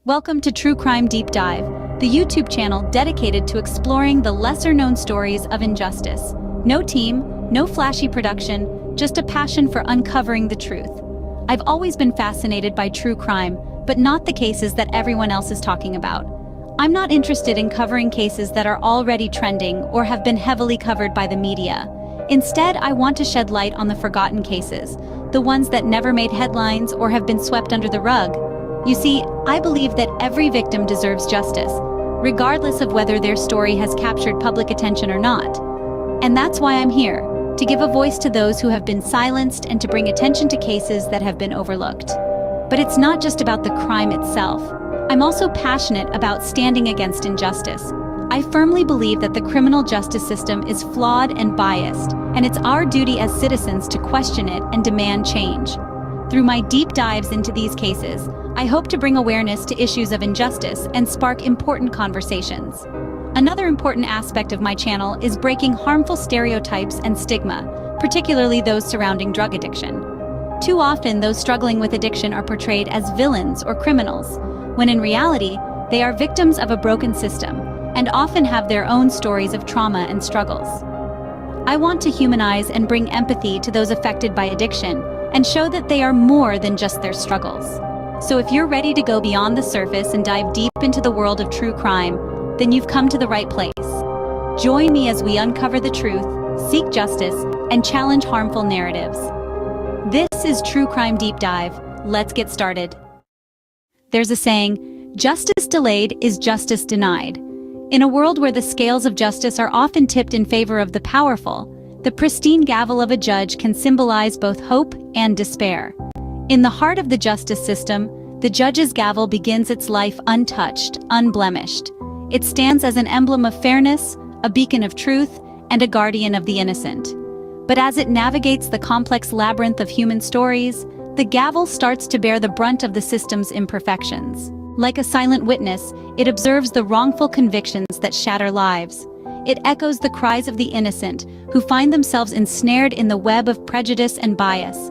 Welcome to True Crime Deep Dive, the YouTube channel dedicated to exploring the lesser-known stories of injustice. No team, no flashy production, just a passion for uncovering the truth. I've always been fascinated by true crime, but not the cases that everyone else is talking about. I'm not interested in covering cases that are already trending or have been heavily covered by the media. Instead, I want to shed light on the forgotten cases, the ones that never made headlines or have been swept under the rug. You see, I believe that every victim deserves justice, regardless of whether their story has captured public attention or not. And that's why I'm here, to give a voice to those who have been silenced and to bring attention to cases that have been overlooked. But it's not just about the crime itself. I'm also passionate about standing against injustice. I firmly believe that the criminal justice system is flawed and biased, and it's our duty as citizens to question it and demand change. Through my deep dives into these cases, I hope to bring awareness to issues of injustice and spark important conversations. Another important aspect of my channel is breaking harmful stereotypes and stigma, particularly those surrounding drug addiction. Too often, those struggling with addiction are portrayed as villains or criminals, when in reality, they are victims of a broken system and often have their own stories of trauma and struggles. I want to humanize and bring empathy to those affected by addiction and show that they are more than just their struggles. So if you're ready to go beyond the surface and dive deep into the world of true crime, then you've come to the right place. Join me as we uncover the truth, seek justice, and challenge harmful narratives. This is True Crime Deep Dive. Let's get started. There's a saying, justice delayed is justice denied. In a world where the scales of justice are often tipped in favor of the powerful, the pristine gavel of a judge can symbolize both hope and despair. In the heart of the justice system, the judge's gavel begins its life untouched, unblemished. It stands as an emblem of fairness, a beacon of truth, and a guardian of the innocent. But as it navigates the complex labyrinth of human stories, the gavel starts to bear the brunt of the system's imperfections. Like a silent witness, it observes the wrongful convictions that shatter lives. It echoes the cries of the innocent, who find themselves ensnared in the web of prejudice and bias.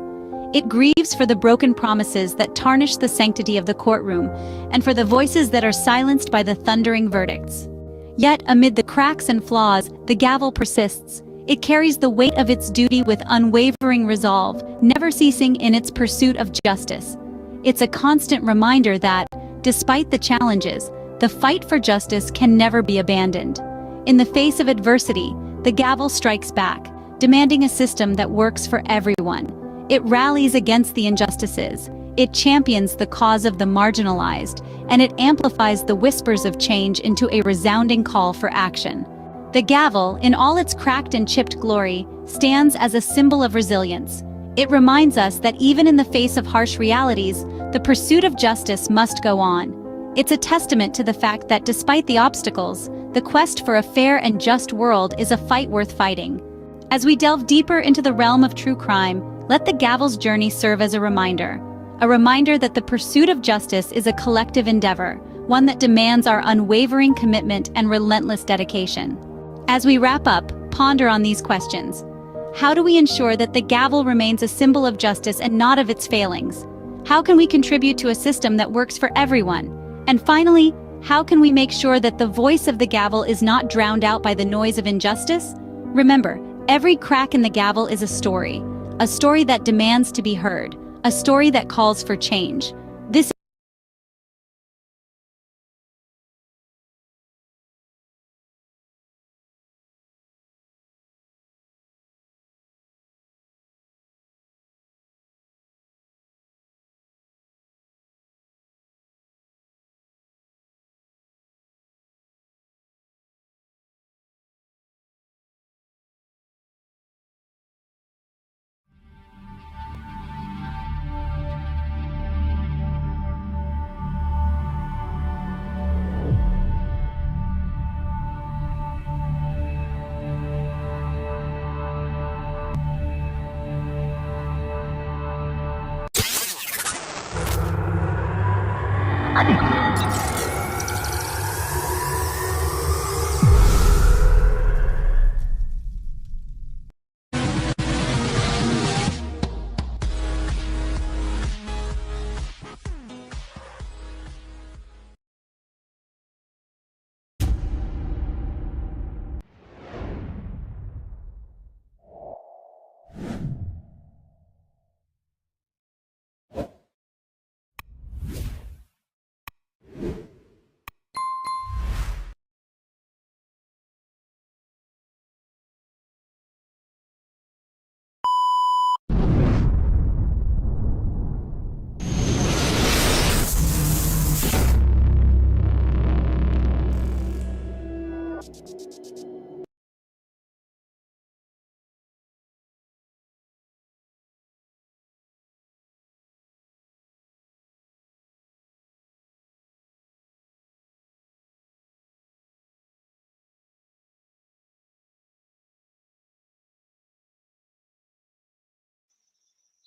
It grieves for the broken promises that tarnish the sanctity of the courtroom, and for the voices that are silenced by the thundering verdicts. Yet, amid the cracks and flaws, the gavel persists. It carries the weight of its duty with unwavering resolve, never ceasing in its pursuit of justice. It's a constant reminder that, despite the challenges, the fight for justice can never be abandoned. In the face of adversity, the gavel strikes back, demanding a system that works for everyone. It rallies against the injustices, it champions the cause of the marginalized, and it amplifies the whispers of change into a resounding call for action. The gavel, in all its cracked and chipped glory, stands as a symbol of resilience. It reminds us that even in the face of harsh realities, the pursuit of justice must go on. It's a testament to the fact that despite the obstacles, the quest for a fair and just world is a fight worth fighting. As we delve deeper into the realm of true crime, let the gavel's journey serve as a reminder that the pursuit of justice is a collective endeavor, one that demands our unwavering commitment and relentless dedication. As we wrap up, ponder on these questions. How do we ensure that the gavel remains a symbol of justice and not of its failings? How can we contribute to a system that works for everyone? And finally, how can we make sure that the voice of the gavel is not drowned out by the noise of injustice? Remember, every crack in the gavel is a story that demands to be heard, a story that calls for change. This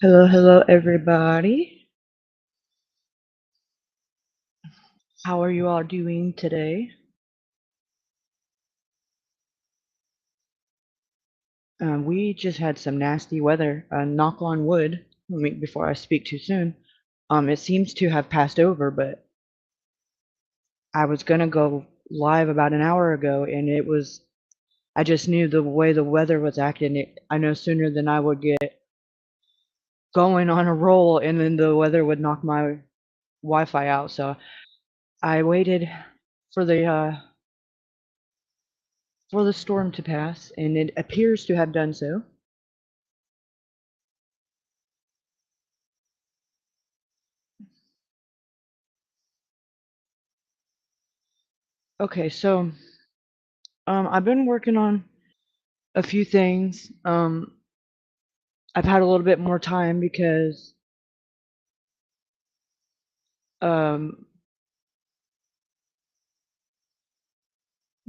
Hello, hello, everybody. How are you all doing today? We just had some nasty weather. Knock on wood. Before I speak too soon, it seems to have passed over, but I was gonna go live about an hour ago, and it was. I just knew the way the weather was acting. I know sooner than I would get going on a roll, and then the weather would knock my Wi-Fi out. So I waited for the storm to pass, and it appears to have done so. Okay, so I've been working on a few things. I've had a little bit more time because um,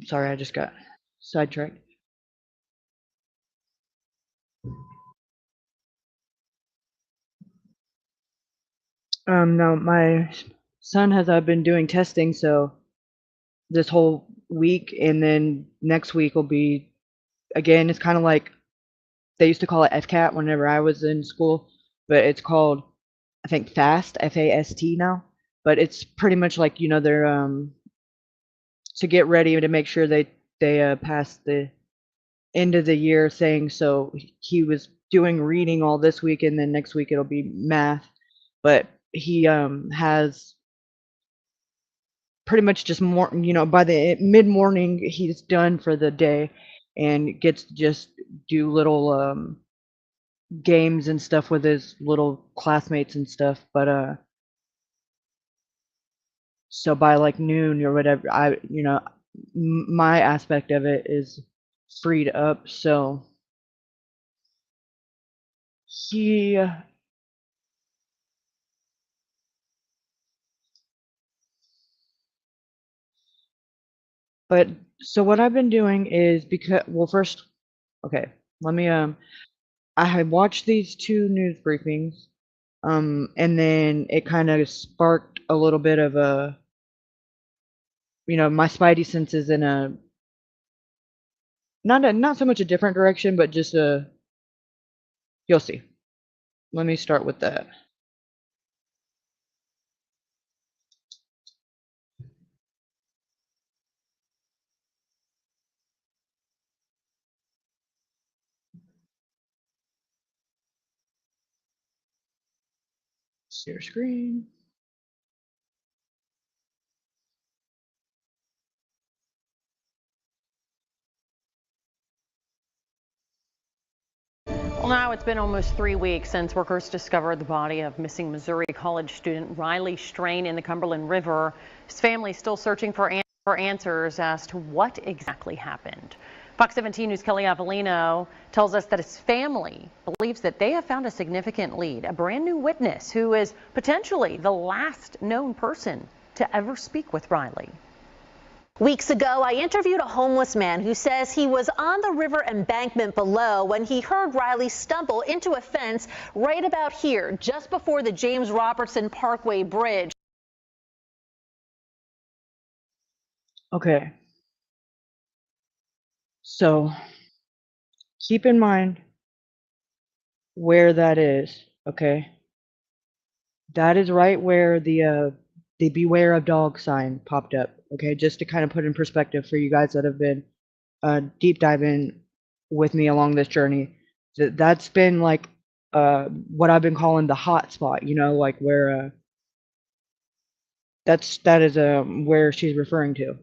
sorry, I just got sidetracked. No, my son has been doing testing, so this whole week and then next week will be again. It's kind of like they used to call it FCAT whenever I was in school, but it's called I think FAST, FAST now. But it's pretty much like they're to get ready to make sure they pass the end of the year thing. So he was doing reading all this week, and then next week it'll be math. But he has pretty much just more. By the mid morning, he's done for the day, and gets to just do little games and stuff with his little classmates and stuff. But so by like noon or whatever, my aspect of it is freed up. So he but so what I've been doing is because well first okay, let me I had watched these two news briefings, and then it kind of sparked a little bit of a my spidey senses in a not so much a different direction, but just a you'll see. Let me start with that. Share screen. Well, now it's been almost 3 weeks since workers discovered the body of missing Missouri college student Riley Strain in the Cumberland River. His family is still searching for answers as to what exactly happened. Fox 17 News' Kelly Avellino tells us that his family believes that they have found a significant lead, a brand new witness who is potentially the last known person to ever speak with Riley. Weeks ago, I interviewed a homeless man who says he was on the river embankment below when he heard Riley stumble into a fence right about here, just before the James Robertson Parkway Bridge. Okay. So keep in mind where that is, okay? That is right where the beware of dog sign popped up, okay? Just to kind of put in perspective for you guys that have been deep diving with me along this journey. That's been like what I've been calling the hot spot, like where that is where she's referring to.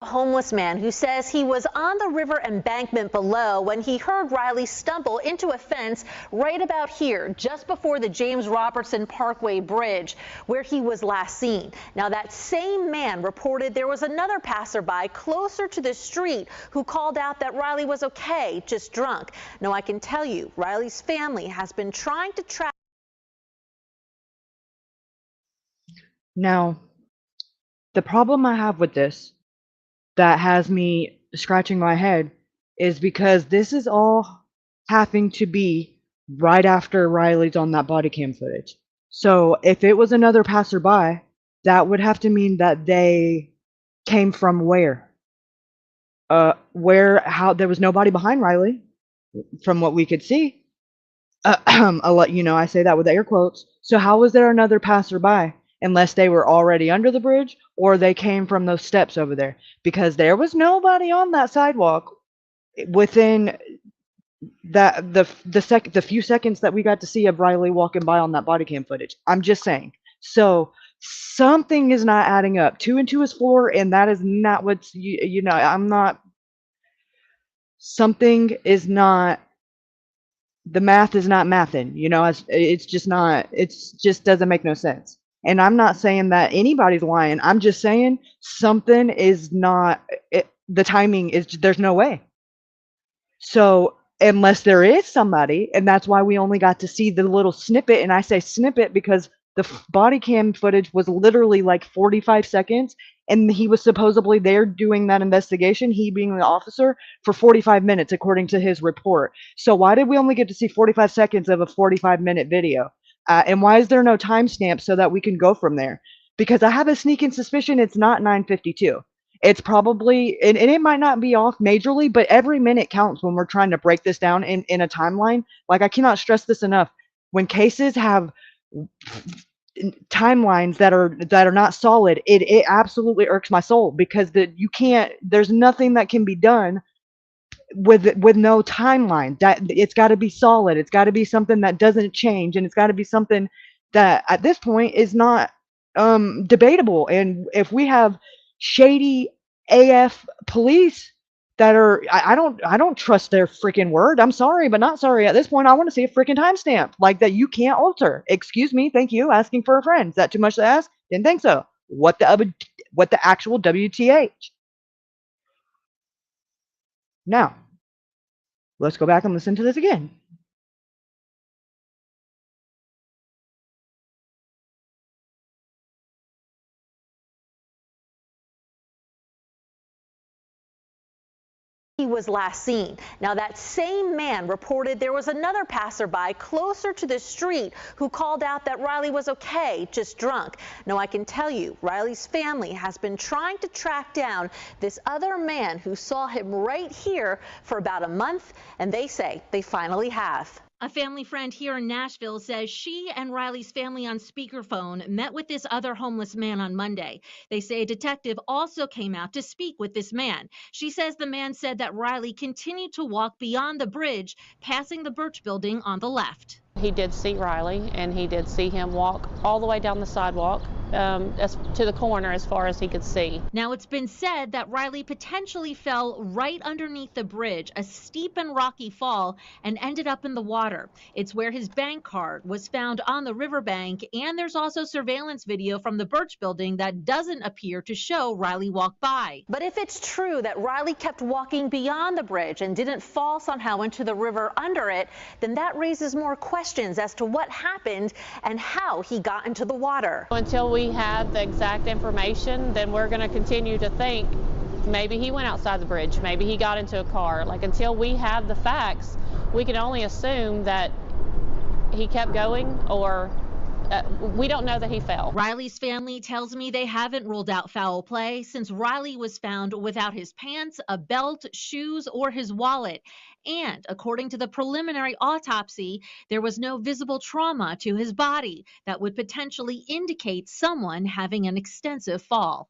A homeless man who says he was on the river embankment below when he heard Riley stumble into a fence right about here, just before the James Robertson Parkway Bridge, where he was last seen. Now, that same man reported there was another passerby closer to the street who called out that Riley was okay, just drunk. Now, I can tell you, Riley's family has been trying to track. Now, the problem I have with this that has me scratching my head is because this is all having to be right after Riley's on that body cam footage. So if it was another passerby, that would have to mean that they came from where? How there was nobody behind Riley from what we could see. I'll let you know, I say that with air quotes. So how was there another passerby? Unless they were already under the bridge or they came from those steps over there, because there was nobody on that sidewalk within the few seconds that we got to see of Riley walking by on that body cam footage. I'm just saying. So something is not adding up. 2 and 2 is 4, and that is not what's you know. I'm not. Something is not. The math is not mathing. You know, it's just not. It's just doesn't make no sense. And I'm not saying that anybody's lying. I'm just saying something is not. The timing is. There's no way. So unless there is somebody, and that's why we only got to see the little snippet, and I say snippet because the body cam footage was literally like 45 seconds, and he was supposedly there doing that investigation, he being the officer, for 45 minutes, according to his report. So why did we only get to see 45 seconds of a 45-minute video? And why is there no timestamp so that we can go from there? Because I have a sneaking suspicion it's not 9:52. It's probably, and it might not be off majorly, but every minute counts when we're trying to break this down in a timeline. Like, I cannot stress this enough. When cases have timelines that are not solid, it absolutely irks my soul, because there's nothing that can be done with no timeline. That it's got to be solid. It's got to be something that doesn't change, and it's got to be something that at this point is not debatable. And if we have shady AF police that are, I don't trust their freaking word. I'm sorry, but not sorry. At this point, I want to see a freaking timestamp like that you can't alter. Excuse me, thank you. Asking for a friend. Is that too much to ask? Didn't think so. What the actual WTH? Now, let's go back and listen to this again. He was last seen. Now, that same man reported there was another passerby closer to the street who called out that Riley was okay, just drunk. Now, I can tell you, Riley's family has been trying to track down this other man who saw him right here for about a month, and they say they finally have. A family friend here in Nashville says she and Riley's family on speakerphone met with this other homeless man on Monday. They say a detective also came out to speak with this man. She says the man said that Riley continued to walk beyond the bridge, passing the Birch building on the left. He did see Riley, and he did see him walk all the way down the sidewalk to the corner as far as he could see. Now, it's been said that Riley potentially fell right underneath the bridge, a steep and rocky fall, and ended up in the water. It's where his bank card was found on the riverbank, and there's also surveillance video from the Birch building that doesn't appear to show Riley walk by. But if it's true that Riley kept walking beyond the bridge and didn't fall somehow into the river under it, then that raises more questions as to what happened and how he got into the water. Until we have the exact information, then we're going to continue to think maybe he went outside the bridge, maybe he got into a car. Like, until we have the facts, we can only assume that he kept going, or we don't know that he fell. Riley's family tells me they haven't ruled out foul play since Riley was found without his pants, a belt, shoes, or his wallet. And according to the preliminary autopsy, there was no visible trauma to his body that would potentially indicate someone having an extensive fall.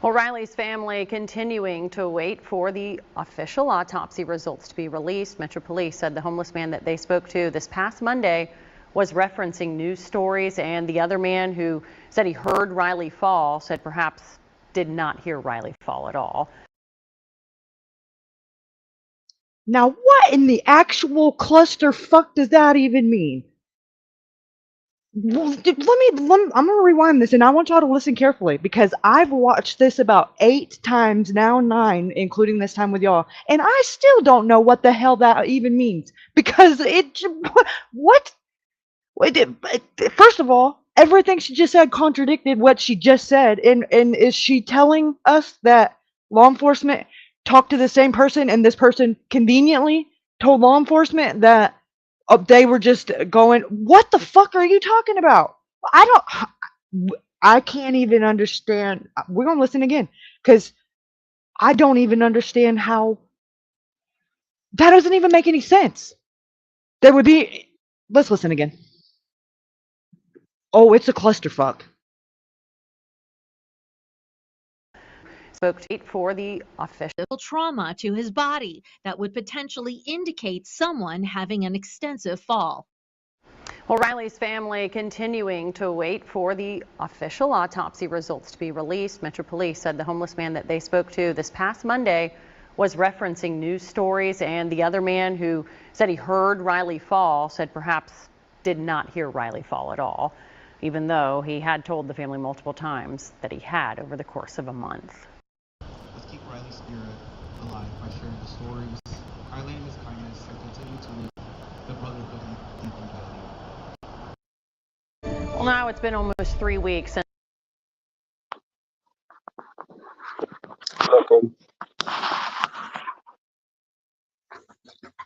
Well, Riley's family continuing to wait for the official autopsy results to be released. Metro Police said the homeless man that they spoke to this past Monday was referencing news stories, and the other man who said he heard Riley fall said perhaps did not hear Riley fall at all. Now, what in the actual clusterfuck does that even mean? Well, I'm gonna rewind this, and I want y'all to listen carefully, because I've watched this about 8 times now, 9, including this time with y'all, and I still don't know what the hell that even means. Because what? First of all, everything she just said contradicted what she just said, and is she telling us that law enforcement talked to the same person, and this person conveniently told law enforcement that they were just going, what the fuck are you talking about? I can't even understand. We're going to listen again because I don't even understand how that doesn't even make any sense. There would be, let's listen again. Oh, it's a clusterfuck. Spoke to for the official trauma to his body that would potentially indicate someone having an extensive fall. Well, Riley's family continuing to wait for the official autopsy results to be released. Metro Police said the homeless man that they spoke to this past Monday was referencing news stories, and the other man who said he heard Riley fall said perhaps did not hear Riley fall at all, even though he had told the family multiple times that he had over the course of a month. Let's keep Riley's spirit alive by sharing the stories, highlighting his kindness, and continue to live the brotherhood and value. Well, now it's been almost 3 weeks since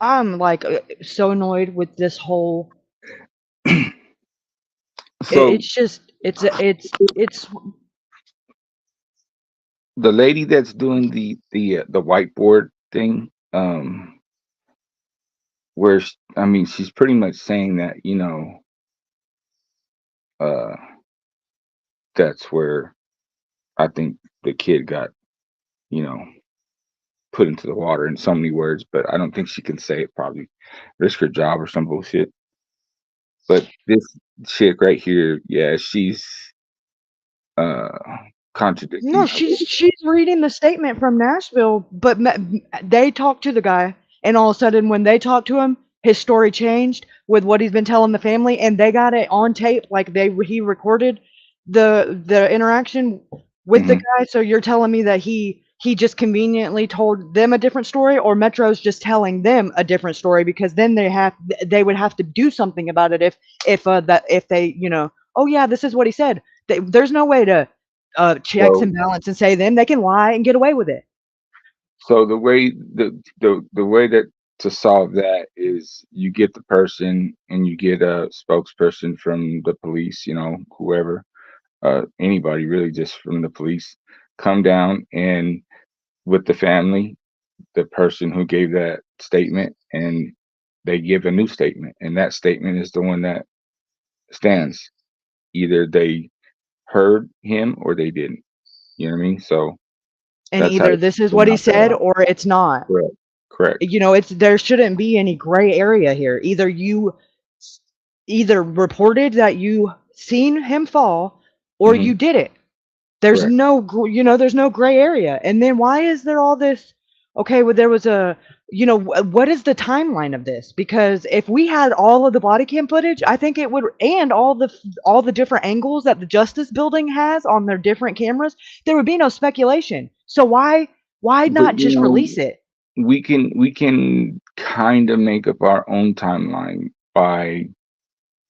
I'm like so annoyed with this whole. So It's just it's the lady that's doing the whiteboard thing, where I mean, she's pretty much saying that, you know, that's where I think the kid got, you know, put into the water in so many words, but I don't think she can say it. Probably risk her job or some bullshit. But this chick right here, yeah, she's contradicting. no. She's reading the statement from Nashville, but they talked to the guy, and all of a sudden, when they talked to him, his story changed with what he's been telling the family, and they got it on tape. Like he recorded the interaction with the guy. So you're telling me that he just conveniently told them a different story, or Metro's just telling them a different story, because then they would have to do something about it if they, you know, oh yeah, this is what he said. There's no way to checks So and balance and say then they can lie and get away with it. So the way the way that to solve that is you get the person and you get a spokesperson from the police, you know, whoever, anybody really, just from the police, come down and with the family, the person who gave that statement, and they give a new statement, and that statement is the one that stands. Either they heard him or they didn't. You know what I mean? So And that's how either you this is can what he knock that said out. or it's not. Correct. Correct. You know, there shouldn't be any gray area here. Either you reported that you seen him fall or Hmm. you did it. There's Correct. there's no gray area. And then why is there all this? Okay, well, there was a, what is the timeline of this? Because if we had all of the body cam footage, I think it would, and all the different angles that the Justice Building has on their different cameras, there would be no speculation. So why But not just release it? we can kind of make up our own timeline by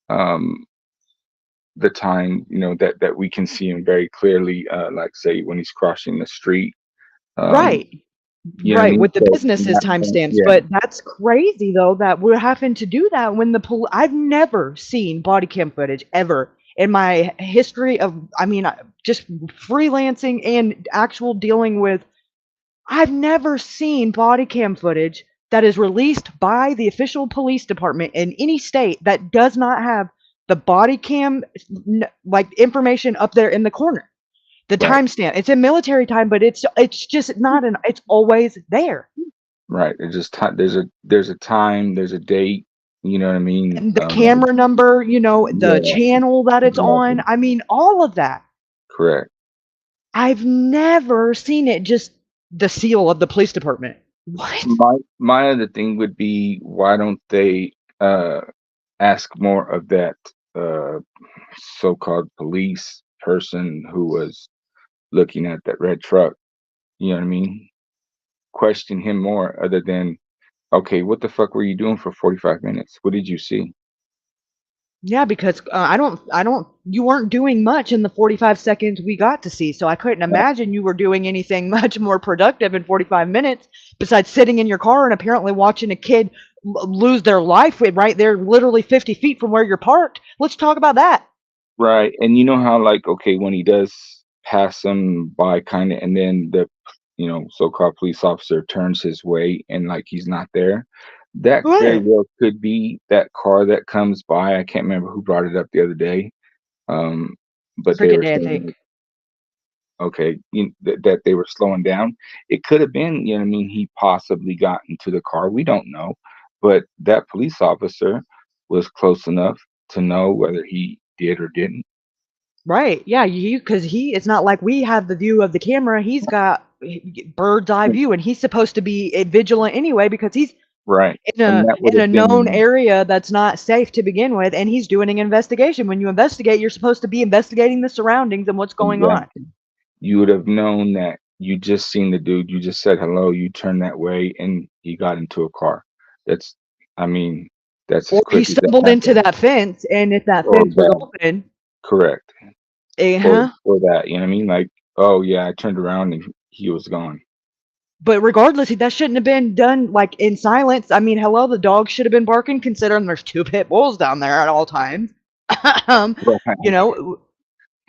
um the time, you know, that we can see him very clearly, like say when he's crossing the street, um Right. you know what I Right, mean? with the So from businesses that point, timestamps, yeah. but that's crazy though that we're having to do that when I've never seen body cam footage ever in my history of, I mean, just freelancing and actual dealing with. I've never seen body cam footage that is released by the official police department in any state that does not have the body cam like information up there in the corner. The Right. timestamp. It's in military time, but it's just not it's always there. Right. It's just there's a time, there's a date, you know what I mean? And the camera number, the Yeah, channel that it's on. exactly. I mean, all of that. Correct. I've never seen it, just the seal of the police department. What? My other thing would be, why don't they ask more of that uh so-called police person who was looking at that red truck, you know what I mean? Question him more, other than, okay, what the fuck were you doing for 45 minutes? What did you see? Yeah, because you weren't doing much in the 45 seconds we got to see. So I couldn't imagine you were doing anything much more productive in 45 minutes besides sitting in your car and apparently watching a kid lose their life right there, literally 50 feet from where you're parked. Let's talk about that. Right. And you know how, like, okay, when he does pass them by kind of, and then the, so-called police officer turns his way and like he's not there, that very Right. well could be that car that comes by. I can't remember who brought it up the other day. But they were Freaking day, I saying, think. like, okay, that they were slowing down. It could have been, you know what I mean, he possibly got into the car. We don't know. But that police officer was close enough to know whether he did or didn't. Right. Yeah, because it's not like we have the view of the camera. He's got bird's eye view, and he's supposed to be vigilant anyway because he's Right. And that would in a have known been area that's not safe to begin with, and he's doing an investigation. When you investigate, you're supposed to be investigating the surroundings and what's going on. exactly. You would have known that you just seen the dude, you just said hello, you turned that way, and he got into a car. That's, I mean, that's as Or he quick as that stumbled into happened. that fence, and if that Or fence was that, open, correct. Or huh? or that, you know what I mean? Like, oh yeah, I turned around and he was gone. But regardless, that shouldn't have been done like in silence. I mean, hello, the dog should have been barking, considering there's two pit bulls down there at all times. um, Right. you know,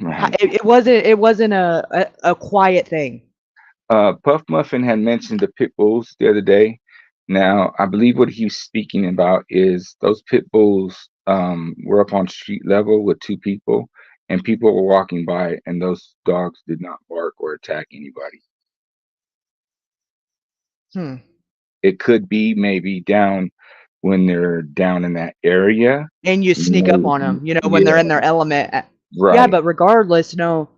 Right. it wasn't a quiet thing. Puff Muffin had mentioned the pit bulls the other day. Now, I believe what he was speaking about is those pit bulls were up on street level with two people, and people were walking by, and those dogs did not bark or attack anybody. Hmm. It could be maybe down when they're down in that area. And you sneak up on them, when they're Yeah, in their element. Yeah, right. but regardless, no.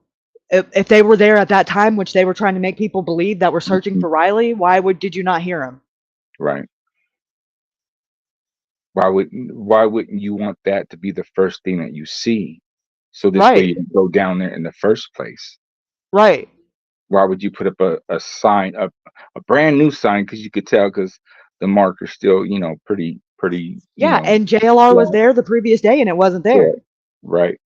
If they were there at that time, which they were trying to make people believe that were searching Mhm. for Riley, did you not hear him? Right. Why wouldn't you want that to be the first thing that you see? So this way Right, you can go down there in the first place. right. Why would you put up a sign, a brand new sign, because you could tell because the marker's still, pretty, Yeah, and JLR was flat. there the previous day, and it wasn't there. Correct. Right.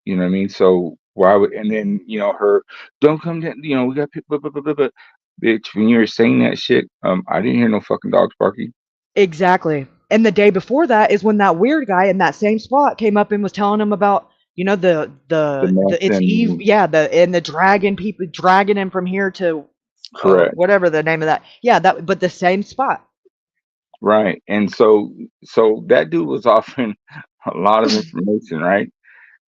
You know what I mean? So why would, and then, her, don't come down, we got people, blah, blah, blah, blah, blah. Bitch, when you were saying that shit, I didn't hear no fucking dogs barking. Exactly. And the day before that is when that weird guy in that same spot came up and was telling him about, The mess it's Eve, and yeah, the dragon people dragging him from here to correct. whatever the name of that. Yeah, but the same spot. Right. And so that dude was offering a lot of information, right?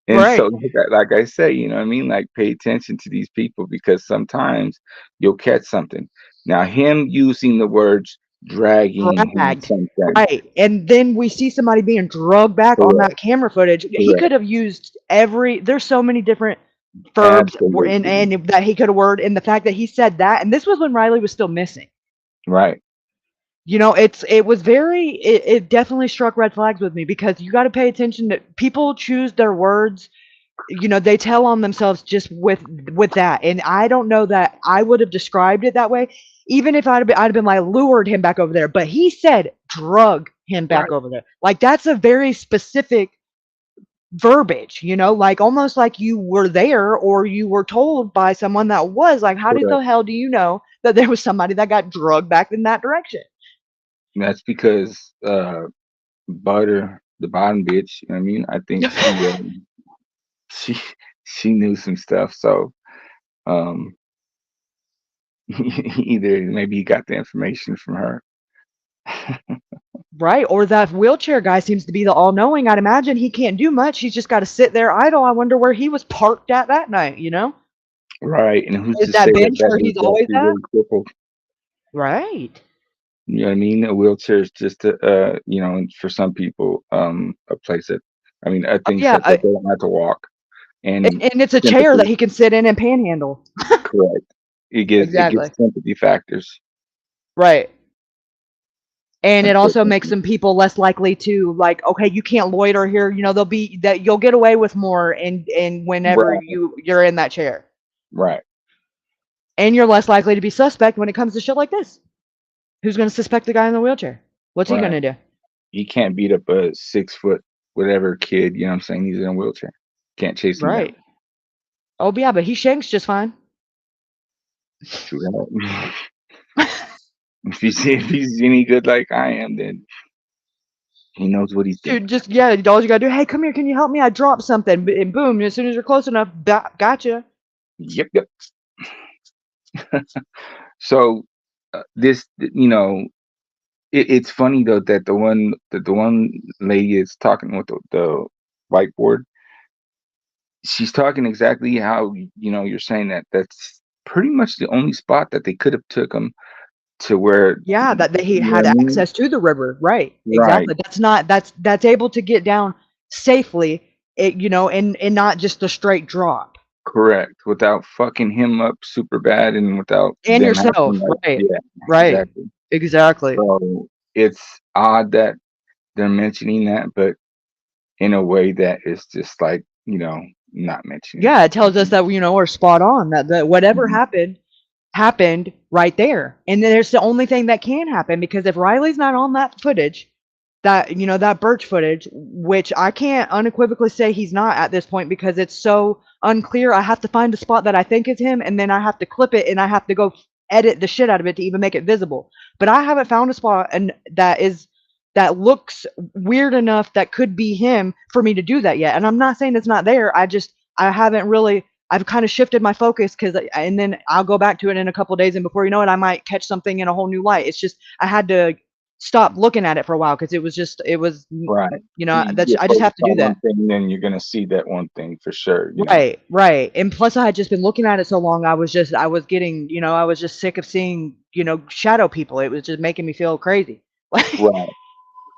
And so, Right. like I say, you know what I mean? Like, pay attention to these people because sometimes you'll catch something. Now, him using the words dragging him Dragged. something, Right. And then we see somebody being drugged back on correct, that camera footage. He could correct, have used there's so many different verbs were in absolutely, and that he could have worded, and the fact that he said that, and this was when Riley was still missing. right, It definitely struck red flags with me because you got to pay attention to people choose their words. They tell on themselves just with that, and I don't know that I would have described it that way, even if I'd have been like lured him back over there. But he said drug him back right, over there. Like that's a very specific verbiage, like almost like you were there or you were told by someone that was like, how did the correct. hell do you know that there was somebody that got drugged back in that direction? And that's because Butter, the bottom bitch, you know what I mean? I think she she knew some stuff, so um either maybe he got the information from her. Right, or that wheelchair guy seems to be the all-knowing. I'd imagine he can't do much. He's just got to sit there idle. I wonder where he was parked at that night? Right, and who's Is to say that that bench that where he's dude's always actually at? really crippled? Right. You know what I mean? A wheelchair is just for some people, a place that, a thing Yeah, set that they don't have to walk. And and it's a chair that sympathy, he can sit in and panhandle. correct. It gives Exactly. sympathy factors. Right. And it also makes Unfortunately. some people less likely to like, okay, you can't loiter here. They'll be that you'll get away with more and whenever Right, you're in that chair. right. And you're less likely to be suspect when it comes to shit like this. Who's going to suspect the guy in the wheelchair? What's he going Right. to do? You can't beat up a 6 foot whatever kid, you know what I'm saying, he's in a wheelchair. Can't chase him down. Right. Oh yeah, but he shanks just fine. True that. If he's any good like I am, then he knows what he's doing. Dude, just yeah, all you gotta do, hey, come here, can you help me? I dropped something, and boom, as soon as you're close enough, gotcha. Yep. So this, you know, it's funny though that the one lady is talking with the whiteboard. She's talking exactly how, you know, you're saying that's pretty much the only spot that they could have took him to where, Yeah, that he you know had what I mean? access to the river, right? Right, Exactly. That's able to get down safely, you know, and not just a straight drop. correct. Without fucking him up super bad and without And them having yourself, like, right? yeah, Right. exactly. Exactly. So it's odd that they're mentioning that, but in a way that is just like, you know, not mentioning Yeah, it tells us that you know we're spot on. That whatever it. happened right there, and then there's the only thing that can happen because if Riley's not on that footage, that you know that birch footage, which I can't unequivocally say he's not at this point because it's so unclear. I have to find a spot that I think is him, and then I have to clip it, and I have to go edit the shit out of it to even make it visible. But I haven't found a spot and that looks weird enough that could be him for me to do that yet. And I'm not saying it's not there. I haven't really. I've kind of shifted my focus and then I'll go back to it in a couple of days, and before you know it, I might catch something in a whole new light. It's just I had to stop looking at it for a while because Right. you know You that's get I just have focused to do on one that. thing, then you're gonna see that one thing for sure, you know. Right, and plus I had just been looking at it so long, I was getting, you know, I was just sick of seeing, you know, shadow people. It was just making me feel crazy. Like, Right.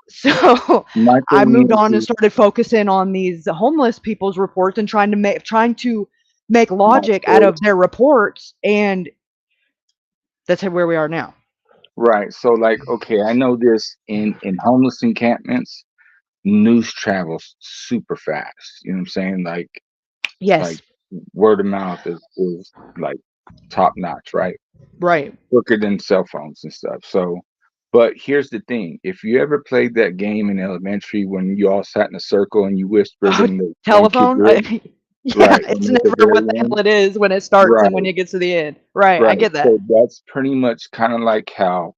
so My I thing moved on and is started focusing on these homeless people's reports and trying to make my logic out story. of their reports, and that's where we are now. Right. So like, okay, I know this in homeless encampments, news travels super fast. You know what I'm saying? Like Yes, word of mouth is like top notch, right? right. Quicker than cell phones and stuff. So, but here's the thing: if you ever played that game in elementary when you all sat in a circle and you whispered Oh, and the one kid telephone? did, Yeah, right? it's And at the never very what the hell end, it is when it starts and when right, it gets to the end. Right, I right. get that. So that's pretty much kind of like how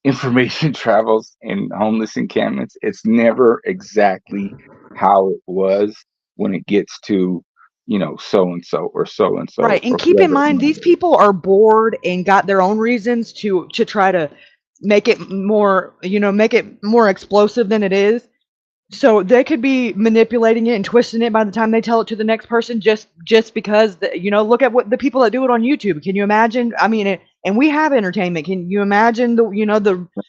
information travels in homeless encampments. It's never exactly how it was when it gets to, you know, so and so or so and so Right, and or keep in whoever. mind these people are bored and got their own reasons to try to make it more, you know, make it more explosive than it is. So they could be manipulating it and twisting it by the time they tell it to the next person just because you know, look at what the people that do it on YouTube. Can you imagine? I mean, and we have entertainment. Can you imagine the you know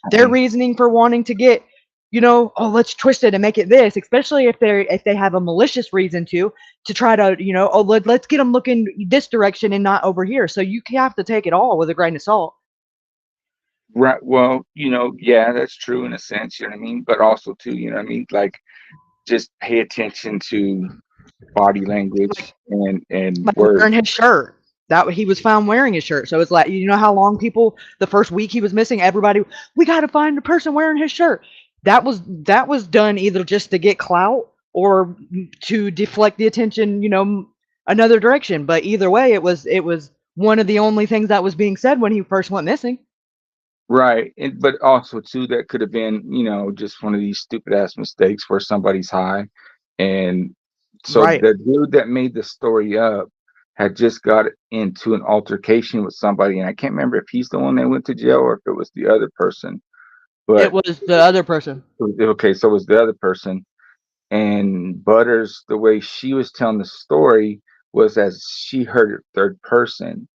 their reasoning for wanting to get, you know, oh, let's twist it and make it this, especially if they have a malicious reason to try to, you know, oh, let's get them looking this direction and not over here. So you have to take it all with a grain of salt. Right. Well, you know, yeah, that's true in a sense, you know what I mean? But also too, you know what I mean? Like just pay attention to body language and Like words. wearing his shirt. That he was found wearing his shirt. So it's like, you know how long people the first week he was missing, everybody, we got to find the person wearing his shirt. That was done either just to get clout or to deflect the attention, you know, another direction. But either way, it was one of the only things that was being said when he first went missing. Right. But also too, that could have been, you know, just one of these stupid ass mistakes where somebody's high. And so Right. the dude that made the story up had just got into an altercation with somebody, and I can't remember if he's the one that went to jail or if it was the other person. It But was the other person. okay, so it was the other person. And Butters, the way she was telling the story was as she heard it third person.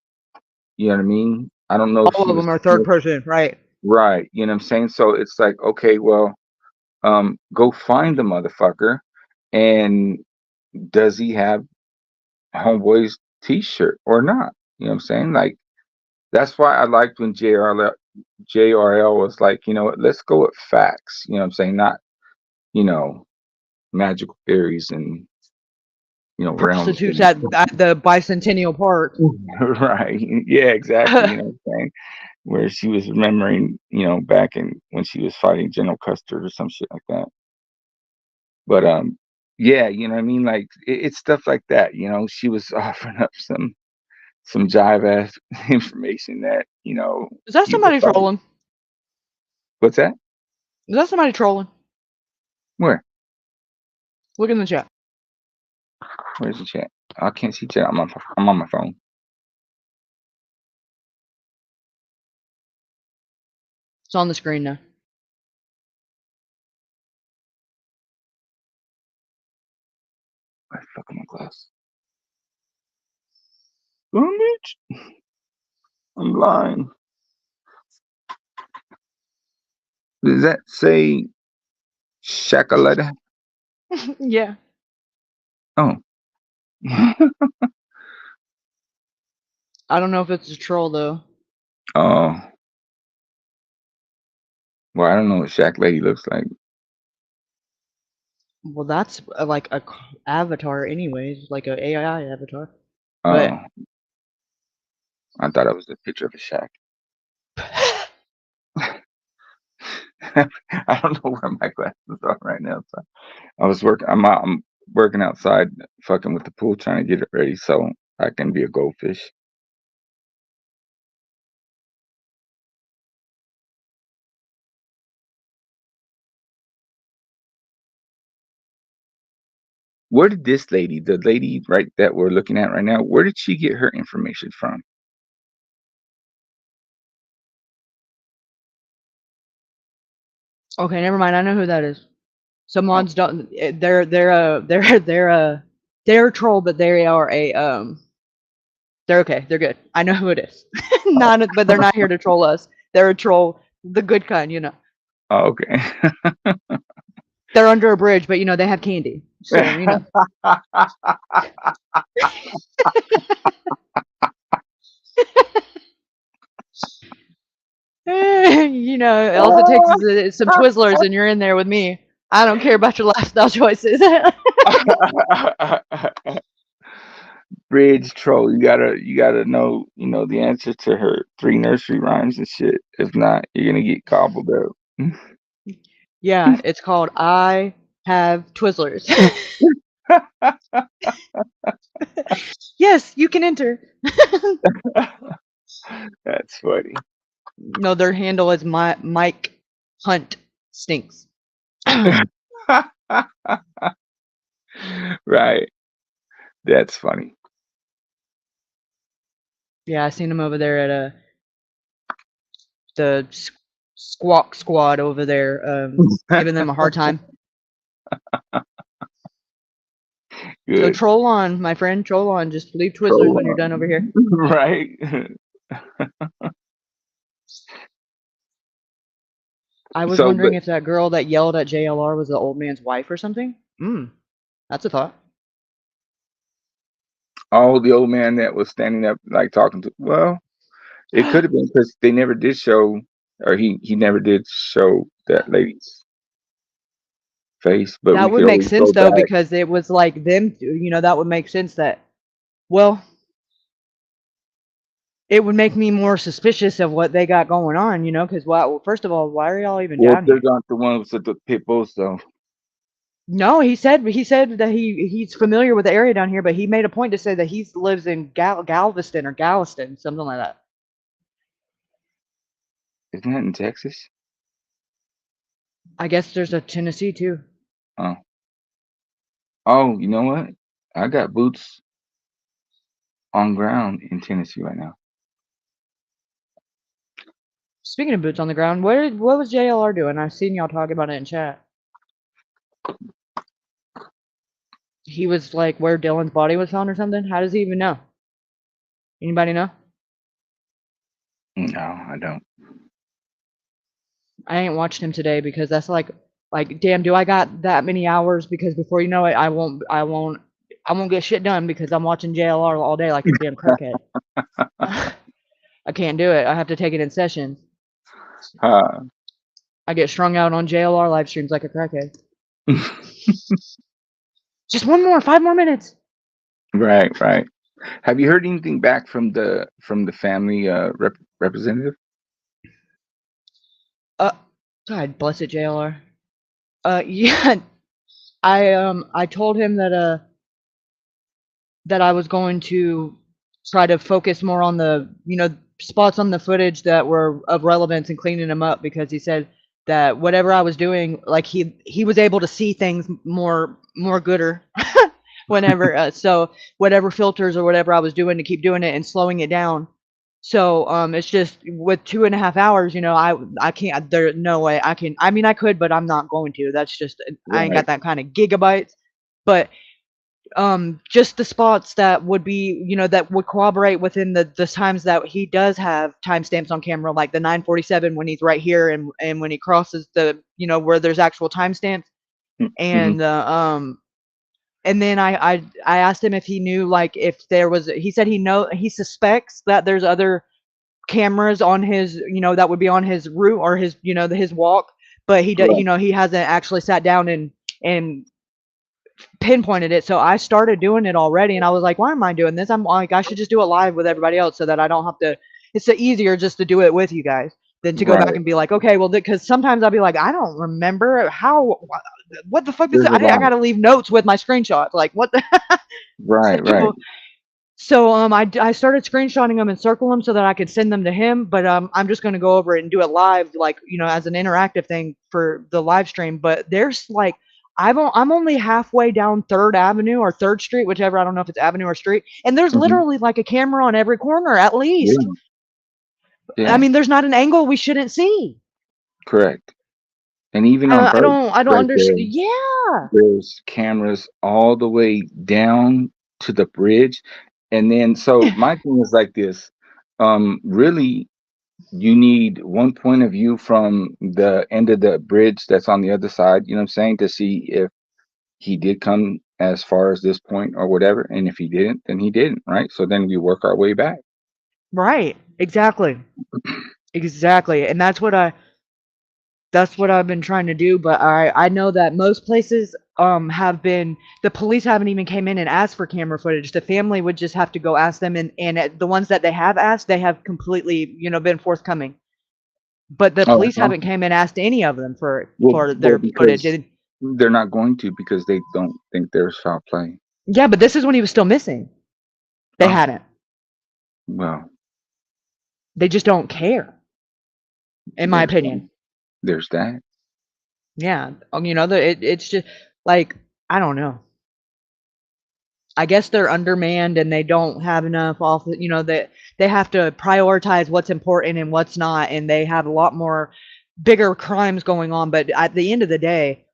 You know what I mean? I don't know if All she of was them are third person. Right. right. You know what I'm saying? So it's like, okay, well, go find the motherfucker. And does he have Homeboy's t-shirt or not? You know what I'm saying? Like, that's why I liked when JRL was like, you know what, let's go with facts. You know what I'm saying? Not, you know, magical theories and, you know, realms. Prostitutes at the Bicentennial Park. Right. Yeah, exactly. You know what I'm saying? Where she was remembering, you know, back in when she was fighting General Custer or some shit like that. But yeah, you know what I mean. Like it's stuff like that. You know, she was offering up some jive ass information that Is that you would somebody find. trolling? What's that? Is that somebody trolling? Where? Look in the chat. Where's the chat? I can't see chat. I'm on my phone. It's on the screen now. I fucking my glass. Damn it! I'm blind. Does that say Shakaleta? Yeah. Oh. I don't know if it's a troll though. Oh. Well, I don't know what Shaq Lady looks like. Well, that's like a avatar, anyways, like a AI avatar. Oh. But I thought it was a picture of a Shaq. I don't know where my glasses are right now. So I was working. I'm working outside, fucking with the pool, trying to get it ready so I can be a goldfish. Where did this lady, the lady right that we're looking at right now, where did she get her information from? okay, never mind. I know who that is. Some Oh. mods don't. They're a troll, but they are a. They're okay. They're good. I know who it is. But they're not here to troll us. They're a troll, the good kind, you know. Oh, okay. They're under a bridge, but they have candy. So, else it takes is some Twizzlers and you're in there with me. I don't care about your lifestyle choices. Bridge troll. You gotta know, the answer to her 3 nursery rhymes and shit. If not, you're gonna get gobbled up. Yeah, it's called I Have Twizzlers. Yes, you can enter. That's funny. No, their handle is Mike Hunt Stinks. Right. That's funny. Yeah, I seen him over there at the Squawk Squad over there, giving them a hard time. Good. So troll on, my friend, troll on. Just leave Twizzlers Troll when you're on. done over here. Right. I was So, wondering but if that girl that yelled at JLR was the old man's wife or something. That's a thought. oh, the old man that was standing up, like talking to. Well, it could have been because they never did show, or he never did show that lady's face. But we That would could make always sense go though, back. because it was like them. That would make sense. Well, it would make me more suspicious of what they got going on. Because first of all, why are y'all even Well, down they're here? not the ones with the pit bulls, though. No, he said that he's familiar with the area down here, but he made a point to say that he lives in Galveston or Galveston, something like that. Isn't that in Texas? I guess there's a Tennessee too. Oh. Oh, you know what? I got boots on ground in Tennessee right now. Speaking of boots on the ground, what was JLR doing? I've seen y'all talk about it in chat. He was like where Dylan's body was found or something. How does he even know? Anybody know? No, I don't. I ain't watched him today because that's like damn, do I got that many hours? Because before you know it, I won't get shit done because I'm watching JLR all day like a damn crackhead. I can't do it. I have to take it in sessions. I get strung out on JLR live streams like a crackhead. Just 5 more minutes. Right. Have you heard anything back from the family representative? God bless it, JLR. Yeah. I told him that I was going to try to focus more on the, spots on the footage that were of relevance and cleaning them up, because he said that whatever I was doing, like he was able to see things more gooder whenever so whatever filters or whatever I was doing to keep doing it and slowing it down. So it's just with 2.5 hours, I can't, there's no way I can. I mean, I could, but I'm not going to. That's just, I ain't Right. got that kind of gigabytes. But just the spots that would be, that would corroborate within the times that he does have timestamps on camera, like the 9:47 when he's right here, and when he crosses the, where there's actual timestamps. Mm-hmm. And then I asked him if he knew, like, if there was, he said he suspects that there's other cameras on his, that would be on his route or his, his walk, but Right. he hasn't actually sat down and pinpointed it. So I started doing it already, and I was like, why am I doing this? I'm like, I should just do it live with everybody else so that I don't have to. It's easier just to do it with you guys than to go back Right. and be like, okay, well, because sometimes I'll be like, I don't remember what the fuck is There's it? a I lot. gotta leave notes with my screenshots. Like, what the. Right. Right. So I started screenshotting them and circle them so that I could send them to him, but I'm just going to go over it and do it live, like, as an interactive thing for the live stream. But there's like, I'm only halfway down 3rd Avenue or 3rd Street, whichever, I don't know if it's Avenue or Street, and there's Hmm. literally like a camera on every corner at least. Yeah. I Yeah. mean, there's not an angle we shouldn't see. Correct. And even on Bird I don't right there, understand. Yeah. there's cameras all the way down to the bridge. And then, so my thing is like this. Really, you need one point of view from the end of the bridge that's on the other side, you know what I'm saying, to see if he did come as far as this point or whatever. And if he didn't, then he didn't, right? So then we work our way back. Right. Exactly. Exactly. And that's what I've been trying to do, but I know that most places have been, the police haven't even came in and asked for camera footage. The family would just have to go ask them, and the ones that they have asked, they have completely, been forthcoming. But the Oh, that's police haven't awesome. came and asked any of them Well, for their footage. because they're not going to, because they don't think there's foul play. Yeah, but this is when he was still missing. They Oh, hadn't. well, They just don't care, in my there's opinion. there's that. Yeah, it's just like, I don't know. I guess they're undermanned and they don't have enough off, that they have to prioritize what's important and what's not, and they have a lot more bigger crimes going on. But at the end of the day,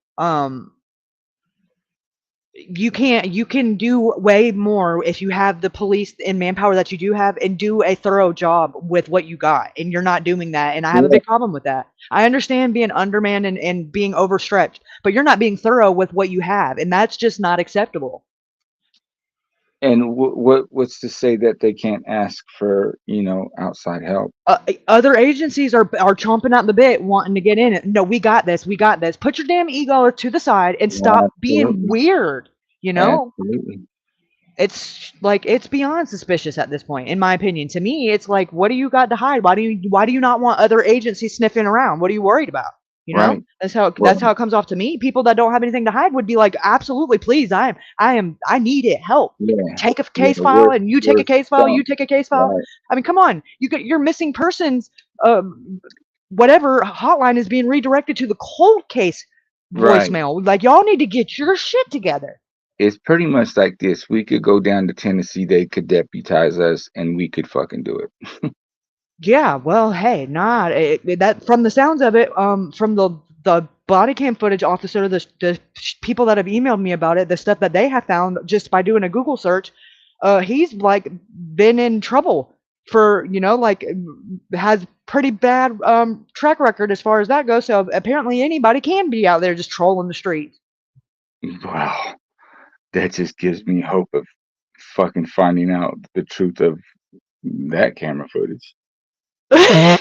you can do way more if you have the police and manpower that you do have, and do a thorough job with what you got, and you're not doing that, and I have a Yeah. big problem with that. I understand being undermanned and being overstretched, but you're not being thorough with what you have, and that's just not acceptable. And what's to say that they can't ask for, outside help? Other agencies are chomping at the bit wanting to get in it. No, we got this. We got this. Put your damn ego to the side and stop being Absolutely. weird. Absolutely. It's like, it's beyond suspicious at this point, in my opinion. To me, it's like, what do you got to hide? Why do you not want other agencies sniffing around? What are you worried about? Right. That's how Well, it comes off to me. People that don't have anything to hide would be like, absolutely, please, I need it, help. yeah. Take a Yeah. case file, and you take We're a case file, you stumped. take a case file. Right. I mean, come on, your missing persons, whatever hotline is being redirected to the cold case Right. voicemail. Like, y'all need to get your shit together. It's pretty much like this. We could go down to Tennessee, they could deputize us, and we could fucking do it. Yeah, well, hey, that, from the sounds of it, from the body cam footage officer, the people that have emailed me about it, the stuff that they have found just by doing a Google search, he's like been in trouble for, like, has pretty bad track record as far as that goes. So apparently anybody can be out there just trolling the streets. Wow. That just gives me hope of fucking finding out the truth of that camera footage. Yeah,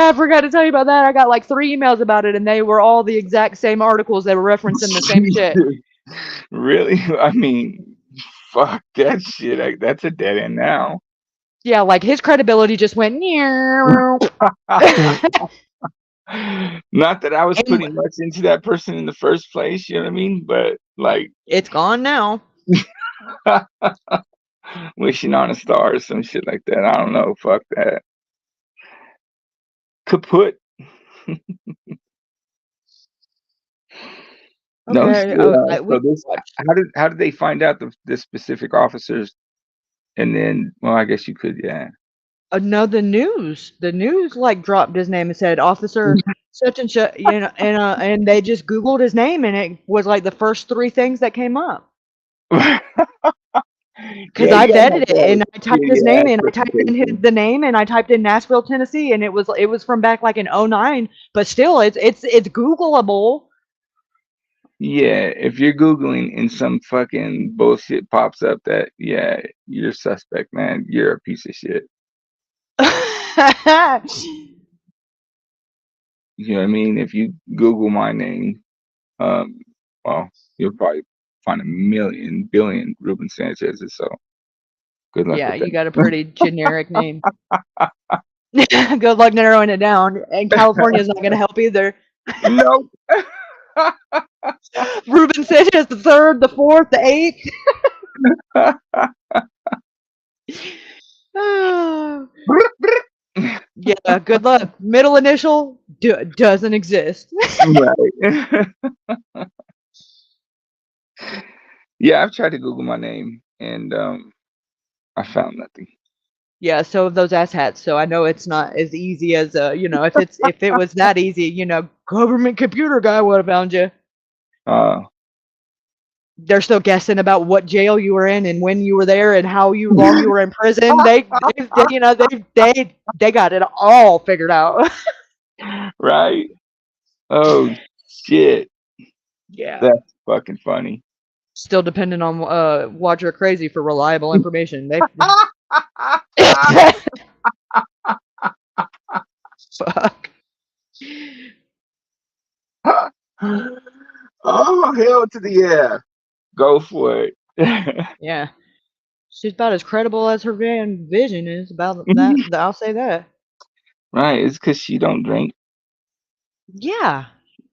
I forgot to tell you about that. I got like 3 emails about it, and they were all the exact same articles. They were referencing the same shit. Really? I mean, fuck that shit. That's a dead end now. Yeah, like his credibility just went. Not that I was And putting much into that person in the first place, you know what I mean? But like it's gone now. wishing on a star or some shit like that. I don't know. Fuck that. Kaput. No shit. Okay, we So this, watched. how did they find out the specific officers? And then, well, I guess you could, yeah. No, the news like dropped his name and said Officer such and such, and they just Googled his name and it was like the first 3 things that came up. Because Yeah, I you gotta vetted have it and I typed his your name ass in, I typed in reputation. the name and I typed in Nashville, Tennessee, and it was from back like in '09, but still it's Googleable. Yeah, if you're Googling and some fucking bullshit pops up that, yeah, you're suspect, man. You're a piece of shit. You know what I mean? If you Google my name, well, you'll probably find a million, billion Ruben Sanchez's. So good luck Yeah, with you that. got a pretty generic name. Good luck narrowing it down. And California's not going to help either. Nope. Ruben Sanchez the third, the fourth, the eighth. Yeah, good luck. Middle initial doesn't exist. Right. Yeah, I've tried to Google my name and I found nothing. Yeah, so have those asshats. So I know it's not as easy as if it was that easy, government computer guy would have found you. They're still guessing about what jail you were in and when you were there and how long you were in prison. They got it all figured out. Right. Oh shit. Yeah. That's fucking funny. Still depending on Watcher Crazy for reliable information. They fuck. Oh hell to the yeah. Go for it. Yeah. She's about as credible as her vision is about that. I'll say that. Right, it's because she don't drink. Yeah.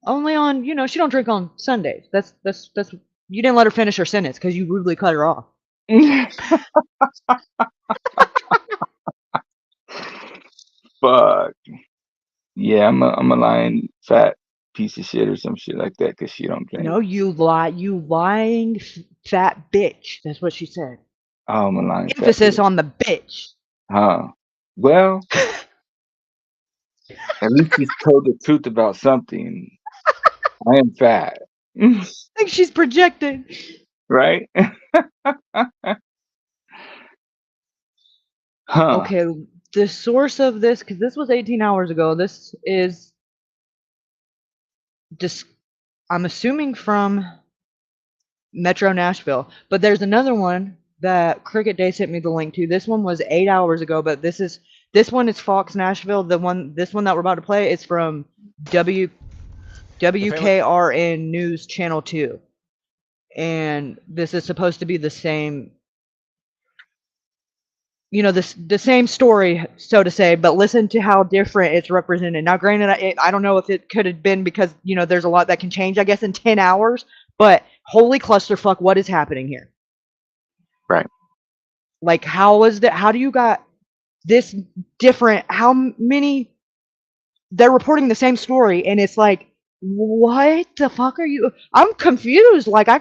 Only on, she don't drink on Sundays. That's you didn't let her finish her sentence because you rudely cut her off. Fuck. Yeah, I'm a lying fat piece of shit or some shit like that because she don't drink. No, you lying fat bitch. That's what she said. Oh, I'm a lying fat Emphasis bitch. on the bitch. Huh. Well, at least she's told the truth about something. I am fat. I think she's projecting. Right? Huh. Okay, the source of this, because this was 18 hours ago, this is just, I'm assuming from Metro Nashville, but there's another one that Cricket Day sent me the link to. This one was 8 hours ago, but this one is Fox Nashville. This one that we're about to play is from WKRN News Channel 2. And this is supposed to be the same, the same story, so to say, but listen to how different it's represented. Now, granted, I don't know if it could have been because, there's a lot that can change, I guess, in 10 hours, but holy clusterfuck, what is happening here? Right. Like, how do you got this different, how many, they're reporting the same story, and it's like, what the fuck are you, I'm confused, like, I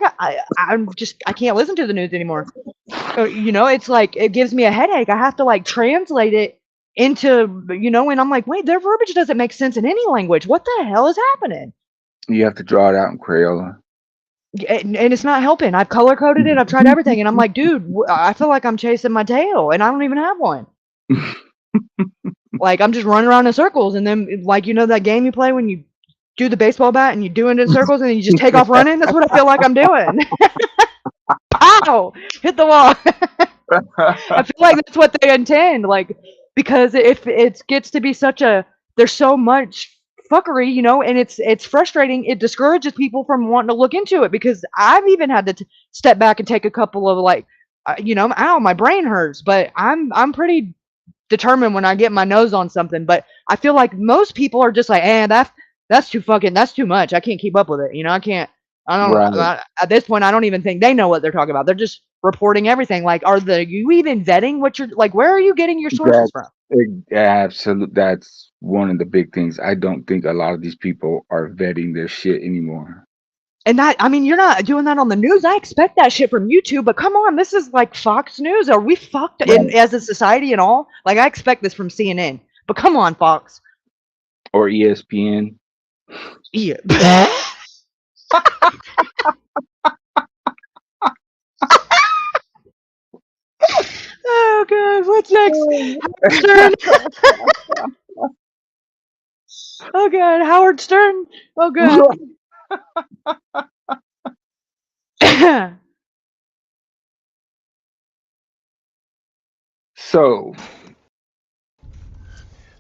can't listen to the news anymore. It's like, it gives me a headache. I have to like translate it into, and I'm like, wait, their verbiage doesn't make sense in any language. What the hell is happening? You have to draw it out in Crayola. And it's not helping. I've color coded it. I've tried everything. And I'm like, dude, I feel like I'm chasing my tail and I don't even have one. Like, I'm just running around in circles. And then, like, that game you play when you do the baseball bat and you do it in circles and then you just take off running? That's what I feel like I'm doing. Pow! Hit the wall. I feel like that's what they intend, like, because if it gets to be there's so much fuckery, and it's frustrating. It discourages people from wanting to look into it because I've even had to step back and take a couple of ow, my brain hurts, but I'm pretty determine when I get my nose on something. But I feel like most people are just like, that's that's too much. I can't keep up with it. You know, Right. at this point, I don't even think they know what they're talking about. They're just reporting everything. Like, you even vetting what you're like? Where are you getting your sources from? Absolute. That's one of the big things. I don't think a lot of these people are vetting their shit anymore. And that, I mean, you're not doing that on the news. I expect that shit from YouTube, but come on, this is like Fox News. Are we fucked in Right. as a society and all? Like, I expect this from CNN, but come on, Fox. Or ESPN. Yeah. Oh god, what's next? Howard Stern. Oh god, Howard Stern. Oh god. So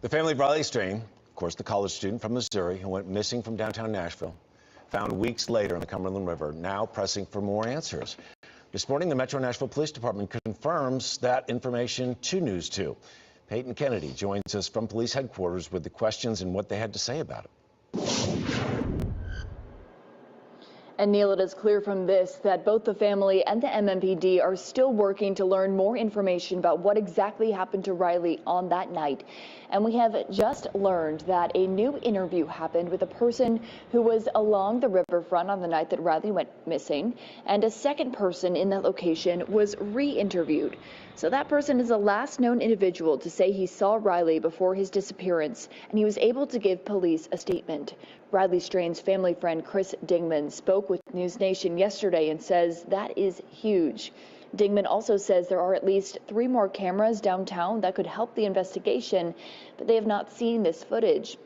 The family of Riley Strain, of course, the college student from Missouri who went missing from downtown Nashville, found weeks later in the Cumberland River, now pressing for more answers. This morning, the Metro Nashville Police Department confirms that information to News 2. Peyton Kennedy joins us from police headquarters with the questions and what they had to say about it. And Neil, it is clear from this that both the family and the MMPD are still working to learn more information about what exactly happened to Riley on that night. And we have just learned that a new interview happened with a person who was along the riverfront on the night that Riley went missing, and a second person in that location was re-interviewed. So that person is the last known individual to say he saw Riley before his disappearance, and he was able to give police a statement. Riley Strain's family friend Chris Dingman spoke with News Nation yesterday and says that is huge. Dingman also says there are at least 3 more cameras downtown that could help the investigation, but they have not seen this footage.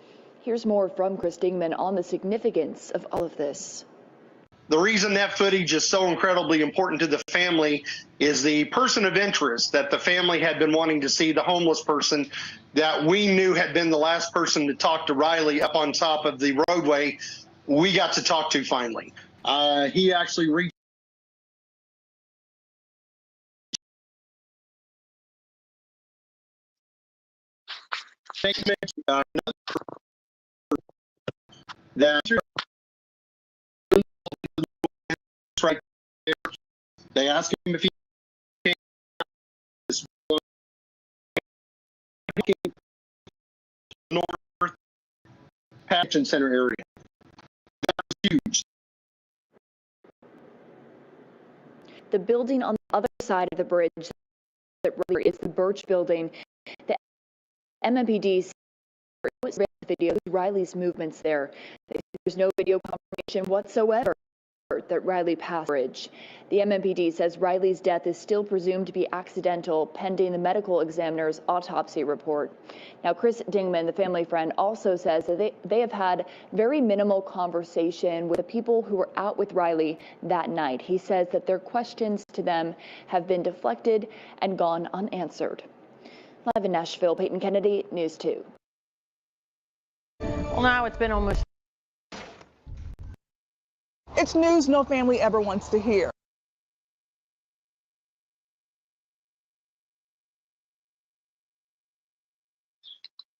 Here's more from Chris Dingman on the significance of all of this. The reason that footage is so incredibly important to the family is the person of interest that the family had been wanting to see, the homeless person that we knew had been the last person to talk to Riley up on top of the roadway. We got to talk to finally. He actually reached that right there. They asked him if he came this north Patchen Center area. That was huge. The building on the other side of the bridge that is the Birch building. The MMPD was video Riley's movements there. There's no video confirmation whatsoever that Riley passed the bridge. The MMPD says Riley's death is still presumed to be accidental pending the medical examiner's autopsy report. Now, Chris Dingman, the family friend, also says that they have had very minimal conversation with the people who were out with Riley that night. He says that their questions to them have been deflected and gone unanswered. Live in Nashville, Peyton Kennedy, News 2. Well, now it's been almost... It's news no family ever wants to hear.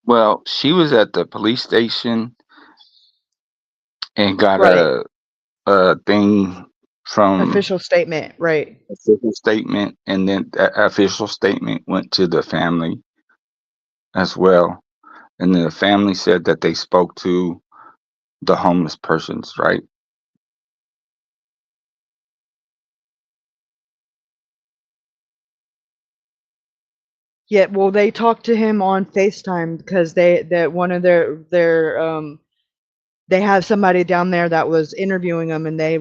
well, she was at the police station and got Right. a thing from Official statement, right. official statement, and then that official statement went to the family as well. And the family said that they spoke to the homeless persons, right? Yeah, well, they talked to him on FaceTime because one of they have somebody down there that was interviewing him, and they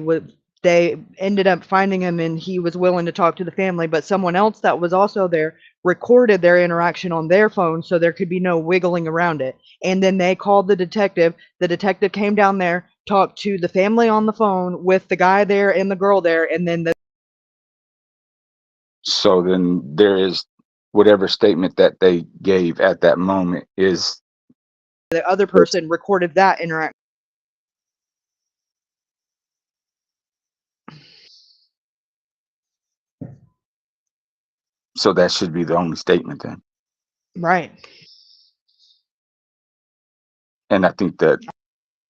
ended up finding him, and he was willing to talk to the family, but someone else that was also there recorded their interaction on their phone, so there could be no wiggling around it. And then they called the detective. The detective came down there, talked to the family on the phone with the guy there and the girl there, and then So then there is whatever statement that they gave at that moment is the other person recorded that interaction. so that should be the only statement then. Right. And I think that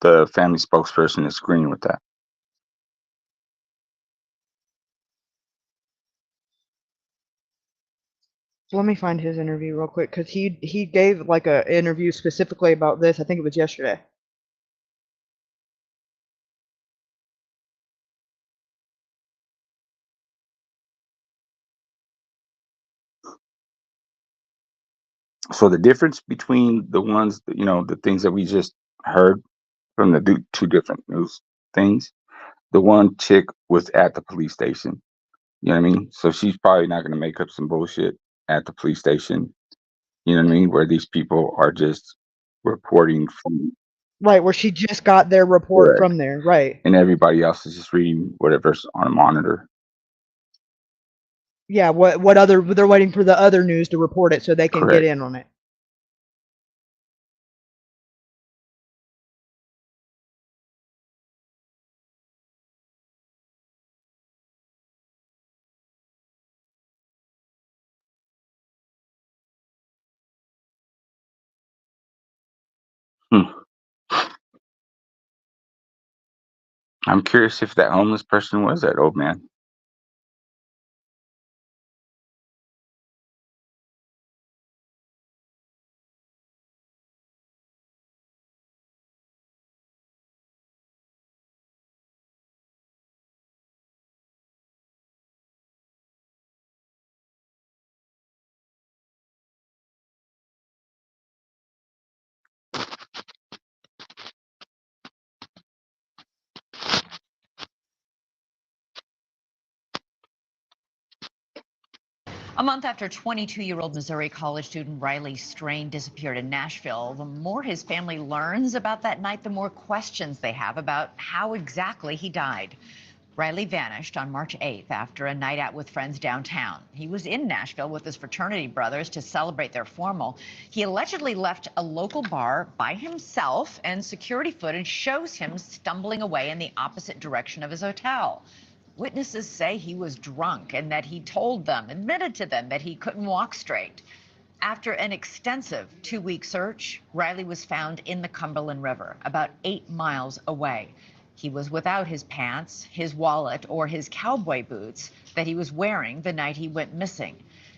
the family spokesperson is agreeing with that. So let me find his interview real quick because he gave like a interview specifically about this. I think it was yesterday. So the difference between the ones, that, the things that we just heard from the two different news things, the one chick was at the police station. You know what I mean? So she's probably not going to make up some bullshit at the police station. You know what I mean? Where these people are just reporting from. Right, where she just got their report Correct. from there. Right. And everybody else is just reading whatever's on a monitor. Yeah, what other they're waiting for the other news to report it so they can get Correct. in on it. I'm curious if that homeless person was that old man. A month after 22-year-old Missouri college student Riley Strain disappeared in Nashville, the more his family learns about that night, the more questions they have about how exactly he died. Riley vanished on March 8th after a night out with friends downtown. He was in Nashville with his fraternity brothers to celebrate their formal. He allegedly left a local bar by himself, and security footage shows him stumbling away in the opposite direction of his hotel. Witnesses say he was drunk and that he admitted to them that he couldn't walk straight. After an extensive 2-week search, Riley was found in the Cumberland River, about 8 miles away. He was without his pants, his wallet, or his cowboy boots that he was wearing the night he went missing.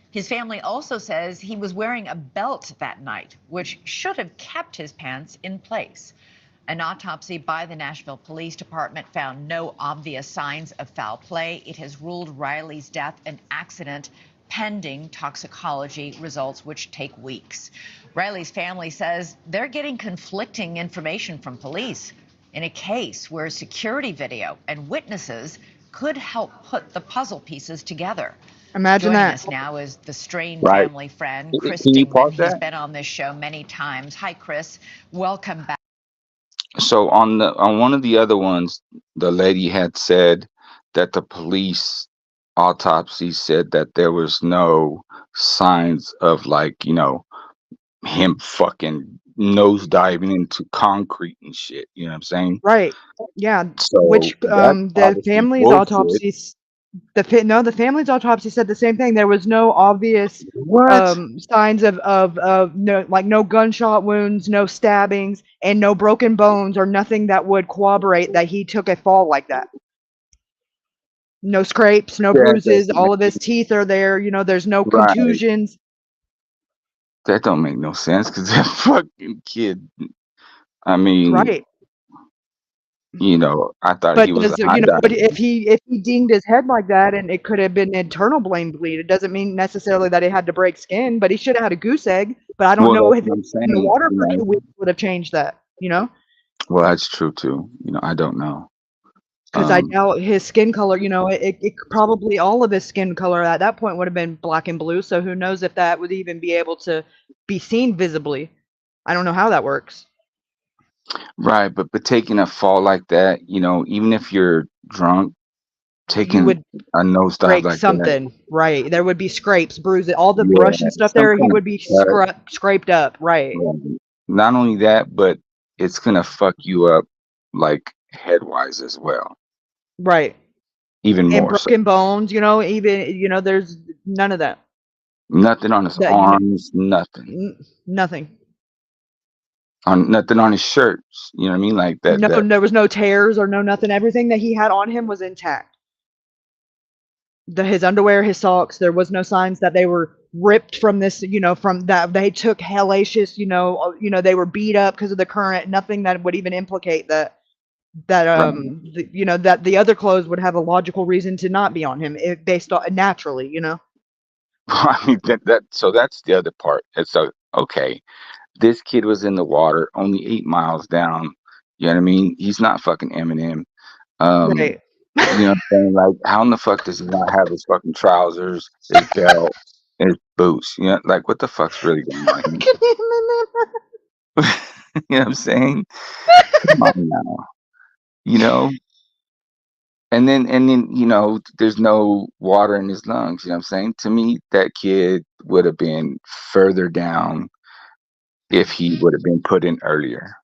His family also says he was wearing a belt that night, which should have kept his pants in place. An autopsy by the Nashville Police Department found no obvious signs of foul play. It has ruled Riley's death an accident, pending toxicology results, which take weeks. Riley's family says they're getting conflicting information from police in a case where security video and witnesses could help put the puzzle pieces together. Imagine Joining that. us now is the Strain Right. family friend, Chris Can you Dingman. pause He's that? been on this show many times. Hi, Chris. Welcome back. So on one of the other ones, the lady had said that the police autopsy said that there was no signs of him fucking nose diving into concrete and shit. You know what I'm saying? Right. Yeah. So Which that's the obviously family's bullshit. autopsies the family's autopsy said the same thing. There was no obvious What? signs of no gunshot wounds, no stabbings, and no broken bones or nothing that would corroborate that he took a fall like that. No scrapes, no That bruises, doesn't all of his make teeth are there, there's no right. contusions. That don't make no sense because that fucking kid. I mean, Right. I thought But he was a high but diver. if he dinged his head like that and it could have been internal brain bleed, it doesn't mean necessarily that he had to break skin, but he should have had a goose egg. But I don't Well, know that's if what I'm in the saying. water for 2 weeks would have changed that, Well, that's true too. I don't know. because I doubt his skin color, it probably all of his skin color at that point would have been black and blue. So who knows if that would even be able to be seen visibly. I don't know how that works. Right, but taking a fall like that, even if you're drunk, You taking would a nosedive break like that, something, right? There would be scrapes, bruises, all the brush yeah, and stuff some there. He kind of would be cut. scraped up, right? Not only that, but it's gonna fuck you up like head-wise as well, Right. even And more so. broken bones, even, there's none of that. Nothing on his That arms, nothing. nothing. On nothing on his shirts. You know what I mean? Like that. No, That there was no tears or no nothing. Everything that he had on him was intact. His underwear, his socks, there was no signs that they were ripped from this, from that they took hellacious, they were beat up because of the current. Nothing that would even implicate that right. that the other clothes would have a logical reason to not be on him based on naturally. I mean so that's the other part. It's okay. This kid was in the water, only 8 miles down. You know what I mean? He's not fucking Eminem. Right. You know what I'm saying? Like, how in the fuck does he not have his fucking trousers, his belt, and his boots? You know, like, what the fuck's really going on here? You know what I'm saying? Come on now. You know? And then, there's no water in his lungs. You know what I'm saying? To me, that kid would have been further down if he would have been put in earlier.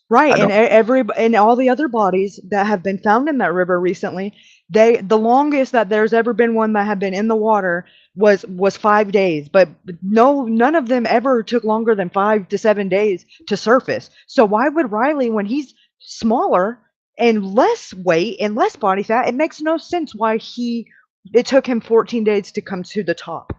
Right, I and don't. and all the other bodies that have been found in that river recently, the longest that there's ever been one that had been in the water was 5 days, but none of them ever took longer than 5 to 7 days to surface. So why would Riley, when he's smaller and less weight and less body fat, it makes no sense why it took him 14 days to come to the top.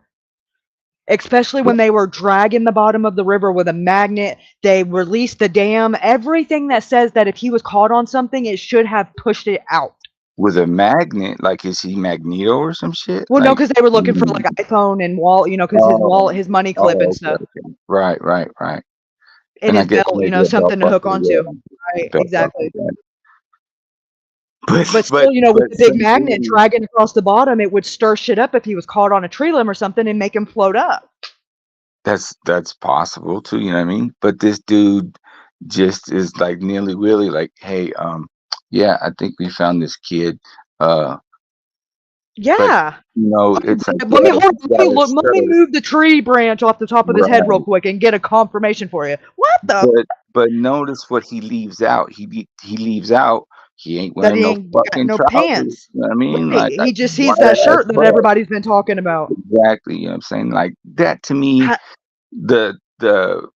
Especially when they were dragging the bottom of the river with a magnet, they released the dam, everything that says that if he was caught on something, it should have pushed it out. With a magnet, like, is he Magneto or some shit? Well, no, Like, because they were looking for like an iPhone and wallet, because his oh, wallet, his money clip and okay, stuff, okay. Right. and And I his guess belt, maybe a belt something to hook buckle, onto. yeah, Right, belt buckle, exactly. yeah. But But still, with the big some magnet dude, dragging across the bottom, it would stir shit up if he was caught on a tree limb or something and make him float up. that's possible too, you know what I mean? But this dude just is like nilly willy, like, hey, yeah, I think we found this kid. But Yeah. it's like, Let me yeah, hold. you gotta Let me show, move the tree branch off the top of his head real right. quick and get a confirmation for you. What the? But notice what he leaves out. He leaves out. He ain't That wearing he no ain't got fucking no trousers. pants. You know what I mean? Right. Like, He just sees wide that ass shirt that butt. everybody's been talking about. Exactly. You know what I'm saying? Like that to me, Ha- the the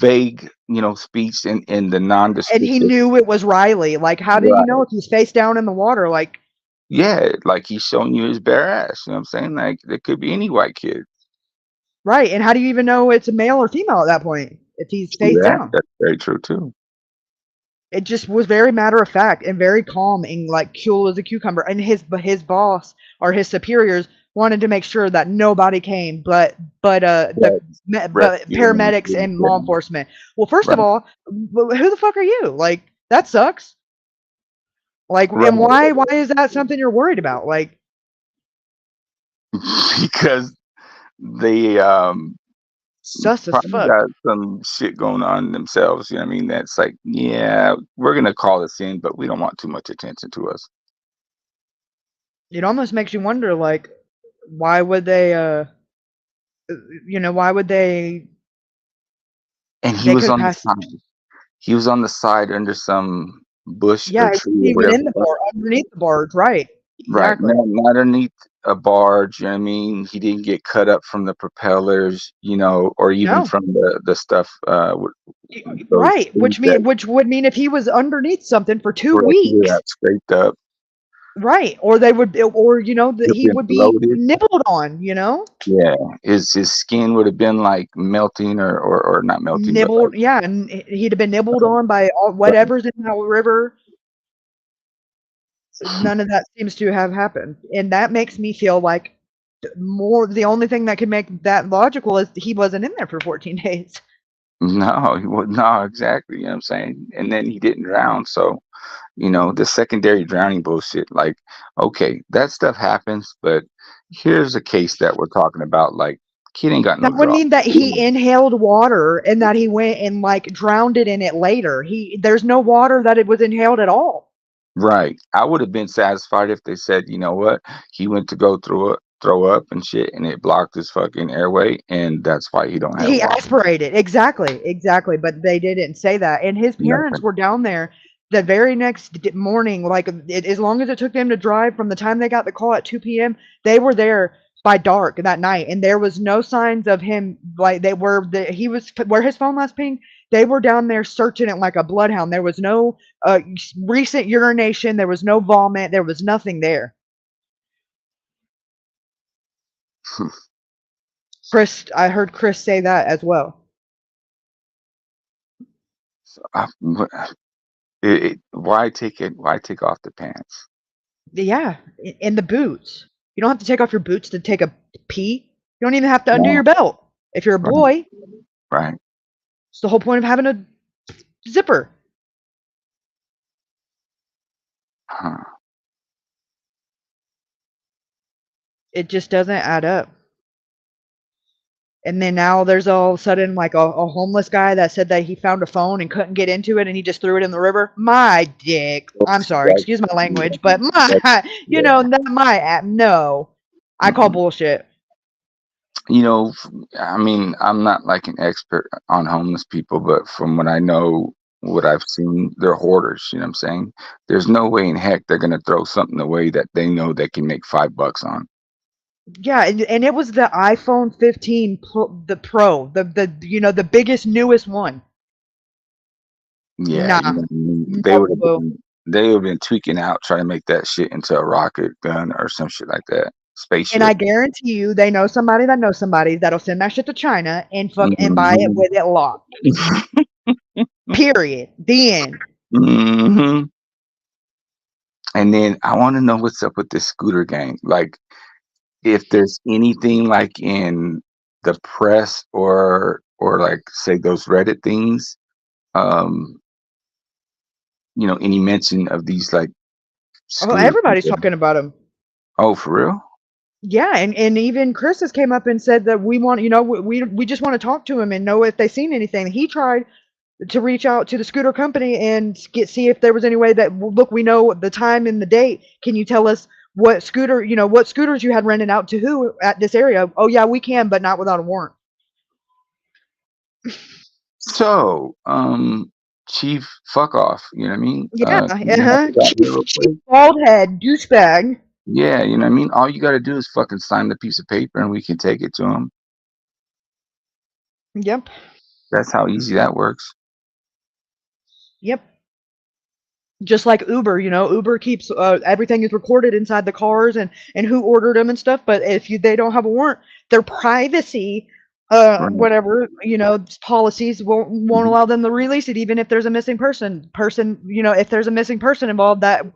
vague, speech and the and he nondescriptive. knew it was Riley. Like, how did he know Right. if he's face down in the water? Like, Yeah, like he's showing you his bare ass. You know what I'm saying? Like it could be any white kid. right. And how do you even know it's a male or female at that point if he's True face that. down? That's very true too. It just was very matter of fact and very calm and like cool as a cucumber. And his boss or his superiors wanted to make sure that nobody came, but But but rescue and paramedics and yeah, law enforcement. Well, first of right, all, who the fuck are you? Like, that sucks. Like, and right. why is that something you're worried about? Like, Because they sus as probably fuck. got some shit going on themselves. You know what I mean? That's like, yeah, we're gonna call this in, but we don't want too much attention to us. It almost makes you wonder, like, why would they? Why would they? And he They was could on the pass. side. He was on the side under some bush Yeah, or he tree wasn't or even whatever in the the fuck. bar, underneath the barge, right? Right, Exactly. not underneath a barge. You know what I mean? He didn't get cut up from the propellers, or even No. from the stuff. Those Right, things that which would mean if he was underneath something for 2 correct you weeks, got scraped up, right, or they would, or that you've he been would be bloated. nibbled on, Yeah, his skin would have been like melting or not melting, but like nibbled, yeah, and he'd have been nibbled on by all, right. whatever's in that river. None of that seems to have happened, and that makes me feel like the only thing that could make that logical is he wasn't in there for 14 days. No, he would no, exactly. You know what I'm saying? And then he didn't drown, so the secondary drowning bullshit. Like, okay, that stuff happens, but here's a case that we're talking about. Like, kid ain't got no That would draw. mean that he inhaled water and that he went and like drowned it in it later. There's no water that it was inhaled at all. Right. I would have been satisfied if they said, you know what, he went to go throw up and shit, and it blocked his fucking airway, and that's why he don't have He water. aspirated. Exactly. But they didn't say that. And his parents Nothing. were down there the very next morning. Like, as long as it took them to drive from the time they got the call at 2 p.m., they were there by dark that night, and there was no signs of him. Like he was where his phone last pinged. They were down there searching it like a bloodhound. There was no recent urination. There was no vomit. There was nothing there. I heard Chris say that as well. Why take it? Why take off the pants? Yeah, and the boots. You don't have to take off your boots to take a pee. You don't even have to undo Right. your belt if you're a boy. Right. It's the whole point of having a zipper. Huh. It just doesn't add up. And then now there's all of a sudden like a homeless guy that said that he found a phone and couldn't get into it and he just threw it in the river. My dick. I'm sorry, excuse my language, but not my app. No, I call bullshit. You know, I mean, I'm not like an expert on homeless people, but from what I know, what I've seen, they're hoarders. You know what I'm saying? There's no way in heck they're gonna throw something away that they know they can make $5 on. Yeah, and it was the iPhone 15 the Pro, the biggest, newest one. Yeah, Nah, they would no. have been tweaking out trying to make that shit into a rocket gun or some shit like that. Spaceship. And I guarantee you, they know somebody that knows somebody that'll send that shit to China and and buy it with it locked. Period. The end. Mm-hmm. And then I want to know what's up with this scooter gang. Like, if there's anything like in the press or like say those Reddit things, any mention of these like scooter Everybody's people. talking about them. Oh, for real? Yeah, and even Chris has came up and said that we want, we just want to talk to him and know if they've seen anything. He tried to reach out to the scooter company and see if there was any way that, look, we know the time and the date. Can you tell us what scooters you had rented out to who at this area? Oh yeah, we can, but not without a warrant. So, Chief, fuck off. You know what I mean? Yeah, Chief bald head douchebag. Yeah, you know what I mean? All you got to do is fucking sign the piece of paper and we can take it to him. Yep. That's how easy that works. Yep. Just like Uber, Uber keeps everything is recorded inside the cars and who ordered them and stuff. But if they don't have a warrant, their privacy, whatever, policies won't allow them to release it, even if there's a missing person. If there's a missing person involved that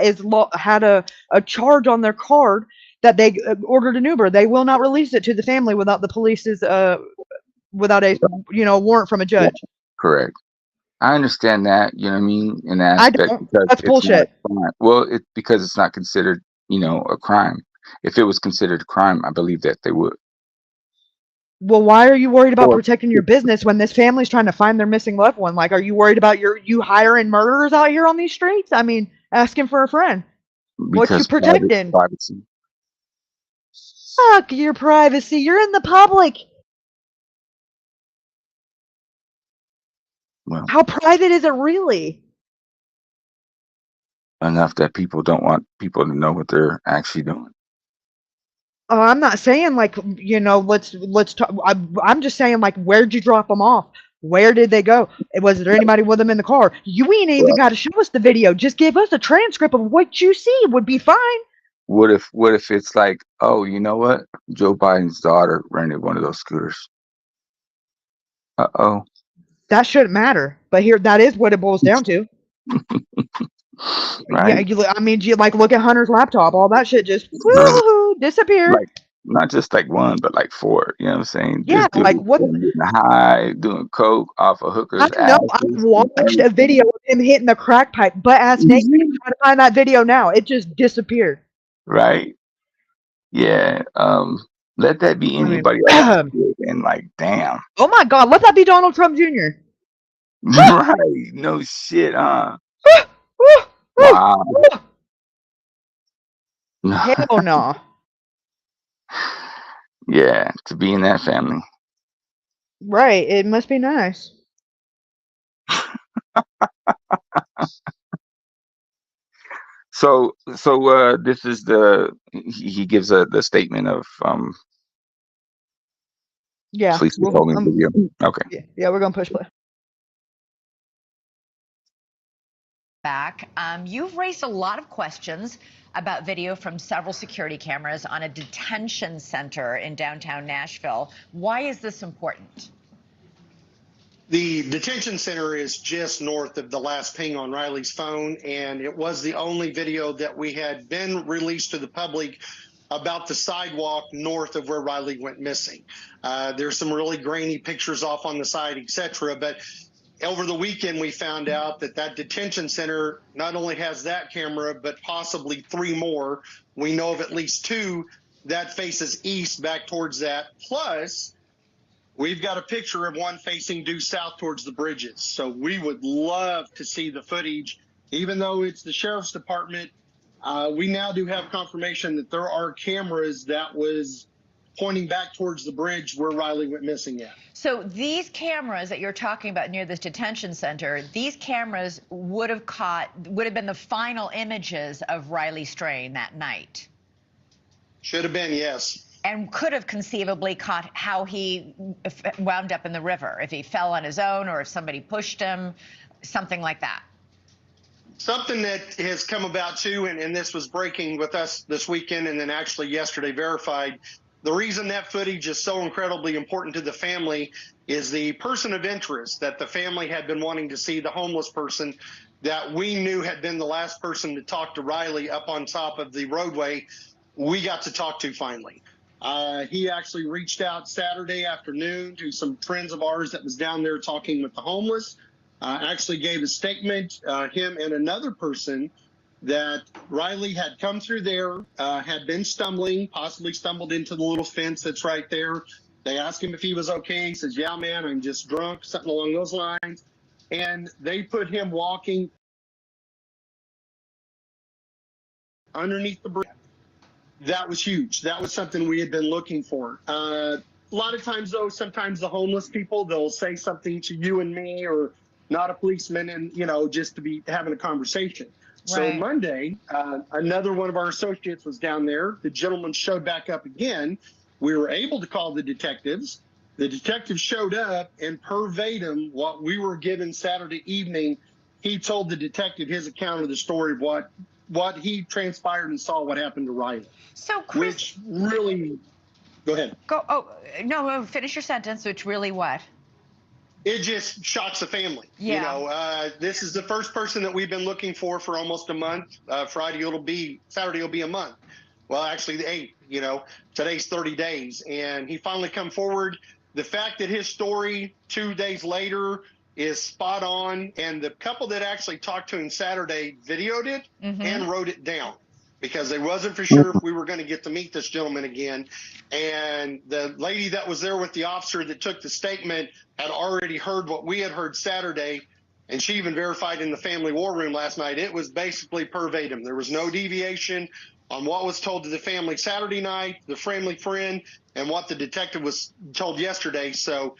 is had a charge on their card that they ordered an Uber, they will not release it to the family without the police's without a warrant from a judge. Correct. I understand that, you know what I mean, in that aspect. I don't. That's bullshit. Well, it's because it's not considered, a crime. If it was considered a crime, I believe that they would. Well, why are you worried about protecting your business when this family's trying to find their missing loved one? Like, are you worried about you hiring murderers out here on these streets? I mean, asking for a friend. What you protecting? Privacy. Fuck your privacy. You're in the public. Well, how private is it really? Enough that people don't want people to know what they're actually doing. I'm not saying like, let's talk. I'm just saying like, where'd you drop them off? Where did they go? Was there anybody with them in the car? You ain't even got to show us the video. Just give us a transcript of what you see. Would be fine. What if it's like, oh, you know what? Joe Biden's daughter rented one of those scooters. Uh-oh. That shouldn't matter. But here, that is what it boils down to. Right? Yeah, you like look at Hunter's laptop. All that shit just disappeared. Like, not just like one, but like four. You know what I'm saying? Yeah, like what? High, doing coke off a hooker's ass. I watched a video of him hitting the crack pipe, butt ass naked. I'm trying to find that video now. It just disappeared. Right. Yeah. Let that be anybody else. And like, damn. Oh my God, let that be Donald Trump Jr. Right. No shit, huh? Wow. Hell no. Yeah, to be in that family. Right. It must be nice. This is he gives the statement of Yeah, police withholding video. Okay. yeah, we're gonna push play. Back. You've raised a lot of questions about video from several security cameras on a detention center in downtown Nashville. Why is this important? The detention center is just north of the last ping on Riley's phone, and it was the only video that we had been released to the public about the sidewalk north of where Riley went missing. There's some really grainy pictures off on the side, etc. But over the weekend, we found out that that detention center not only has that camera, but possibly 3 more. We know of at least 2 that faces east back towards that. Plus, we've got a picture of one facing due south towards the bridges. So we would love to see the footage, even though it's the sheriff's department. We now do have confirmation that there are cameras that was pointing back towards the bridge where Riley went missing at. So these cameras that you're talking about near this detention center, these cameras would have been the final images of Riley Strain that night. Should have been, yes. And could have conceivably caught how he wound up in the river, if he fell on his own or if somebody pushed him, something like that. Something that has come about too, and this was breaking with us this weekend and then actually yesterday verified. The reason that footage is so incredibly important to the family is the person of interest that the family had been wanting to see, the homeless person that we knew had been the last person to talk to Riley up on top of the roadway. We got to talk to finally. He actually reached out Saturday afternoon to some friends of ours that was down there talking with the homeless. Actually gave a statement, him and another person, that Riley had come through there, had been stumbling, possibly stumbled into the little fence that's right there. They asked him if he was okay. He says, yeah, man, I'm just drunk, something along those lines. And they put him walking underneath the bridge. That was huge. That was something we had been looking for. A lot of times, though, sometimes the homeless people, they'll say something to you and me or not a policeman and, you know, just to be having a conversation. So Right. Monday, another one of our associates was down there. The gentleman showed back up again. We were able to call the detectives. The detectives showed up, and verbatim what we were given Saturday evening, he told the detective his account of the story of what he transpired and saw what happened to Riley. So, Chris, Which really, go ahead. No, finish your sentence, which really what? It just shocks the family. Yeah. You know, this is the first person that we've been looking for almost a month. Saturday will be a month. Well, actually the 8th, you know, today's 30 days. And he finally come forward. The fact that his story 2 days later is spot on. And the couple that actually talked to him Saturday videoed it and wrote it down, because they wasn't for sure if we were going to get to meet this gentleman again. And the lady that was there with the officer that took the statement had already heard what we had heard Saturday, and she even verified in the family war room last night. It was basically verbatim. There was no deviation on what was told to the family Saturday night, the family friend, and what the detective was told yesterday. So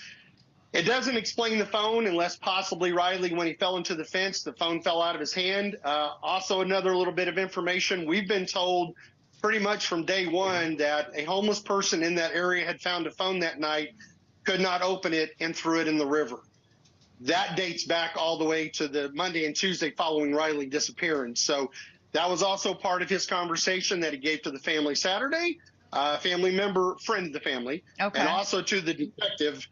it doesn't explain the phone, unless possibly Riley, when he fell into the fence, the phone fell out of his hand. Also, another little bit of information. We've been told pretty much from day one that a homeless person in that area had found a phone that night, could not open it, and threw it in the river. That dates back all the way to the Monday and Tuesday following Riley disappearing. So that was also part of his conversation that he gave to the family Saturday, family member, friend of the family, and also to the detective.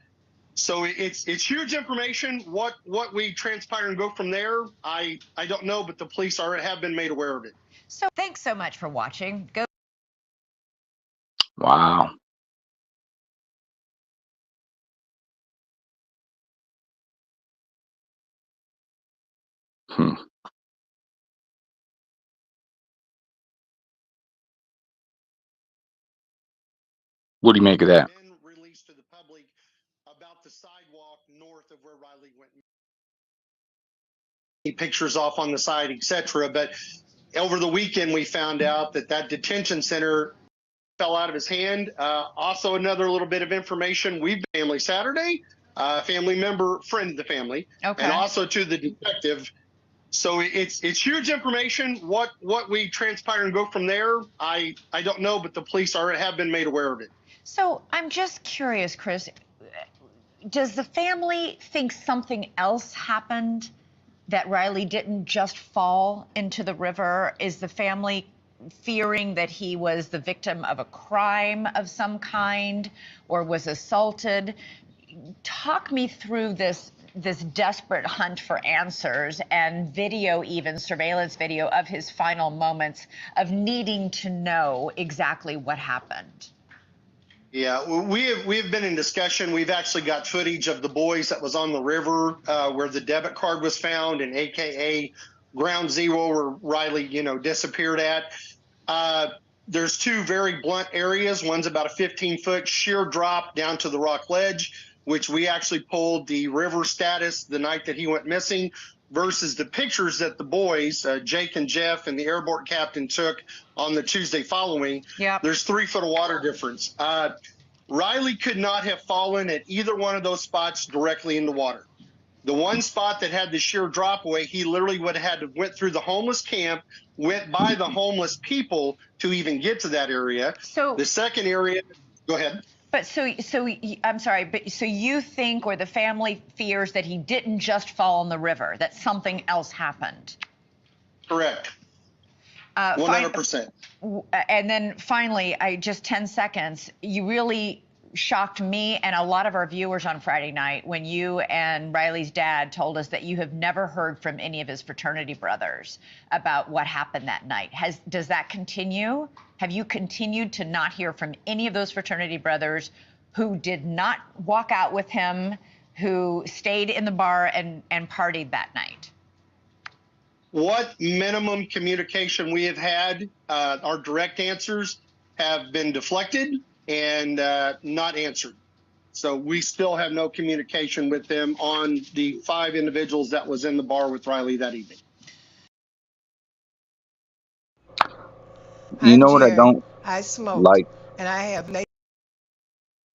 So it's huge information. What we transpire and go from there, I don't know, but the police have been made aware of it. So thanks so much for watching. Go. Wow. What do you make of that? Been released to the public about the sidewalk north of where Riley went. Pictures off on the side, etc. But over the weekend, we found out that that detention center fell out of his hand. Also, another little bit of information. We've been family Saturday, family member, friend of the family, and also to the detective. So it's huge information. What we transpire and go from there, I don't know, but the police have been made aware of it. So I'm just curious, Chris, does the family think something else happened, that Riley didn't just fall into the river? Is the family fearing that he was the victim of a crime of some kind or was assaulted? Talk me through this desperate hunt for answers, and video, even surveillance video of his final moments of needing to know exactly what happened. Yeah, we have been in discussion. We've actually got footage of the boys that was on the river where the debit card was found, and AKA ground zero where Riley, disappeared at. There's two very blunt areas. One's about a 15-foot sheer drop down to the rock ledge, which we actually pulled the river status the night that he went missing, versus the pictures that the boys, Jake and Jeff and the airborne captain, took on the Tuesday following. Yep. There's 3 foot of water difference. Riley could not have fallen at either one of those spots directly in the water. The one spot that had the sheer drop away, he literally would have had to went through the homeless camp, went by the homeless people to even get to that area. So the second area, go ahead. But I'm sorry, but so you think, or the family fears, that he didn't just fall in the river, that something else happened? Correct. 100%. And then finally, just 10 seconds, you really shocked me and a lot of our viewers on Friday night when you and Riley's dad told us that you have never heard from any of his fraternity brothers about what happened that night. Does that continue? Have you continued to not hear from any of those fraternity brothers who did not walk out with him, who stayed in the bar and partied that night? What minimum communication we have had, our direct answers have been deflected and not answered. So we still have no communication with them on the 5 individuals that was in the bar with Riley that evening. You know what I don't I smoked, like and I have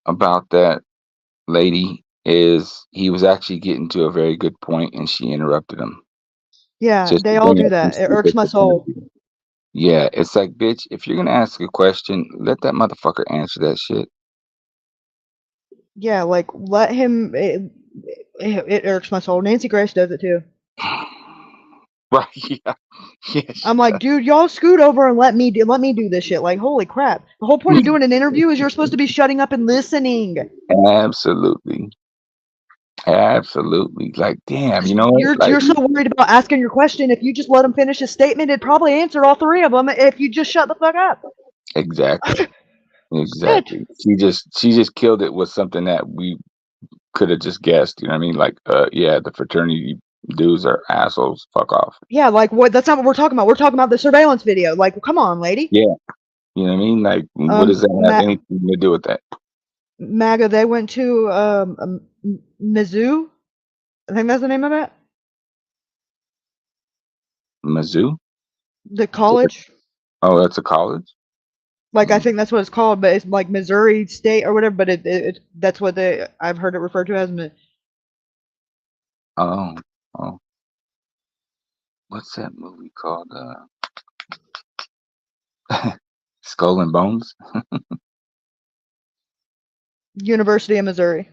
about that lady is he was actually getting to a very good point and she interrupted him. Yeah, Just they to all bring do up some that. It irks stupid my soul. interview. Yeah, it's like, bitch, if you're gonna ask a question, let that motherfucker answer that shit. Yeah, like let him. It irks my soul. Nancy Grace does it too. Right? Yeah. Yeah. I'm like, dude, y'all scoot over and let me do this shit. Like, holy crap! The whole point of doing an interview is you're supposed to be shutting up and listening. Absolutely. Absolutely. Like, damn, you know what? Like, You're so worried about asking your question. If you just let him finish his statement, it'd probably answer all 3 of them. If you just shut the fuck up. exactly. Shit. Exactly. She just killed it with something that we could have just guessed. You know what I mean? Like, yeah, the fraternity dudes are assholes. Fuck off. Yeah, like what? That's not what we're talking about. We're talking about the surveillance video. Like, come on, lady. Yeah. You know what I mean? Like, what does that have anything to do with that? MAGA, they went to Mizzou. I think that's the name of it. Mizzou? The college. Oh, that's a college? Like, I think that's what it's called, but it's like Missouri State or whatever. But that's what I've heard it referred to as. Oh. What's that movie called? Skull and Bones? University of Missouri.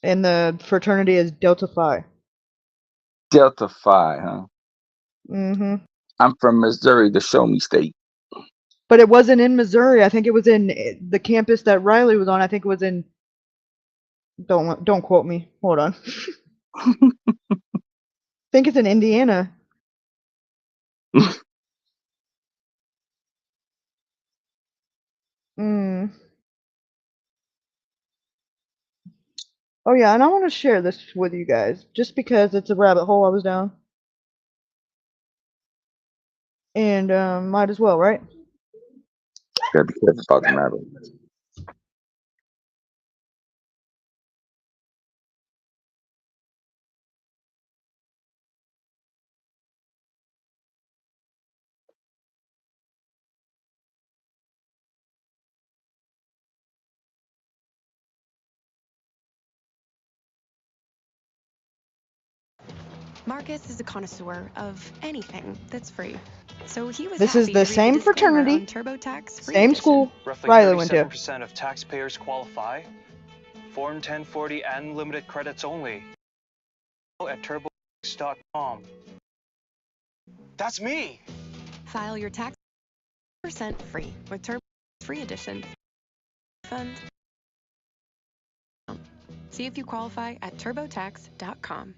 And the fraternity is Delta Phi. Delta Phi, huh? Mm-hmm. I'm from Missouri, the show me state. But it wasn't in Missouri. I think it was in the campus that Riley was on. I think it was in. Don't quote me. Hold on. I think it's in Indiana. Oh yeah, and I want to share this with you guys just because it's a rabbit hole I was down. And might as well, right? Gotta be careful about the rabbit. Marcus is a connoisseur of anything that's free. So he was This is happy the to read same disclaimer fraternity, on TurboTax free same edition. school Roughly Riley went to. 37% of taxpayers qualify. Form 1040 and limited credits only. At turbotax.com. That's me. File your tax % free with TurboTax free edition. Fund. See if you qualify at turbotax.com.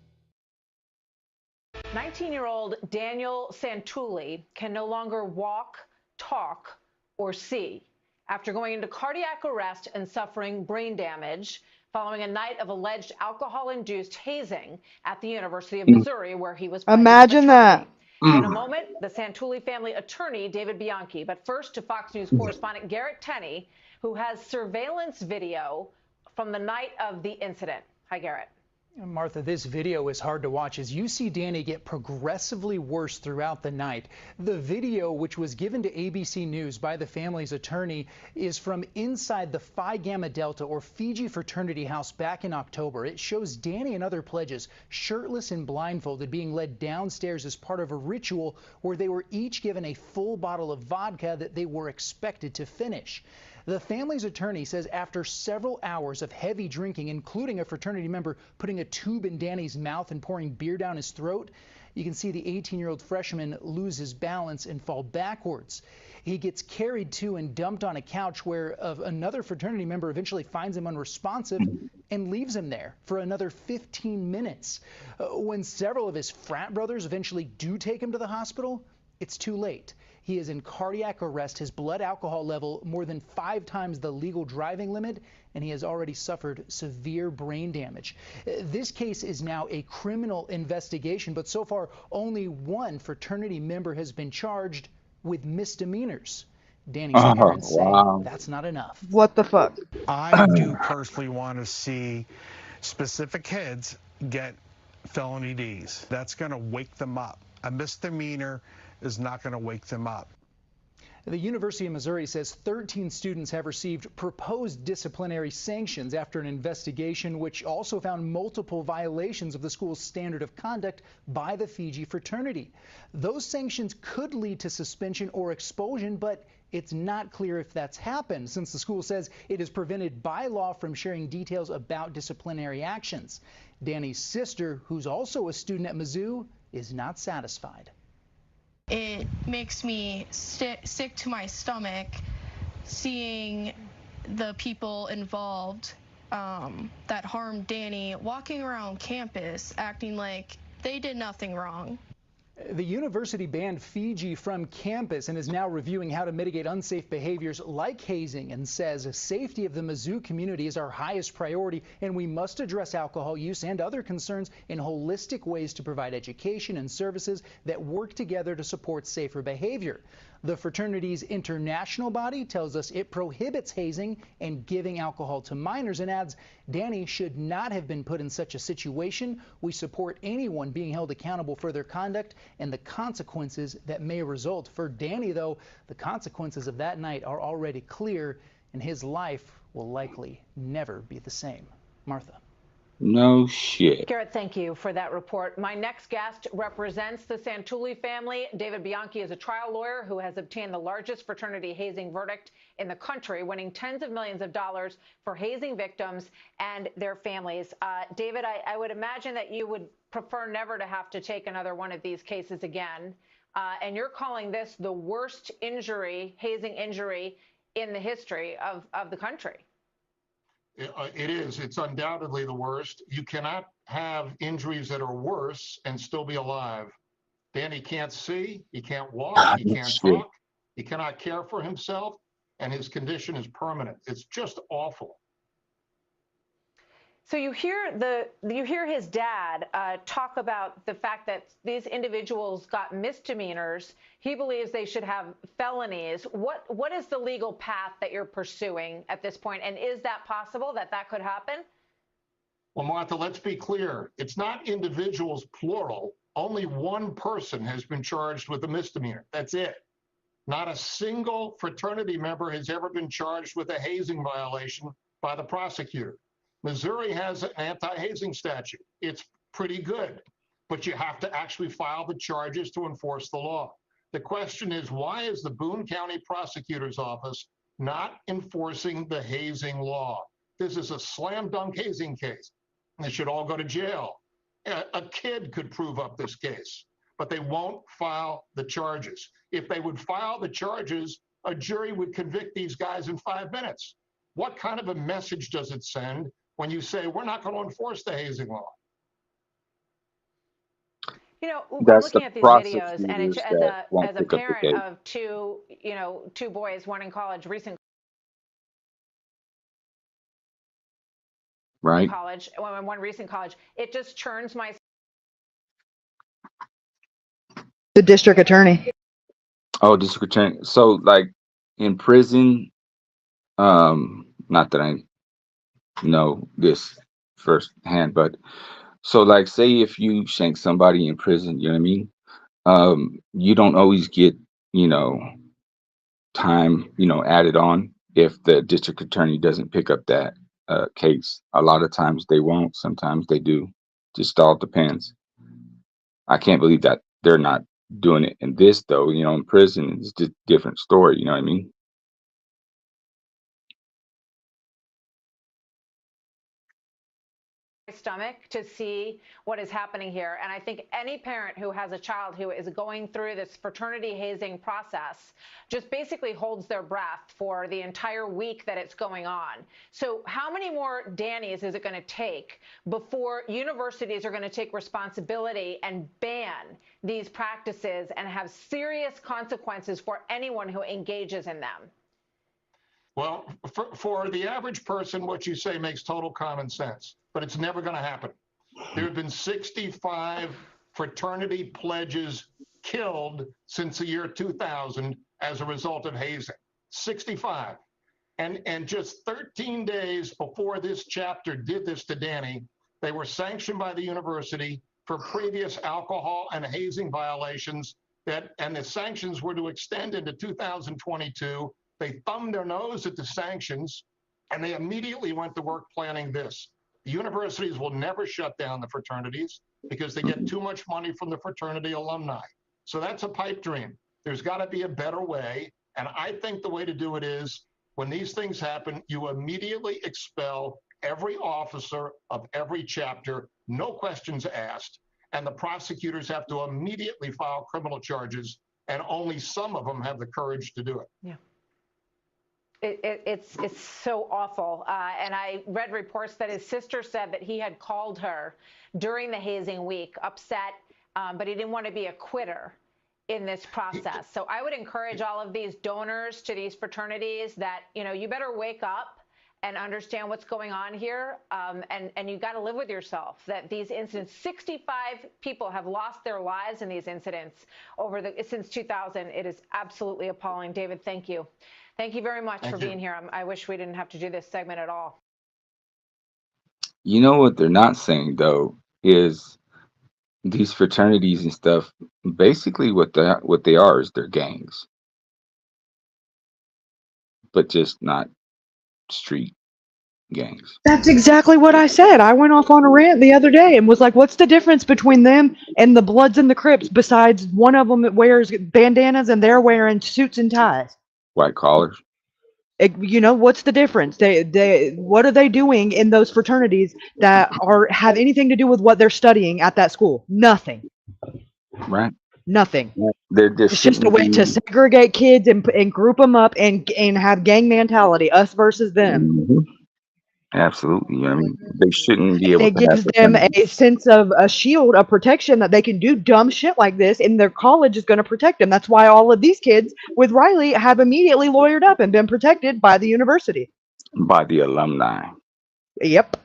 19-year-old Daniel Santulli can no longer walk, talk, or see after going into cardiac arrest and suffering brain damage following a night of alleged alcohol-induced hazing at the University of Missouri, where he was president of Imagine that. fraternity. In a moment, the Santulli family attorney, David Bianchi. But first to Fox News correspondent Garrett Tenney, who has surveillance video from the night of the incident. Hi, Garrett. Martha, this video is hard to watch as you see Danny get progressively worse throughout the night. The video, which was given to ABC News by the family's attorney, is from inside the Phi Gamma Delta or Fiji fraternity house back in October. It shows Danny and other pledges shirtless and blindfolded being led downstairs as part of a ritual where they were each given a full bottle of vodka that they were expected to finish. The family's attorney says after several hours of heavy drinking, including a fraternity member putting a tube in Danny's mouth and pouring beer down his throat, you can see the 18-year-old freshman lose his balance and fall backwards. He gets carried to and dumped on a couch where another fraternity member eventually finds him unresponsive and leaves him there for another 15 minutes. When several of his frat brothers eventually do take him to the hospital, it's too late. He is in cardiac arrest, his blood alcohol level more than 5 times the legal driving limit, and he has already suffered severe brain damage. This case is now a criminal investigation, but so far only one fraternity member has been charged with misdemeanors. Danny's parents say that's not enough. What the fuck? I do personally want to see specific kids get felony Ds. That's going to wake them up. A misdemeanor is not going to wake them up. The University of Missouri says 13 students have received proposed disciplinary sanctions after an investigation which also found multiple violations of the school's standard of conduct by the Fiji fraternity. Those sanctions could lead to suspension or expulsion, but it's not clear if that's happened, since the school says it is prevented by law from sharing details about disciplinary actions. Danny's sister, who's also a student at Mizzou, is not satisfied. It makes me sick to my stomach seeing the people involved that harmed Danny walking around campus acting like they did nothing wrong. The university banned Fiji from campus and is now reviewing how to mitigate unsafe behaviors like hazing, and says safety of the Mizzou community is our highest priority, and we must address alcohol use and other concerns in holistic ways to provide education and services that work together to support safer behavior. The fraternity's international body tells us it prohibits hazing and giving alcohol to minors, and adds Danny should not have been put in such a situation. We support anyone being held accountable for their conduct and the consequences that may result. For Danny, though, the consequences of that night are already clear, and his life will likely never be the same. Martha. No shit. Garrett, thank you for that report. My next guest represents the Santulli family. David Bianchi is a trial lawyer who has obtained the largest fraternity hazing verdict in the country, winning tens of millions of dollars for hazing victims and their families. David, I would imagine that you would prefer never to have to take another one of these cases again. And you're calling this the worst injury, hazing injury, in the history of the country. It is. It's undoubtedly the worst. You cannot have injuries that are worse and still be alive. Danny can't see, he can't walk, he can't talk, he cannot care for himself, and his condition is permanent. It's just awful. So you hear his dad talk about the fact that these individuals got misdemeanors. He believes they should have felonies. What is the legal path that you're pursuing at this point? And is that possible that could happen? Well, Martha, let's be clear. It's not individuals, plural. Only one person has been charged with a misdemeanor. That's it. Not a single fraternity member has ever been charged with a hazing violation by the prosecutor. Missouri has an anti-hazing statute. It's pretty good. but you have to actually file the charges to enforce the law. The question is, why is the Boone County Prosecutor's Office not enforcing the hazing law? This is a slam dunk hazing case. They should all go to jail. A kid could prove up this case, but they won't file the charges. If they would file the charges, a jury would convict these guys in 5 minutes. What kind of a message does it send when you say we're not going to enforce the hazing law? You know, I'm That's looking the at these videos, and prosecutors as that won't a pick up the parent case. of two boys, one in college, recent Right? college, one recent college, it just churns my. The district attorney. Oh, district attorney. So, like in prison, not that I know this firsthand, but so like, say if you shank somebody in prison, you know what I mean? You don't always get, you know, time, you know, added on if the district attorney doesn't pick up that case. A lot of times they won't. Sometimes they do. Just all depends. I can't believe that they're not doing it in this though. You know, in prison it's just a different story. You know what I mean? Stomach to see what is happening here. And I think any parent who has a child who is going through this fraternity hazing process just basically holds their breath for the entire week that it's going on. So how many more Dannys is it going to take before universities are going to take responsibility and ban these practices and have serious consequences for anyone who engages in them? Well, for the average person, what you say makes total common sense, but it's never going to happen. There have been 65 fraternity pledges killed since the year 2000 as a result of hazing. 65. And just 13 days before this chapter did this to Danny, they were sanctioned by the university for previous alcohol and hazing violations, and the sanctions were to extend into 2022. They thumbed their nose at the sanctions, and they immediately went to work planning this. The universities will never shut down the fraternities because they get too much money from the fraternity alumni. So that's a pipe dream. There's got to be a better way, and I think the way to do it is when these things happen, you immediately expel every officer of every chapter, no questions asked, and the prosecutors have to immediately file criminal charges, and only some of them have the courage to do it. Yeah. It's so awful. And I read reports that his sister said that he had called her during the hazing week, upset, but he didn't want to be a quitter in this process. So I would encourage all of these donors to these fraternities that, you know, you better wake up and understand what's going on here. And you got to live with yourself that these incidents, 65 people have lost their lives in these incidents since 2000. It is absolutely appalling. David, thank you. Thank you very much for being here. I wish we didn't have to do this segment at all. You know what they're not saying though is these fraternities and stuff. Basically, what they are is they're gangs, but just not street gangs. That's exactly what I said. I went off on a rant the other day and was like, what's the difference between them and the Bloods and the Crips besides one of them wears bandanas and they're wearing suits and ties? White collars. You know, what's the difference? What are they doing in those fraternities that have anything to do with what they're studying at that school? Nothing. Right. Nothing. It's just a way to segregate kids and group them up and have gang mentality, us versus them. Mm-hmm. Absolutely. You know what I mean? They shouldn't be able It to gives them a sense of a shield, of protection that they can do dumb shit like this, and their college is going to protect them. That's why all of these kids with Riley have immediately lawyered up and been protected by the university. By the alumni. Yep.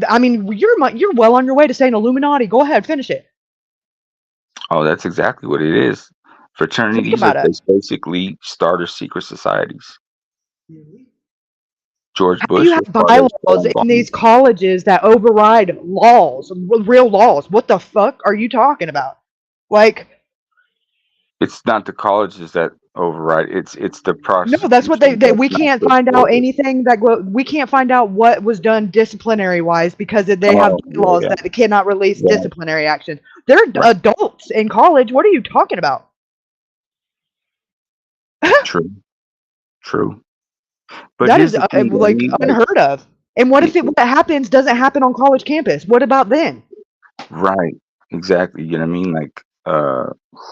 I mean, you're well on your way to saying Illuminati. Go ahead, finish it. Oh, that's exactly what it is. Fraternities are basically starter secret societies. George Bush. You have bylaws in these colleges that override laws, real laws. What the fuck are you talking about? Like, It's not the colleges that override. It's the No, that's what prosecution. we That's not can't the find out board. anything we can't find out what was done disciplinary wise because they have Oh, bylaws yeah, that they cannot release right, disciplinary action. They're right. adults in college. What are you talking about? True, true. But That here's is the thing, I like mean, like, unheard of. And what if it, what happens doesn't happen on college campus? What about then? right, exactly. You know what I mean? Like,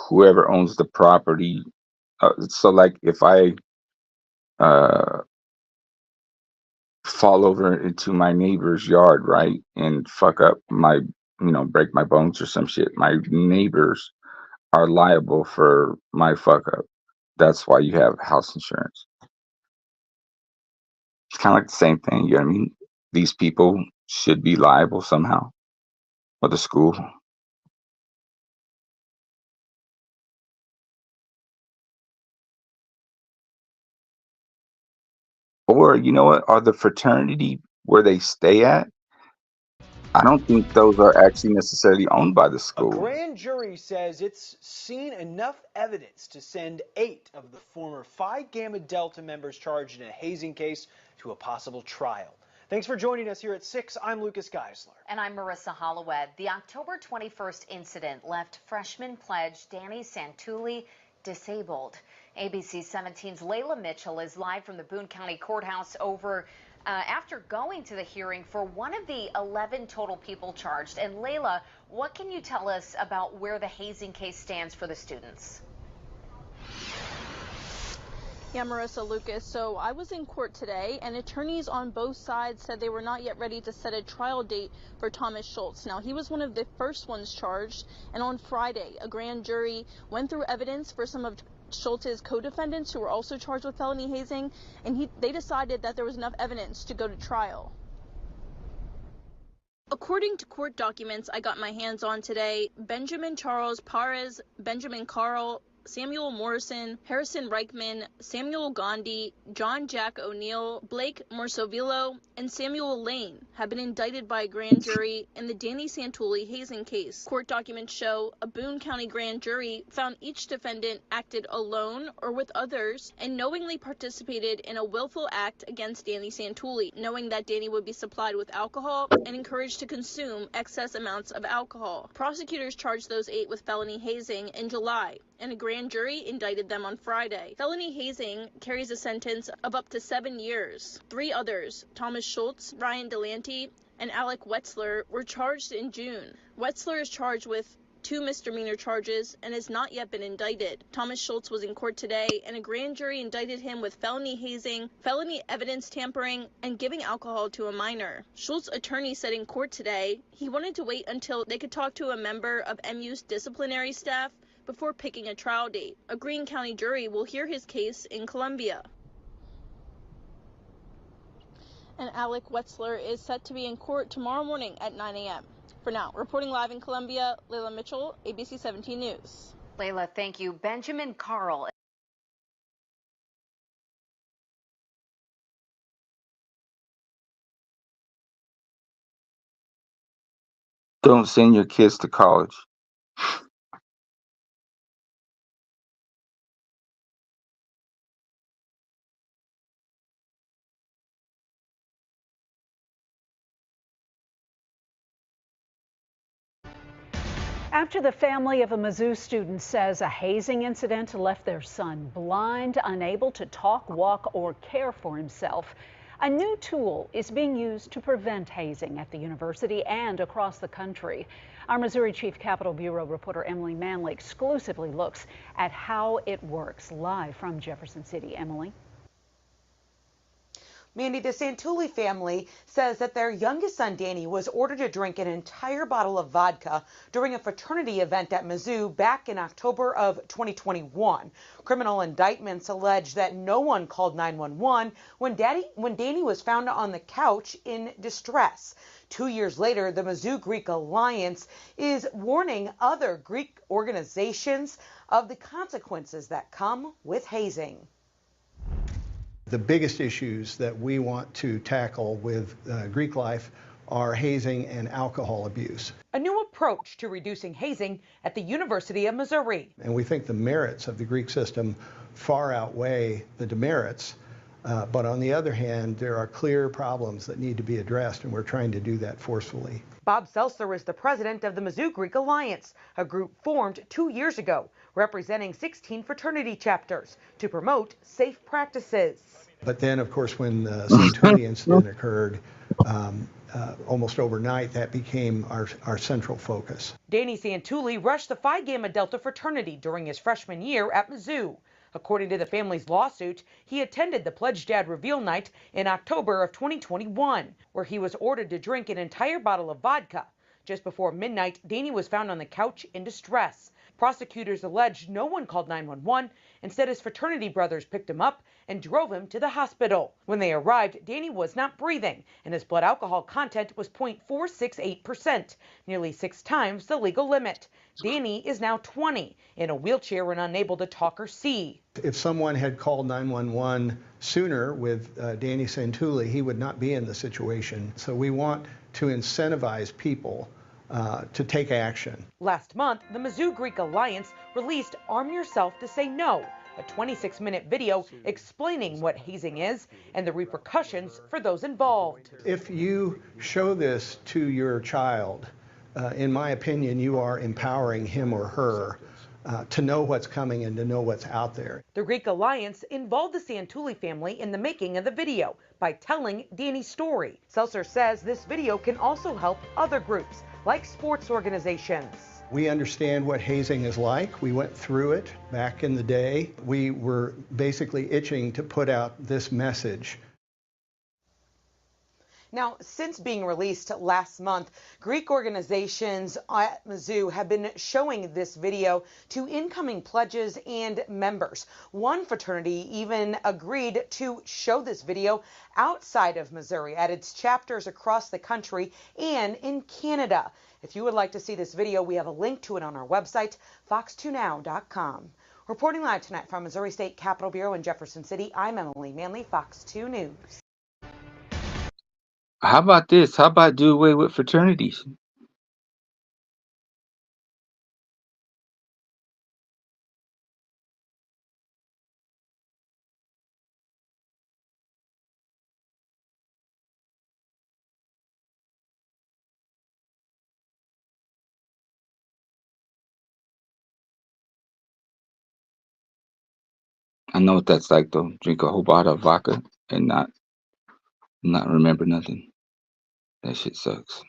whoever owns the property. So, like, if I uh fall over into my neighbor's yard, right, and fuck up break my bones or some shit, my neighbors are liable for my fuck up. That's why you have house insurance. It's kind of like the same thing. You know what I mean? These people should be liable somehow, or the school. Or you know what? Are the fraternity where they stay at? I don't think those are actually necessarily owned by the A school. grand jury says it's seen enough evidence to send 8 of the former Phi Gamma Delta members charged in a hazing case to a possible trial. Thanks for joining us here at 6. I'm Lucas Geisler. And I'm Marissa Hollowed. The October 21st incident left freshman pledge Danny Santulli disabled. ABC 17's Layla Mitchell is live from the Boone County Courthouse after going to the hearing for one of the 11 total people charged. And Layla, what can you tell us about where the hazing case stands for the students? Yeah, Marissa, Lucas. So I was in court today, and attorneys on both sides said they were not yet ready to set a trial date for Thomas Schultz. Now, he was one of the first ones charged, and on Friday, a grand jury went through evidence for some of Schultz's co-defendants who were also charged with felony hazing, and they decided that there was enough evidence to go to trial. According to court documents I got my hands on today, Benjamin Charles Perez, Benjamin Carl, Samuel Morrison, Harrison Reichman, Samuel Gandhi, John Jack O'Neill, Blake Morsovillo, and Samuel Lane have been indicted by a grand jury in the Danny Santulli hazing case. Court documents show a Boone County grand jury found each defendant acted alone or with others and knowingly participated in a willful act against Danny Santulli, knowing that Danny would be supplied with alcohol and encouraged to consume excess amounts of alcohol. Prosecutors charged those 8 with felony hazing in July, and a grand jury indicted them on Friday. Felony hazing carries a sentence of up to 7 years. 3 others, Thomas Schultz, Ryan Delante, and Alec Wetzler, were charged in June. Wetzler is charged with 2 misdemeanor charges and has not yet been indicted. Thomas Schultz was in court today, and a grand jury indicted him with felony hazing, felony evidence tampering, and giving alcohol to a minor. Schultz's attorney said in court today he wanted to wait until they could talk to a member of MU's disciplinary staff before picking a trial date. A Greene County jury will hear his case in Columbia. And Alec Wetzler is set to be in court tomorrow morning at 9 a.m. For now, reporting live in Columbia, Layla Mitchell, ABC 17 News. Layla, thank you. Benjamin Carl. Don't send your kids to college. After the family of a Mizzou student says a hazing incident left their son blind, unable to talk, walk, or care for himself, a new tool is being used to prevent hazing at the university and across the country. Our Missouri Chief Capitol Bureau reporter Emily Manley exclusively looks at how it works. Live from Jefferson City, Emily. Mandy, the Santulli family says that their youngest son, Danny, was ordered to drink an entire bottle of vodka during a fraternity event at Mizzou back in October of 2021. Criminal indictments allege that no one called 911 when Danny was found on the couch in distress. 2 years later, the Mizzou Greek Alliance is warning other Greek organizations of the consequences that come with hazing. The biggest issues that we want to tackle with Greek life are hazing and alcohol abuse. A new approach to reducing hazing at the University of Missouri. And we think the merits of the Greek system far outweigh the demerits. But on the other hand, there are clear problems that need to be addressed, and we're trying to do that forcefully. Bob Seltzer is the president of the Mizzou Greek Alliance, a group formed 2 years ago, representing 16 fraternity chapters to promote safe practices. But then, of course, when the Santulli incident occurred, almost overnight, that became our central focus. Danny Santulli rushed the Phi Gamma Delta fraternity during his freshman year at Mizzou. According to the family's lawsuit, he attended the Pledge Dad reveal night in October of 2021, where he was ordered to drink an entire bottle of vodka. Just before midnight, Danny was found on the couch in distress. Prosecutors alleged no one called 911. Instead, his fraternity brothers picked him up and drove him to the hospital. When they arrived, Danny was not breathing, and his blood alcohol content was 0.468%, nearly 6 times the legal limit. Danny is now 20, in a wheelchair and unable to talk or see. If someone had called 911 sooner with Danny Santulli, he would not be in the situation. So we want to incentivize people to take action. Last month, the Mizzou Greek Alliance released Arm Yourself to Say No, a 26-minute video explaining what hazing is and the repercussions for those involved. If you show this to your child, in my opinion, you are empowering him or her to know what's coming and to know what's out there. The Greek Alliance involved the Santulli family in the making of the video by telling Danny's story. Seltzer says this video can also help other groups, like sports organizations. We understand what hazing is like. We went through it back in the day. We were basically itching to put out this message. Now, since being released last month, Greek organizations at Mizzou have been showing this video to incoming pledges and members. One fraternity even agreed to show this video outside of Missouri at its chapters across the country and in Canada. If you would like to see this video, we have a link to it on our website, fox2now.com. Reporting live tonight from Missouri State Capitol Bureau in Jefferson City, I'm Emily Manley, Fox 2 News. How about this? How about do away with fraternities? I know what that's like though. Drink a whole bottle of vodka and not remember nothing. That shit sucks.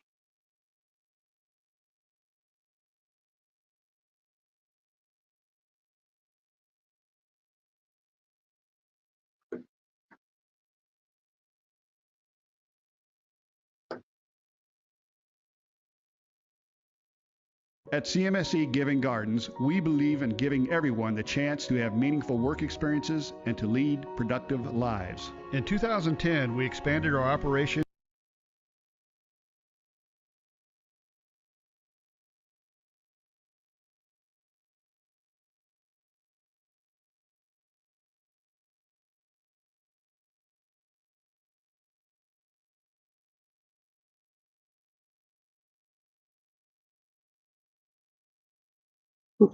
At CMSE Giving Gardens, we believe in giving everyone the chance to have meaningful work experiences and to lead productive lives. In 2010, we expanded our operation.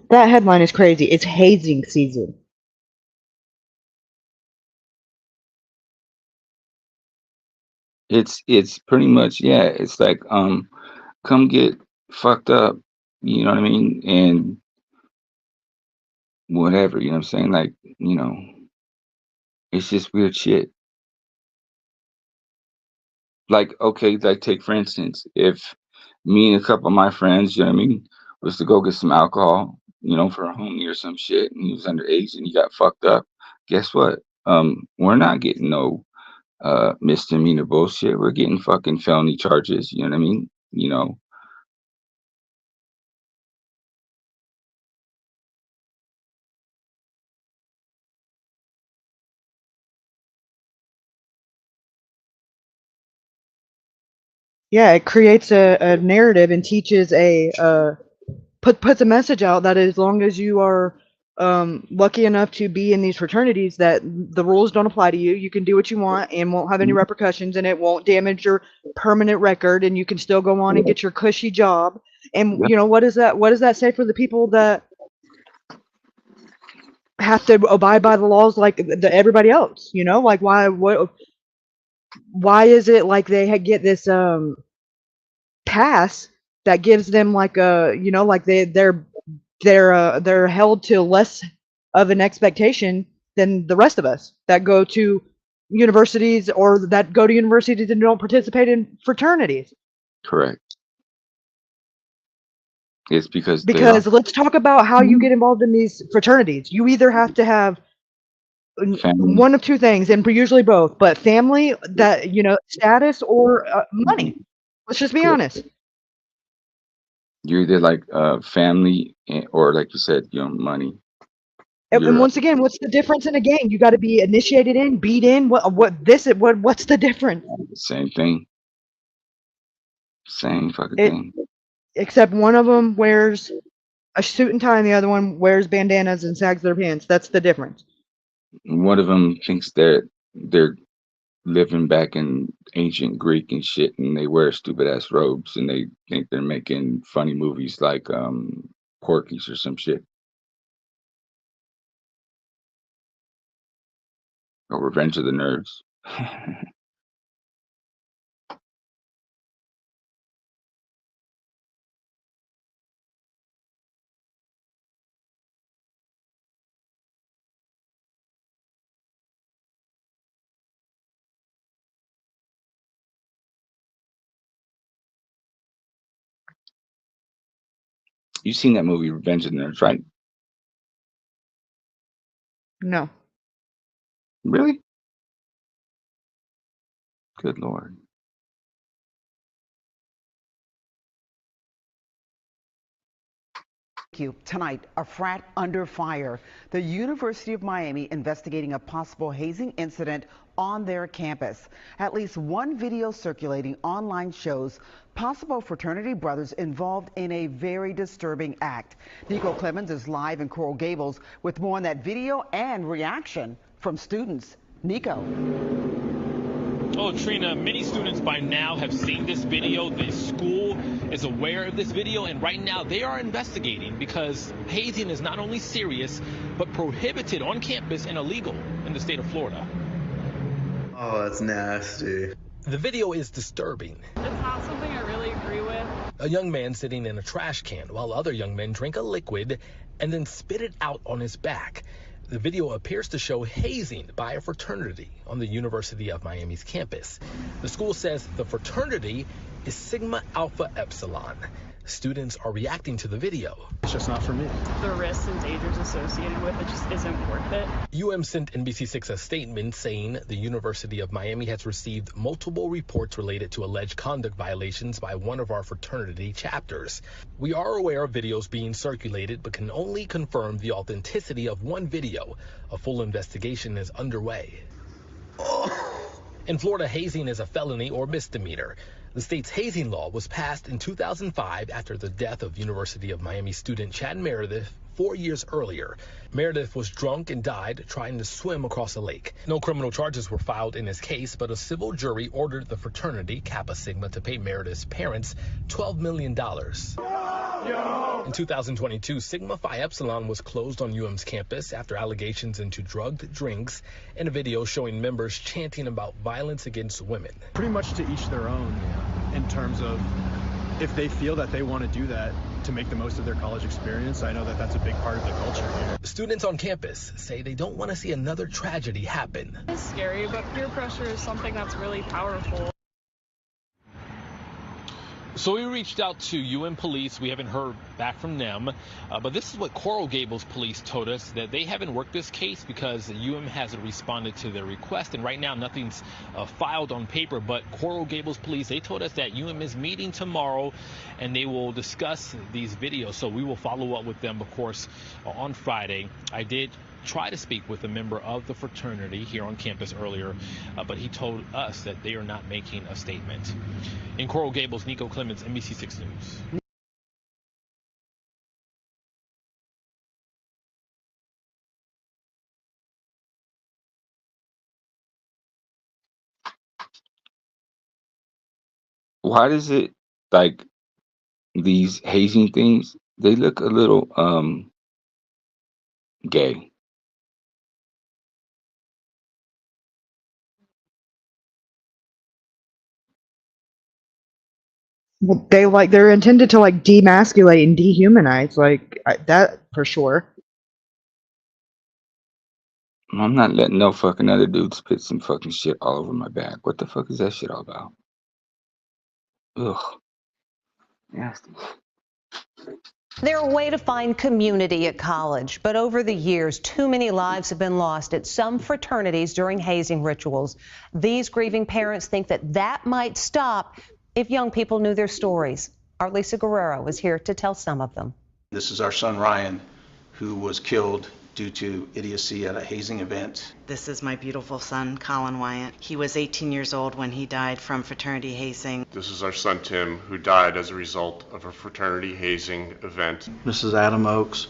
That headline is crazy. It's hazing season. It's pretty much, yeah, it's like come get fucked up, you know what I mean? And whatever, you know what I'm saying? Like, you know, it's just weird shit. Like, okay, like take for instance, if me and a couple of my friends, you know what I mean, was to go get some alcohol, you know, for a homie or some shit, and he was underage and he got fucked up, guess what? We're not getting no misdemeanor bullshit. We're getting fucking felony charges, you know what I mean? You know. Yeah, it creates a narrative and teaches puts a message out that as long as you are lucky enough to be in these fraternities, that the rules don't apply to you. You can do what you want and won't have any repercussions, and it won't damage your permanent record, and you can still go on and get your cushy job And Yeah. you know, what does that say for the people that have to abide by the laws like everybody else? You know, like why is it like they get this pass that gives them like a, you know, like they're held to less of an expectation than the rest of us that go to universities or that go to universities and don't participate in fraternities. Correct. It's because they are Because let's talk about how you get involved in these fraternities. You either have to have family. one of two things, and usually both, but family, that, you know, status, or money. Let's just be honest. You're either like family or like you said, money. And You're once again, what's the difference in a gang? You got to be initiated in, beat in. What's the difference? same thing. Same fucking It thing. Except one of them wears a suit and tie, and the other one wears bandanas and sags their pants. That's the difference. One of them thinks they're living back in ancient Greek and shit, and they wear stupid ass robes, and they think they're making funny movies like Porky's or some shit, or Revenge of the Nerds. You seen that movie Revenge of the Nerds, right? No. Really? Good Lord. Tonight, a frat under fire. The University of Miami investigating a possible hazing incident on their campus. At least one video circulating online shows possible fraternity brothers involved in a very disturbing act. Nico Clemens is live in Coral Gables with more on that video and reaction from students. Nico. Oh, Trina, many students by now have seen this video. The school is aware of this video, and right now they are investigating because hazing is not only serious, but prohibited on campus and illegal in the state of Florida. Oh, that's nasty. The video is disturbing. It's not something I really agree with. A young man sitting in a trash can while other young men drink a liquid and then spit it out on his back. The video appears to show hazing by a fraternity on the University of Miami's campus. The school says the fraternity is Sigma Alpha Epsilon. Students are reacting to the video. It's just not for me. The risks and dangers associated with it just isn't worth it. UM sent NBC6 a statement saying the University of Miami has received multiple reports related to alleged conduct violations by one of our fraternity chapters. We are aware of videos being circulated, but can only confirm the authenticity of one video. A full investigation is underway. In Florida, hazing is a felony or misdemeanor. The state's hazing law was passed in 2005 after the death of University of Miami student Chad Meredith 4 years earlier. Meredith was drunk and died trying to swim across a lake. No criminal charges were filed in his case, but a civil jury ordered the fraternity, Kappa Sigma, to pay Meredith's parents $12 million. In 2022, Sigma Phi Epsilon was closed on UM's campus after allegations into drugged drinks and a video showing members chanting about violence against women. Pretty much to each their own in terms of if they feel that they want to do that to make the most of their college experience. I know that that's a big part of the culture here. Students on campus say they don't want to see another tragedy happen. It's scary, but peer pressure is something that's really powerful. So we reached out to UM police. We haven't heard back from them, but this is what Coral Gables police told us, that they haven't worked this case because UM hasn't responded to their request, and right now nothing's filed on paper. But Coral Gables police, they told us that UM is meeting tomorrow and they will discuss these videos. So we will follow up with them, of course, on Friday. I did try to speak with a member of the fraternity here on campus earlier, but he told us that they are not making a statement. In Coral Gables, Nico Clemens, NBC6 News. Why does it, like, these hazing things, they look a little gay. Well, they're intended to like demasculate and dehumanize, like that for sure. I'm not letting no fucking other dude spit some fucking shit all over my back. What the fuck is that shit all about? Ugh. Nasty. They're a way to find community at college, but over the years, too many lives have been lost at some fraternities during hazing rituals. These grieving parents think that might stop if young people knew their stories. Our Lisa Guerrero is here to tell some of them. This is our son Ryan, who was killed due to idiocy at a hazing event. This is my beautiful son, Colin Wyatt. He was 18 years old when he died from fraternity hazing. This is our son Tim, who died as a result of a fraternity hazing event. This is Adam Oakes.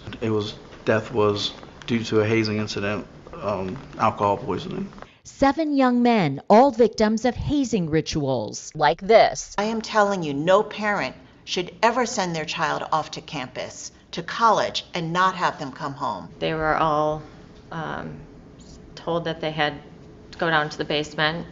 Death was due to a hazing incident, alcohol poisoning. 7 young men, all victims of hazing rituals like this. I am telling you, no parent should ever send their child off to campus, to college, and not have them come home. They were all told that they had to go down to the basement.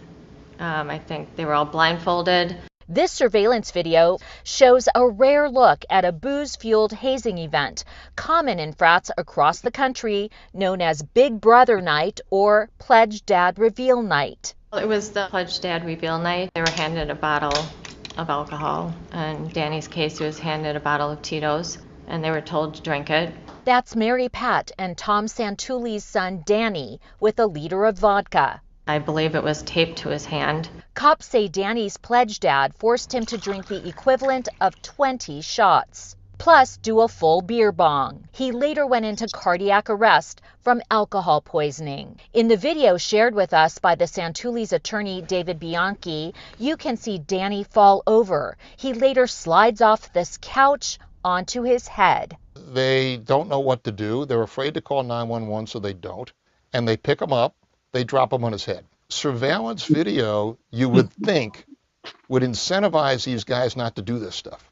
I think they were all blindfolded. This surveillance video shows a rare look at a booze-fueled hazing event, common in frats across the country, known as Big Brother Night or Pledge Dad Reveal Night. It was the Pledge Dad Reveal Night. They were handed a bottle of alcohol. In Danny's case, he was handed a bottle of Tito's, and they were told to drink it. That's Mary Pat and Tom Santuli's son, Danny, with a liter of vodka. I believe it was taped to his hand. Cops say Danny's pledge dad forced him to drink the equivalent of 20 shots, plus do a full beer bong. He later went into cardiac arrest from alcohol poisoning. In the video shared with us by the Santuli's attorney, David Bianchi, you can see Danny fall over. He later slides off this couch onto his head. They don't know what to do. They're afraid to call 911, so they don't. And they pick him up. They drop him on his head. Surveillance video, you would think, would incentivize these guys not to do this stuff.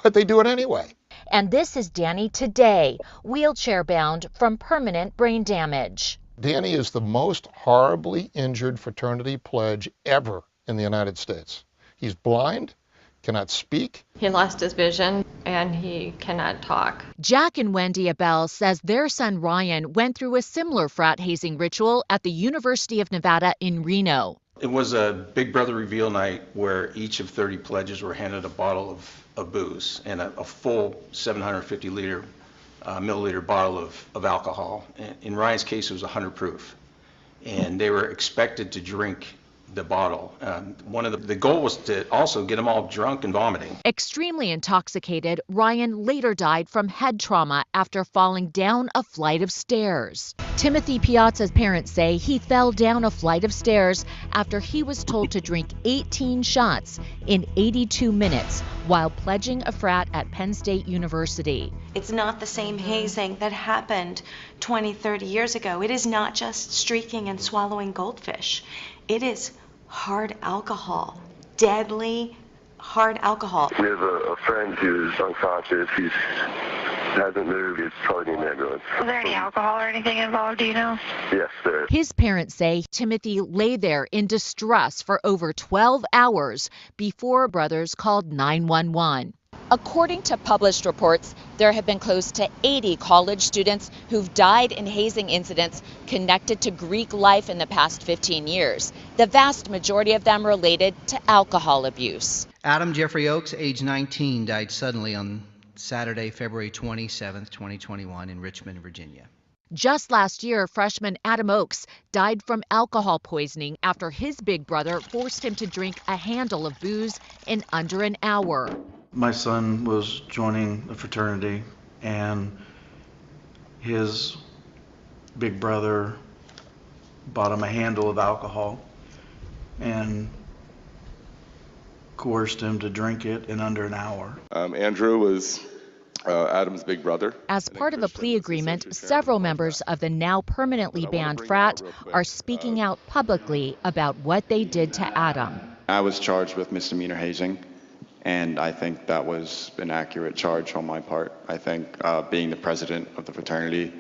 But they do it anyway. And this is Danny today, wheelchair-bound from permanent brain damage. Danny is the most horribly injured fraternity pledge ever in the United States. He's blind, cannot speak. He lost his vision and he cannot talk. Jack and Wendy Abell says their son Ryan went through a similar frat hazing ritual at the University of Nevada in Reno. It was a Big Brother Reveal Night where each of 30 pledges were handed a bottle of booze and a full 750 milliliter bottle of alcohol. In Ryan's case, it was 100 proof. And they were expected to drink the bottle. One of the goal was to also get them all drunk and vomiting. Extremely intoxicated, Ryan later died from head trauma after falling down a flight of stairs. Timothy Piazza's parents say he fell down a flight of stairs after he was told to drink 18 shots in 82 minutes while pledging a frat at Penn State University. It's not the same hazing that happened 20, 30 years ago. It is not just streaking and swallowing goldfish. It is hard alcohol, deadly hard alcohol. We have a friend who's unconscious. He hasn't moved. He's probably in an ambulance. Was there any alcohol or anything involved, do you know? Yes, there is. His parents say Timothy lay there in distress for over 12 hours before brothers called 911. According to published reports, there have been close to 80 college students who've died in hazing incidents connected to Greek life in the past 15 years. The vast majority of them related to alcohol abuse. Adam Jeffrey Oakes, age 19, died suddenly on Saturday, February 27th, 2021 in Richmond, Virginia. Just last year, freshman Adam Oakes died from alcohol poisoning after his big brother forced him to drink a handle of booze in under an hour. My son was joining a fraternity, and his big brother bought him a handle of alcohol and coerced him to drink it in under an hour. Andrew was Adam's big brother. As part of a plea agreement, several members of the now permanently banned frat are speaking out publicly about what they did to Adam. I was charged with misdemeanor hazing, And I think that was an accurate charge on my part. I think being the president of the fraternity,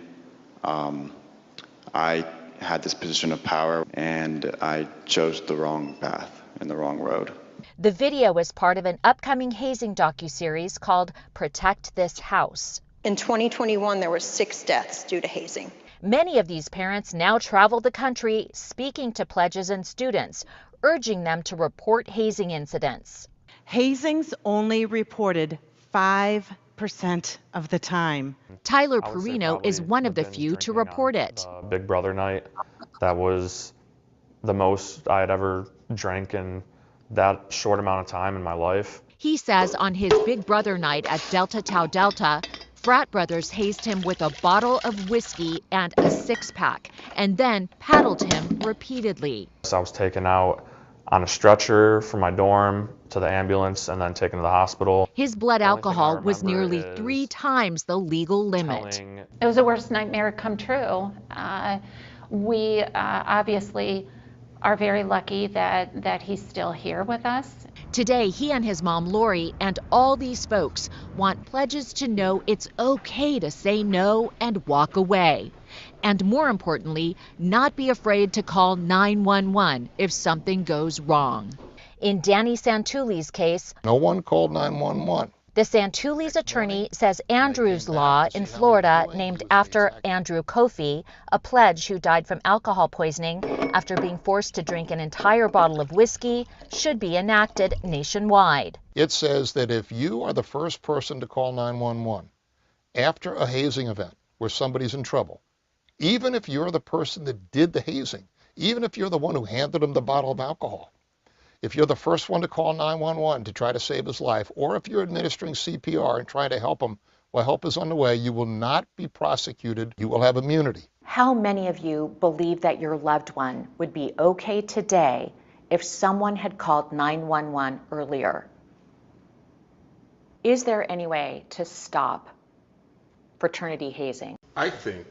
I had this position of power and I chose the wrong path and the wrong road. The video is part of an upcoming hazing docuseries called Protect This House. In 2021, there were 6 deaths due to hazing. Many of these parents now travel the country speaking to pledges and students, urging them to report hazing incidents. Hazing's only reported 5% of the time. Tyler Perino is one of the few to report it. Big Brother night, that was the most I had ever drank in that short amount of time in my life. He says on his Big Brother night at Delta Tau Delta, frat brothers hazed him with a bottle of whiskey and a 6-pack, and then paddled him repeatedly. So I was taken out on a stretcher from my dorm to the ambulance and then taken to the hospital. His blood alcohol was nearly 3 times the legal limit. It was the worst nightmare come true. We obviously are very lucky that he's still here with us. Today, he and his mom, Lori, and all these folks want pledges to know it's okay to say no and walk away. And more importantly, not be afraid to call 911 if something goes wrong. In Danny Santuli's case, no one called 911. The Santuli's attorney says Andrew's Law in Florida, named after Andrew Kofi, a pledge who died from alcohol poisoning after being forced to drink an entire bottle of whiskey, should be enacted nationwide. It says that if you are the first person to call 911 after a hazing event where somebody's in trouble, even if you're the person that did the hazing, even if you're the one who handed him the bottle of alcohol, if you're the first one to call 911 to try to save his life, or if you're administering CPR and trying to help him while help is on the way, you will not be prosecuted. You will have immunity. How many of you believe that your loved one would be okay today if someone had called 911 earlier? Is there any way to stop fraternity hazing? I think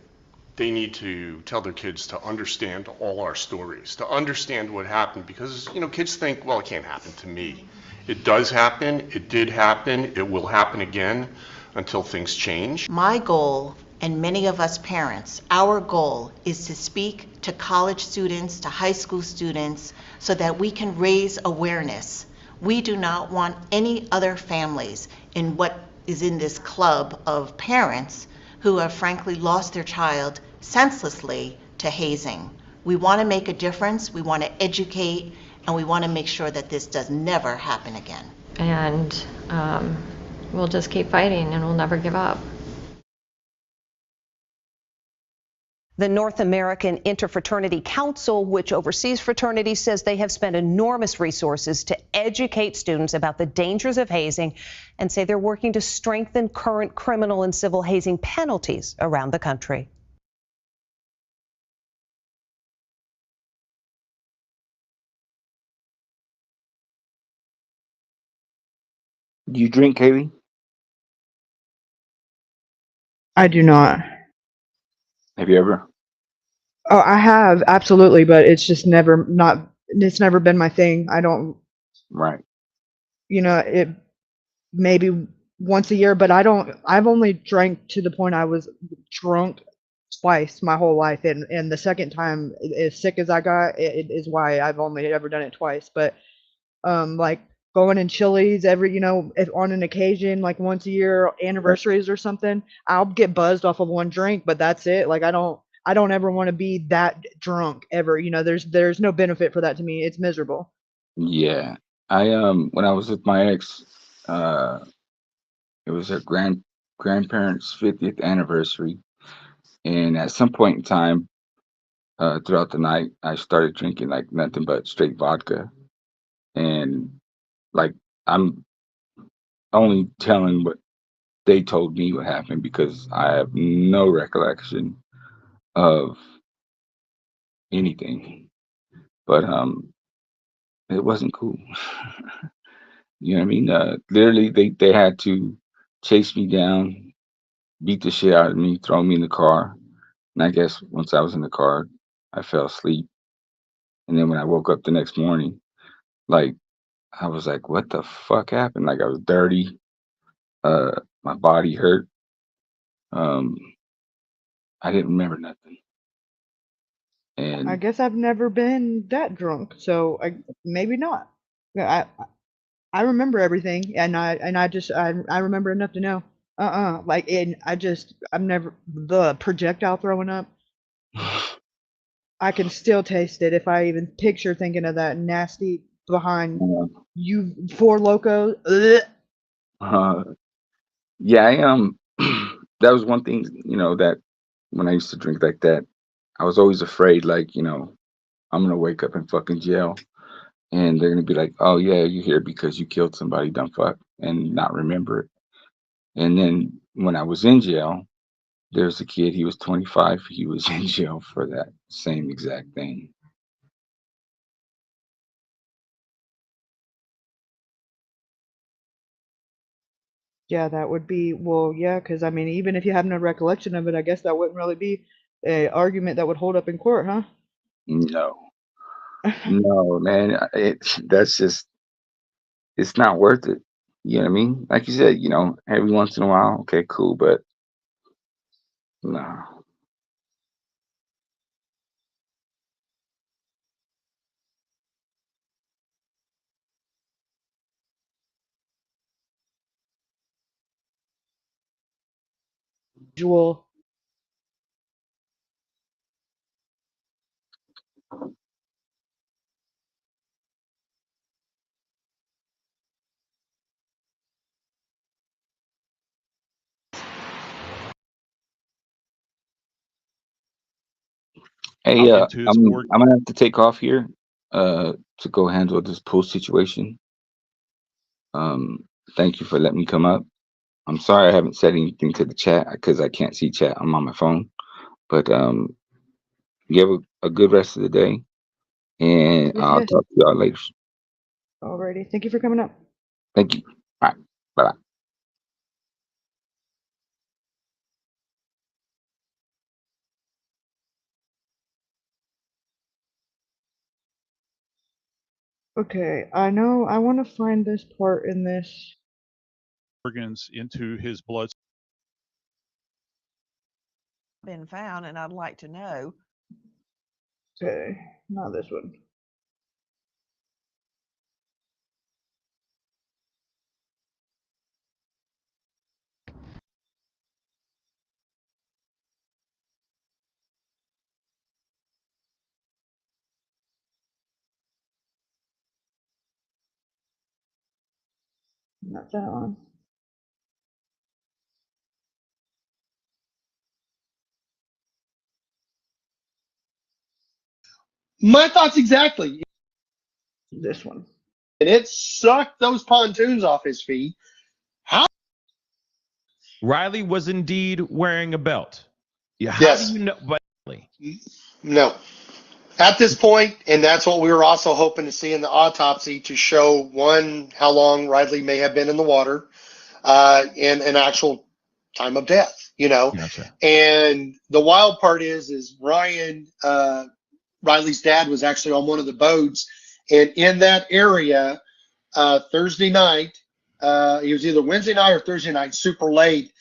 they need to tell their kids to understand all our stories, to understand what happened, because, kids think, well, it can't happen to me. It does happen, it did happen, it will happen again until things change. My goal, and many of us parents, our goal is to speak to college students, to high school students, so that we can raise awareness. We do not want any other families in what is in this club of parents who have frankly lost their child senselessly to hazing. We want to make a difference, we want to educate, and we want to make sure that this does never happen again. And we'll just keep fighting and we'll never give up. The North American Interfraternity Council, which oversees fraternities, says they have spent enormous resources to educate students about the dangers of hazing and say they're working to strengthen current criminal and civil hazing penalties around the country. Do you drink, Kaylee? I do not. Have you ever? Oh, I have, absolutely, but it's just it's never been my thing. I don't. Right. It maybe once a year, but I've only drank to the point I was drunk twice my whole life, and the second time, as sick as I got, it is why I've only ever done it twice. But like going in Chili's every, if on an occasion, like once a year, anniversaries or something, I'll get buzzed off of one drink, but that's it. Like I don't ever want to be that drunk ever. There's no benefit for that to me. It's miserable. Yeah. I when I was with my ex, it was her grandparents' 50th anniversary, and at some point in time, throughout the night, I started drinking like nothing but straight vodka, and like I'm only telling what they told me what happened because I have no recollection of anything. But it wasn't cool. You know what I mean? Literally, they had to chase me down, beat the shit out of me, throw me in the car. And I guess once I was in the car, I fell asleep. And then when I woke up the next morning, like I was like, what the fuck happened? Like I was dirty. My body hurt. Um, I didn't remember nothing. I And guess I've never been that drunk, so maybe not. Yeah, I remember everything, and I remember enough to know. Like, and I'm never the projectile throwing up. I can still taste it if I even picture thinking of that nasty behind you four locos. Ugh. uh, yeah, I that was one thing, that when I used to drink like that, I was always afraid, like, I'm gonna wake up in fucking jail and they're gonna be like, oh yeah, you're here because you killed somebody, dumb fuck, and not remember it. And then when I was in jail, there's a kid, he was 25, he was in jail for that same exact thing. Yeah, that would be, well, yeah, because I mean, even if you have no recollection of it, I guess that wouldn't really be a argument that would hold up in court, huh? No, no, man, that's just, it's not worth it. You know what I mean? Like you said, every once in a while, okay, cool, but no. Jewel. Hey, I'm gonna have to take off here, to go handle this pool situation. Um, Thank you for letting me come up. I'm sorry I haven't said anything to the chat because I can't see chat. I'm on my phone. But you have a good rest of the day, and Yes, I'll yes. talk to y'all later. Alrighty. Thank you for coming up. Thank you. All right. Bye. Okay, I know I want to find this part in this. Organs into his blood. Been found, and I'd like to know. Okay, not this one. Not that one. My thoughts exactly. This one. And it sucked those pontoons off his feet. How? Riley was indeed wearing a belt. Yeah. How Yes. do you know? But No. At this point, and that's what we were also hoping to see in the autopsy to show, one, how long Riley may have been in the water, and an actual time of death, Gotcha. And the wild part is Ryan, Riley's dad, was actually on one of the boats, and in that area, Thursday night, it was either Wednesday night or Thursday night, super late,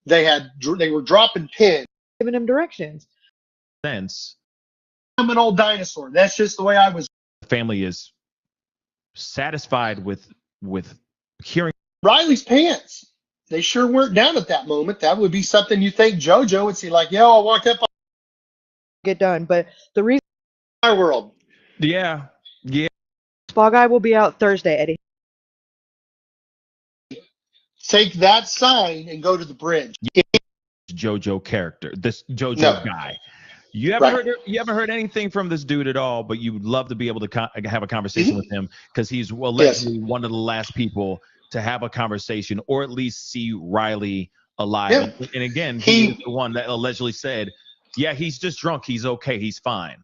they were dropping pins. Giving him directions. Sense. I'm an old dinosaur. That's just the way I was. The family is satisfied with hearing Riley's pants. They sure weren't down at that moment. That would be something you think JoJo would see, like, yo, I walked up on Get done. But the reason my world. Yeah. Spa Guy will be out Thursday, Eddie. Take that sign and go to the bridge. JoJo character, this JoJo No. guy. You haven't heard anything from this dude at all, but you would love to be able to have a conversation with him because he's allegedly one of the last people to have a conversation or at least see Riley alive. Yeah. And again, he is the one that allegedly said, yeah, he's just drunk. He's okay. He's fine.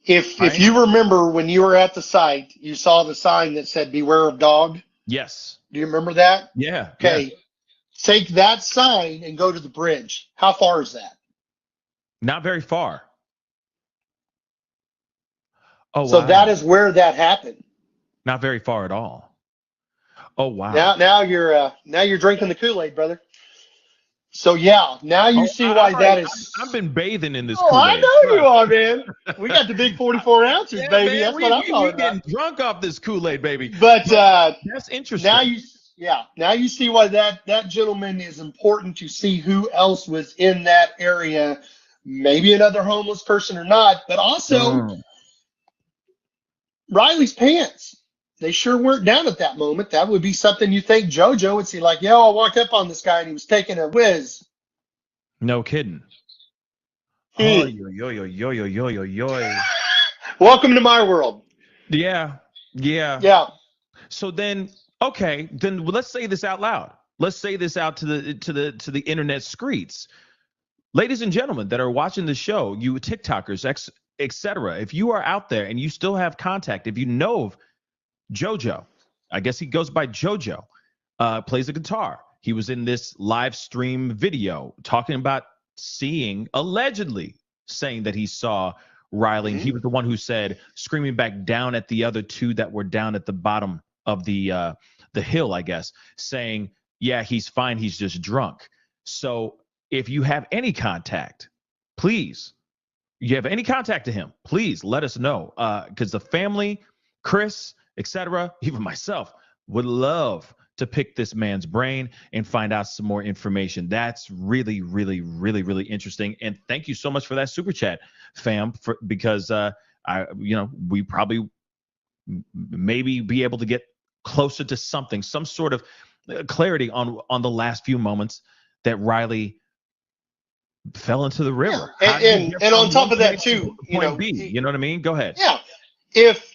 If you remember when you were at the site, you saw the sign that said "Beware of dog." Yes. Do you remember that? Yeah. Okay. Yeah. Take that sign and go to the bridge. How far is that? Not very far. Oh, So wow. that is where that happened. Not very far at all. Oh wow. Now you're drinking the Kool-Aid, brother. So yeah, now you see why that is. I've been bathing in this Oh, Kool-Aid. I know you are, man. We got the big 44 ounces, Yeah, baby. man, That's what I'm we talking getting about. drunk off this Kool-Aid, baby. But that's interesting. now you see why that gentleman is important to see who else was in that area, maybe another homeless person or not, but also Riley's pants. They sure weren't down at that moment. That would be something you think JoJo would see, like, yo, I walked up on this guy and he was taking a whiz. No kidding. Oh, yo. Welcome to my world. Yeah. Yeah. So then, okay, then let's say this out loud. Let's say this out to the internet streets. Ladies and gentlemen that are watching the show, you TikTokers, etc. If you are out there and you still have contact, if you know of JoJo, I guess he goes by JoJo, plays the guitar. He was in this live stream video talking about allegedly saying that he saw Riley. And he was the one who said, screaming back down at the other two that were down at the bottom of the hill, I guess, saying, yeah, he's fine. He's just drunk. So if you have any contact, please, to him, please let us know. Because the family, Chris, etc., even myself, would love to pick this man's brain and find out some more information. That's really, really, really, really interesting. And thank you so much for that super chat, fam, because we probably maybe be able to get closer to some sort of clarity on the last few moments that Riley fell into the river. Yeah. And on top of that too, point B, you know what I mean? Go ahead. Yeah. If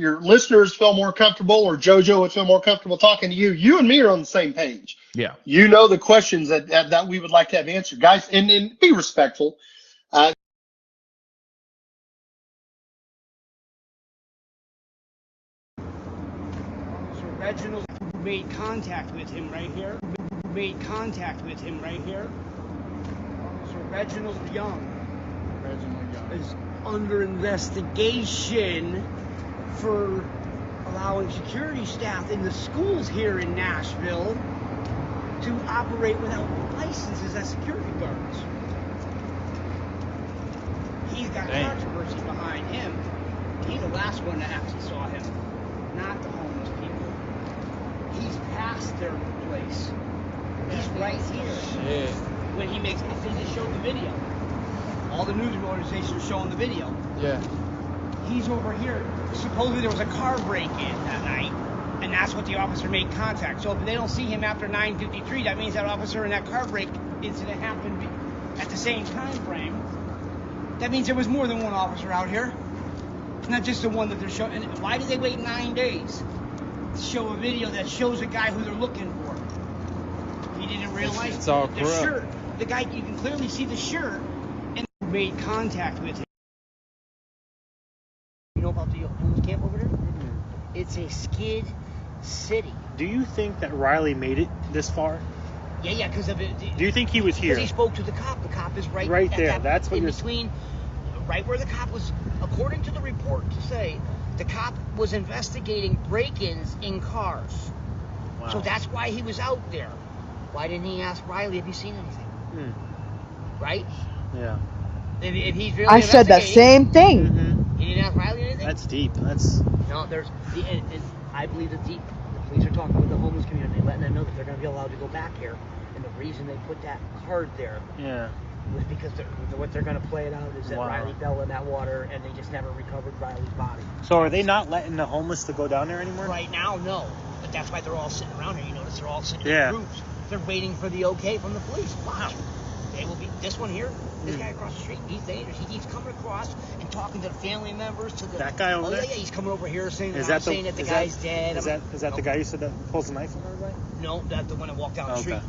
your listeners feel more comfortable, or JoJo would feel more comfortable talking to you, you and me are on the same page. Yeah. You know the questions that we would like to have answered, guys, and be respectful. Reginald made contact with him right here. So Reginald Young is under investigation for allowing security staff in the schools here in Nashville to operate without licenses as security guards. He's got controversy behind him. He's the last one that actually saw him, not the homeless people. He's past their place. He's right here. When he makes, they just showed the video. All the news organizations are showing the video. Yeah. He's over here. Supposedly there was a car break-in that night, and that's what the officer made contact. So if they don't see him after 9:53, that means that officer and that car break incident happened at the same time frame. That means there was more than one officer out here. It's not just the one that they're showing. And why did they wait 9 days to show a video that shows a guy who they're looking for? He didn't realize it's all the corrupt. shirt. The guy, you can clearly see the shirt, and made contact with him. You know about the homeless camp over there? Mm-hmm. It's a skid city. Do you think that Riley made it this far? Yeah, because of it. Do you think he was here? Because he spoke to the cop. The cop is right there. That's what in you're between, right where the cop was. According to the report, to say the cop was investigating break-ins in cars. Wow. So that's why he was out there. Why didn't he ask Riley, have you seen anything? Right? Yeah. If he's really I said that same thing. Mm-hmm. He didn't ask Riley anything? That's deep. That's no. And I believe it's deep. The police are talking with the homeless community, letting them know that they're going to be allowed to go back here. And the reason they put that card there was because what they're going to play it out is that Riley fell in that water and they just never recovered Riley's body. So are they not letting the homeless to go down there anymore? Right now, no. But that's why they're all sitting around here. You notice they're all sitting in groups. They're waiting for the okay from the police. Watch. They will be. This one here, this guy across the street, he's dangerous. He keeps coming across and talking to the family members. To the, that guy over there? Yeah, he's coming over here saying is that, that saying that the guy's dead. Is that the guy you said that pulls the knife on everybody? No, that's the one that walked down the street.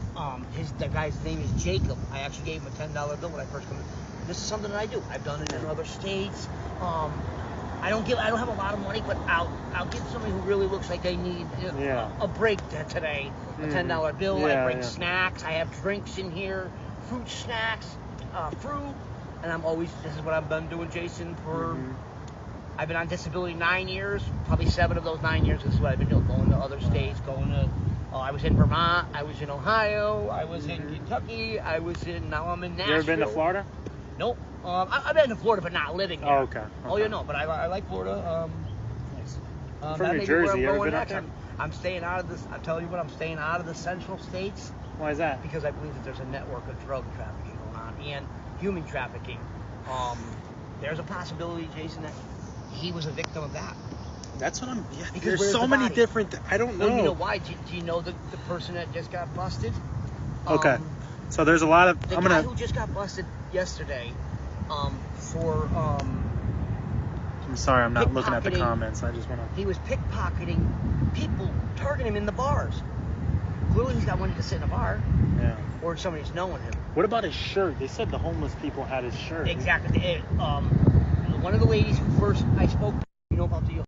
The guy's name is Jacob. I actually gave him a $10 bill when I first come in. This is something that I do. I've done it in other states. I don't have a lot of money, but I'll give somebody who really looks like they need a break today. A $10 bill. I bring snacks. I have drinks in here, fruit snacks, fruit, and this is what I've been doing, Jason, for I've been on disability 9 years. Probably 7 of those 9 years is what I've been doing. Going to other states, I was in Vermont, I was in Ohio, I was in Kentucky, now I'm in Nashville. You ever been to Florida? Nope. I've been to Florida, but not living there. Oh, okay. Oh, yeah, no, but I like Florida. Nice. That From may New be Jersey, where I'm you ever going been up next. there? I'm staying out of this. I'll tell you what, I'm staying out of the central states. Why is that? Because I believe that there's a network of drug trafficking going on and human trafficking. There's a possibility, Jason, that he was a victim of that. That's what I'm. Yeah, Because there's so many different. I don't know. Well, you know why? Do you know the person that just got busted? Okay. So there's a lot of. The guy who just got busted yesterday, for I'm sorry, I'm not looking at the comments. I just want to. He was pickpocketing people, targeting him in the bars. Clearly, he's not wanting to sit in a bar. Yeah. Or somebody's knowing him. What about his shirt? They said the homeless people had his shirt. Exactly. One of the ladies who first I spoke to, you know about the.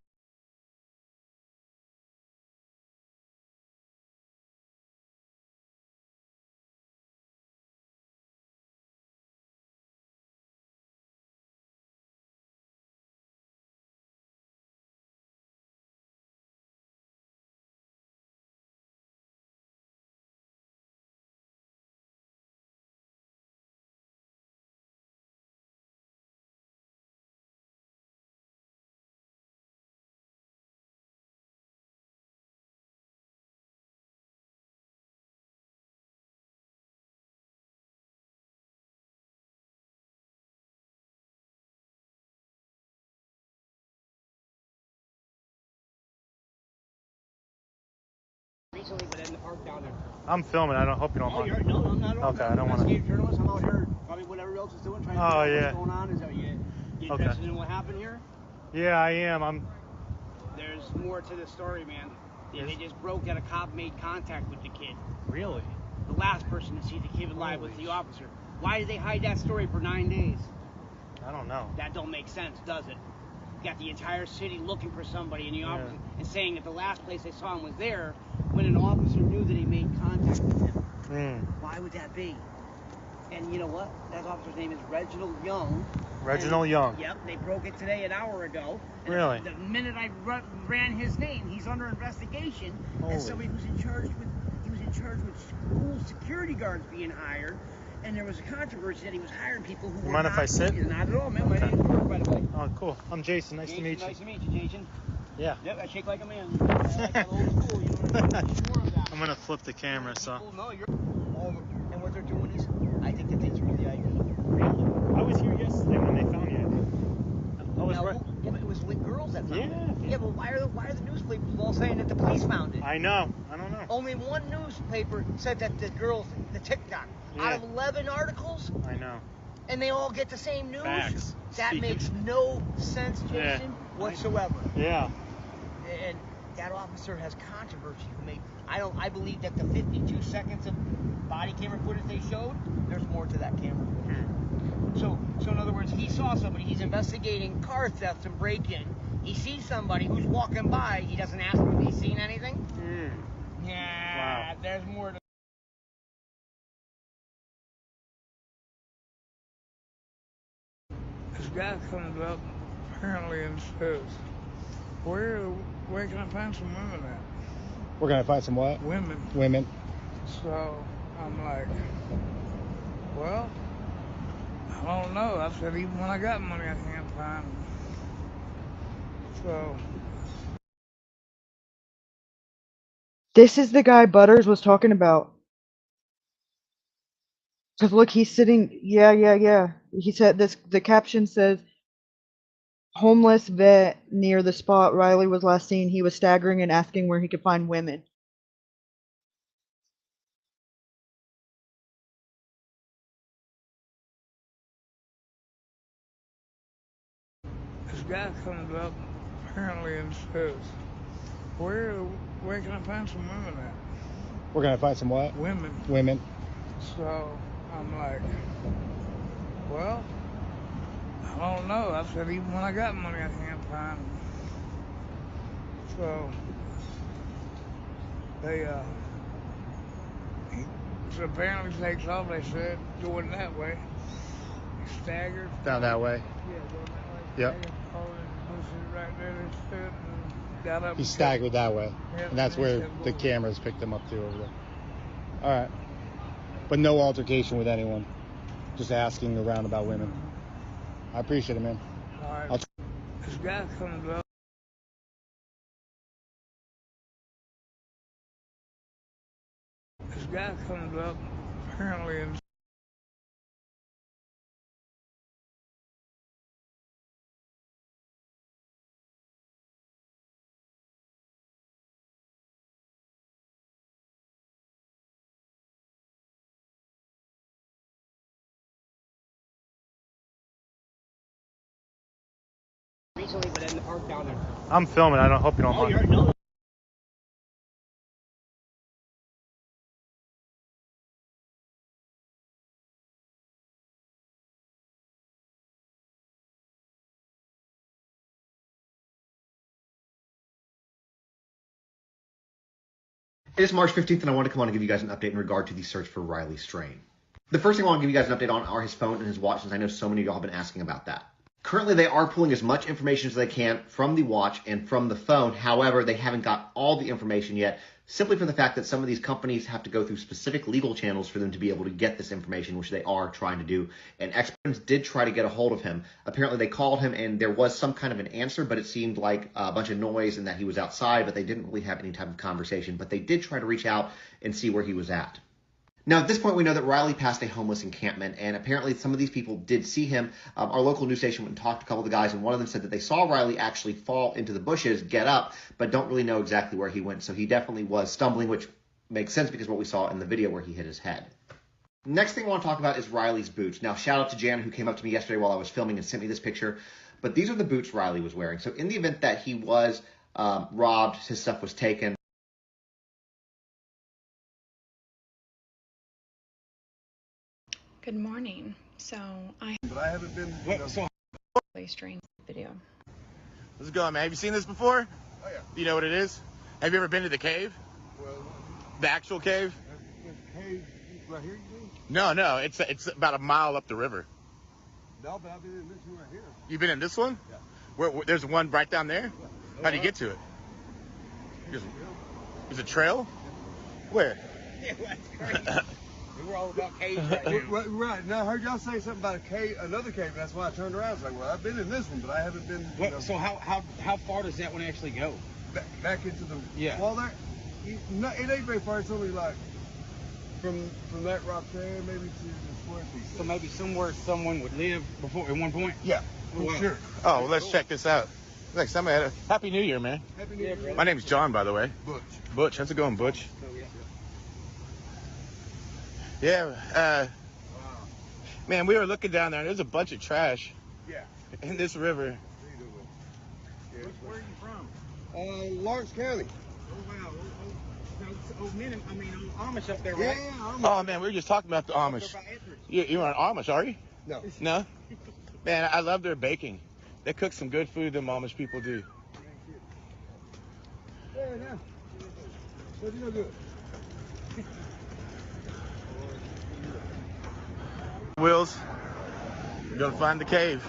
Recently, but in the park down there. I'm filming. I hope you don't mind. No, I'm not. Okay, I don't want to. Journalist. I'm out here, probably what everybody else is doing, trying to figure out what's going on. Is that you interested in what happened here? Yeah, I am. There's more to the story, man. They just broke that a cop made contact with the kid. Really? The last person to see the kid alive was the officer. Why did they hide that story for 9 days? I don't know. That don't make sense, does it? You got the entire city looking for somebody in the officer and saying that the last place they saw him was there when an officer knew that he made contact with him. Why would that be? And you know what? That officer's name is Reginald Young. Reginald Young. Yep, they broke it today an hour ago. And really? The minute I ran his name, he's under investigation as somebody who's in charge with. He was in charge with school security guards being hired, and there was a controversy that he was hiring people who were mind if I sit? Not at all, man. My name's George, by the way. Oh, cool. I'm Jason. Nice to meet you. Nice to meet you, Jason. Yeah. Yep, I shake like a man. I like that old school, you know what I mean? More of that. I'm gonna flip the camera, so. No, you're. And what they're doing is, I think that they threw the ID. Really? I was here yesterday when they found you. I was right. Yeah, but it was with girls that found it. Yeah, but why are the newspapers all saying that the police found it? I know. I don't know. Only one newspaper said that the girls, the TikTok, out of 11 articles. I know. And they all get the same news. Facts. That makes no sense, Jason, whatsoever. Yeah. And that officer has controversy who made. I believe that the 52 seconds of body camera footage they showed, there's more to that camera footage. So in other words, he saw somebody. He's investigating car theft and break-in. He sees somebody who's walking by. He doesn't ask him if he's seen anything. Yeah. Wow. There's more to. This guy comes up apparently and says, where can I find some women at? Where can I find some what? Women. Women. So I'm like, well, I don't know. I said, even when I got money, I can't find them. So. This is the guy Butters was talking about. Because look, he's sitting. Yeah. He said this. The caption says, homeless vet near the spot Riley was last seen. He was staggering and asking where he could find women. This guy comes up apparently and says, where can I find some women at? Where can I find some what? Women. Women. So I'm like, well, I don't know. I said, even when I got money, I can't find them. So they so apparently takes off. They said going that way. He staggered. Down that way. Yeah, going that way. Yep. Staggered, officers right there that stood and got up. He staggered that way, Yep, and that's and he where said, the "Whoa." cameras picked him up to over there. All right, but no altercation with anyone. Just asking around about women. I appreciate it, man. All right. I'll This guy comes up. This guy comes up apparently and Recently, but in the park down there. I'm filming. I don't hope you don't mind. You're, no. It is March 15th, and I want to come on and give you guys an update in regard to the search for Riley Strain. The first thing I want to give you guys an update on are his phone and his watch, since I know so many of y'all have been asking about that. Currently, they are pulling as much information as they can from the watch and from the phone. However, they haven't got all the information yet, simply for the fact that some of these companies have to go through specific legal channels for them to be able to get this information, which they are trying to do. And experts did try to get a hold of him. Apparently, they called him, and there was some kind of an answer, but it seemed like a bunch of noise and that he was outside, but they didn't really have any type of conversation. But they did try to reach out and see where he was at. Now, at this point, we know that Riley passed a homeless encampment, and apparently some of these people did see him. Our local news station went and talked to a couple of the guys, and one of them said that they saw Riley actually fall into the bushes, get up, but don't really know exactly where he went. So he definitely was stumbling, which makes sense because of what we saw in the video where he hit his head. Next thing I want to talk about is Riley's boots. Now, shout out to Jan, who came up to me yesterday while I was filming and sent me this picture. But these are the boots Riley was wearing. So in the event that he was robbed, his stuff was taken, Good morning. So I haven't been. Strain video. How's it going, man? Have you seen this before? Oh yeah. Do you know what it is? Have you ever been to the cave? Well, the actual cave? The cave right here, you mean? No. It's about a mile up the river. No, but I've been in this one right here. You've been in this one? Yeah. Where there's one right down there? Yeah. How do you get to it? There's a trail? Where? Yeah, that's crazy. We're all about caves right here. Right. Now I heard y'all say something about a cave, another cave. That's why I turned around. It's like, well, I've been in this one, but I haven't been. So how far does that one actually go? Back into the wall there? It ain't very far. It's only like from that rock there, maybe to the square piece. So maybe somewhere someone would live before at one point? Yeah, for sure. Oh, well, let's check this out. Look, somebody had Happy New Year, man. Happy New Year. My name's John, by the way. Butch. How's it going, Butch? Yeah, man, we were looking down there, and there's a bunch of trash in this river. Where are you from? Lawrence County. Oh, wow. Amish up there, right? Yeah, Amish. Oh, man, we were just talking about the Amish. You're an Amish, are you? No. No? Man, I love their baking. They cook some good food, them Amish people do. Yeah, now. What you gonna do? Wills, we're gonna find the cave.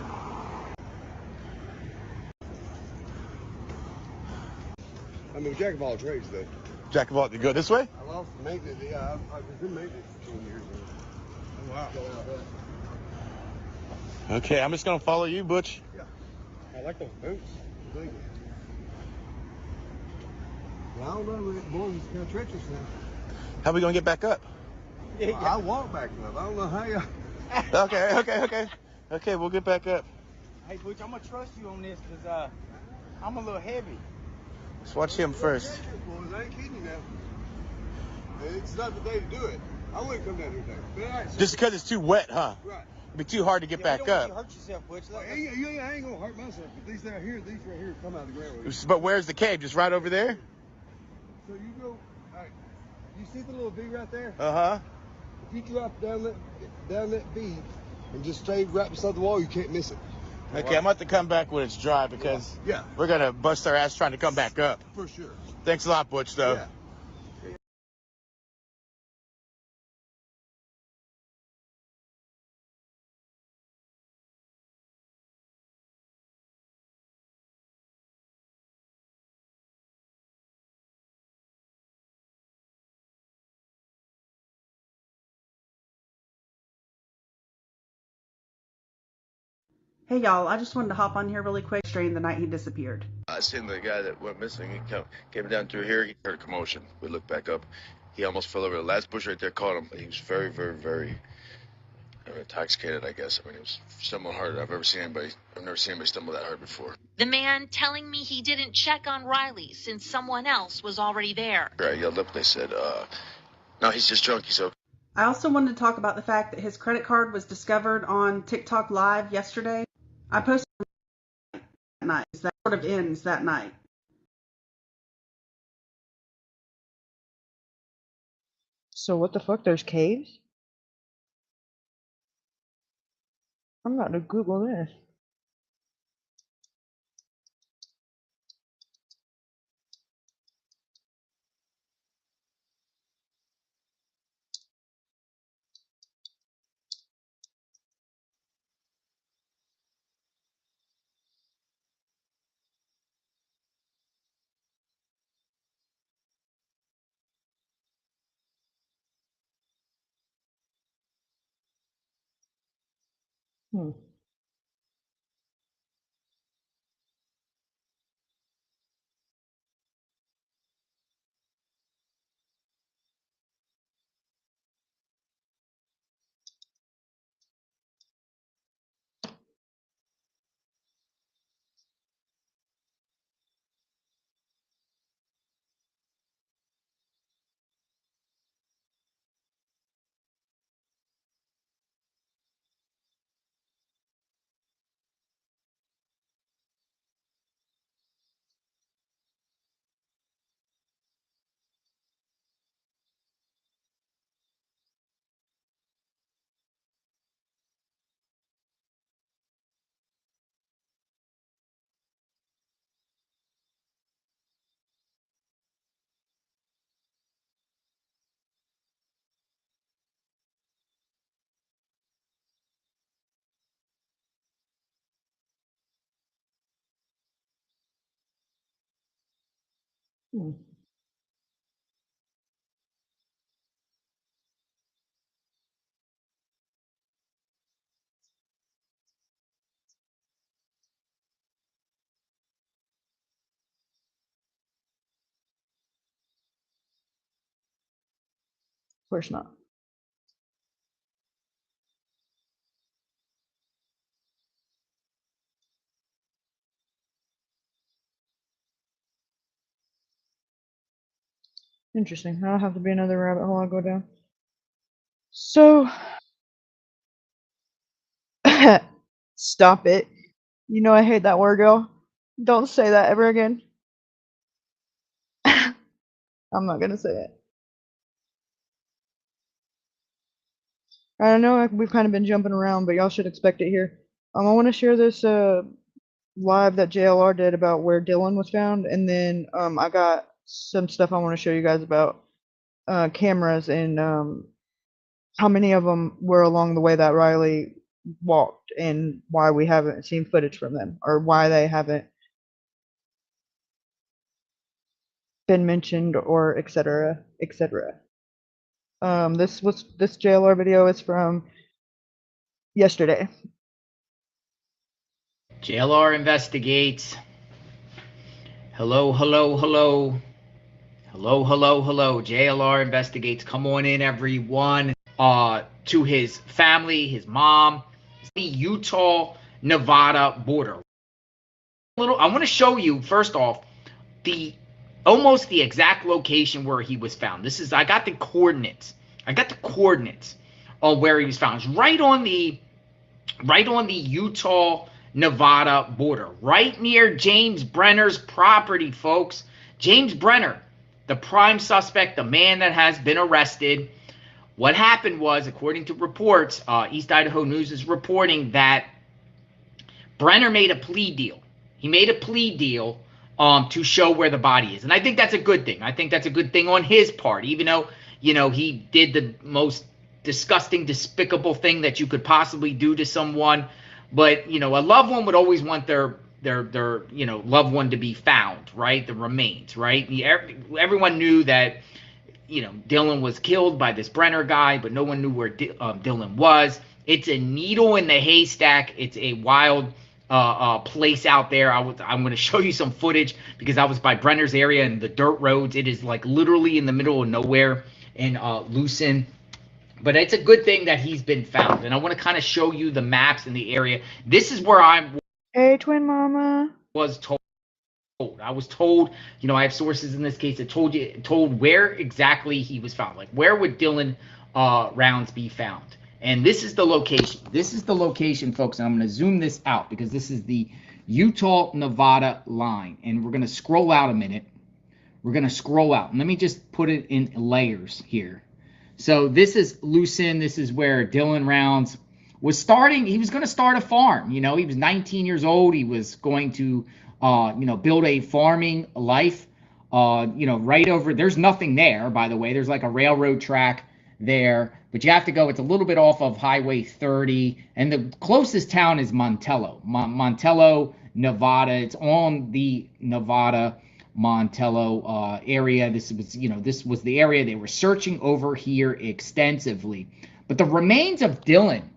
I'm a jack of all trades, though. Jack of all, you go this way? I lost the maintenance. Yeah, I was in maintenance for 10 years. Oh, wow. Okay, I'm just gonna follow you, Butch. Yeah. I like those boots. Thank you. Well, I don't know, boy, it's kind of treacherous now. How are we gonna get back up? Well, I walk back up. I don't know how you. Okay, we'll get back up. Hey, Butch, I'm gonna trust you on this because I'm a little heavy. Let's watch him first. Boys, I ain't kidding you now. It's not the day to do it. I wouldn't come down here today. But, all right, Just because it's too wet, huh? Right. It'd be too hard to get back You don't up. want you to hurt yourself, Butch. I ain't gonna hurt myself. But these right here come out of the ground. But where's the cave? Just right over there? So you go, all right, you see the little V right there? Uh-huh. If you drop down that V and just stay right beside the wall, you can't miss it. Okay, I'm about to come back when it's dry because we're going to bust our ass trying to come back up. For sure. Thanks a lot, Butch, though. Yeah. Hey y'all, I just wanted to hop on here really quick during the night he disappeared. I seen the guy that went missing. He came down through here. He heard a commotion. We looked back up. He almost fell over. The last bush right there caught him. But he was very, very, very intoxicated, I guess. I mean, he was stumbling harder than I've never seen anybody stumble that hard before. The man telling me he didn't check on Riley since someone else was already there. I yelled up. They said, no, he's just drunk. He's okay. I also wanted to talk about the fact that his credit card was discovered on TikTok Live yesterday. I posted that night. That sort of ends that night. So what the fuck? There's caves? I'm about to Google this. Hmm. Hmm. Of course not. Interesting. That'll have to be another rabbit hole I go down. So, stop it. You know I hate that word, girl. Don't say that ever again. I'm not gonna say it. I know we've kind of been jumping around, but y'all should expect it here. I want to share this live that JLR did about where Dylan was found, and then I got some stuff I want to show you guys about cameras and how many of them were along the way that Riley walked, and why we haven't seen footage from them, or why they haven't been mentioned, or etc. etc. This JLR video is from yesterday. JLR investigates. Hello, hello, hello. Hello, hello, hello. JLR investigates. Come on in, everyone. To his family, his mom, the Utah-Nevada border. I want to show you, first off, almost the exact location where he was found. I got the coordinates. I got the coordinates on where he was found. It's right on the Utah-Nevada border, right near James Brenner's property, folks. James Brenner, the prime suspect, the man that has been arrested. What happened was, according to reports, East Idaho News is reporting that Brenner made a plea deal. He made a plea deal to show where the body is. And I think that's a good thing. I think that's a good thing on his part, even though, he did the most disgusting, despicable thing that you could possibly do to someone. But, a loved one would always want their loved one to be found, right? The remains, right? Everyone knew that, Dylan was killed by this Brenner guy, but no one knew where Dylan was. It's a needle in the haystack. It's a wild place out there. I'm going to show you some footage because I was by Brenner's area and the dirt roads. It is like literally in the middle of nowhere in Lucin. But it's a good thing that he's been found. And I want to kind of show you the maps in the area. This is where I Hey, twin mama. was told. I was told, you know, I have sources in this case that told where exactly he was found. Like, where would Dylan Rounds be found? And this is the location. This is the location, folks. And I'm going to zoom this out because this is the Utah-Nevada line. And we're going to scroll out a minute. We're going to scroll out. And let me just put it in layers here. So this is Lucin. This is where Dylan Rounds was starting. He was going to start a farm. You know, he was 19 years old. He was going to, you know, build a farming life. You know, right over. There's nothing there, by the way. There's like a railroad track there. But you have to go. It's a little bit off of Highway 30. And the closest town is Montello. Montello, Nevada. It's on the Nevada Montello area. This was, you know, this was the area they were searching over here extensively. But the remains of Dylan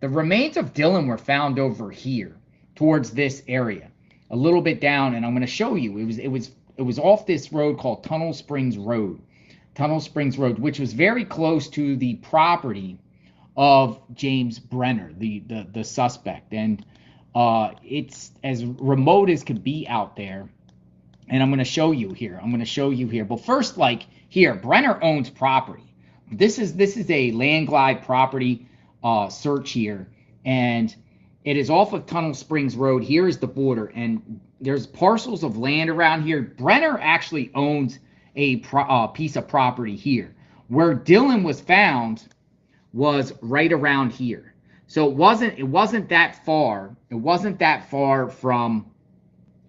were found over here towards this area, a little bit down, and I'm going to show you. It was off this road called Tunnel Springs Road, which was very close to the property of James Brenner, the suspect, and it's as remote as could be out there. And I'm going to show you here. But first, like here, Brenner owns property. This is a land glide property search here, and it is off of Tunnel Springs Road. Here is the border, and there's parcels of land around here. Brenner actually owns a piece of property here. Where Dylan was found was right around here. So it wasn't that far. It wasn't that far from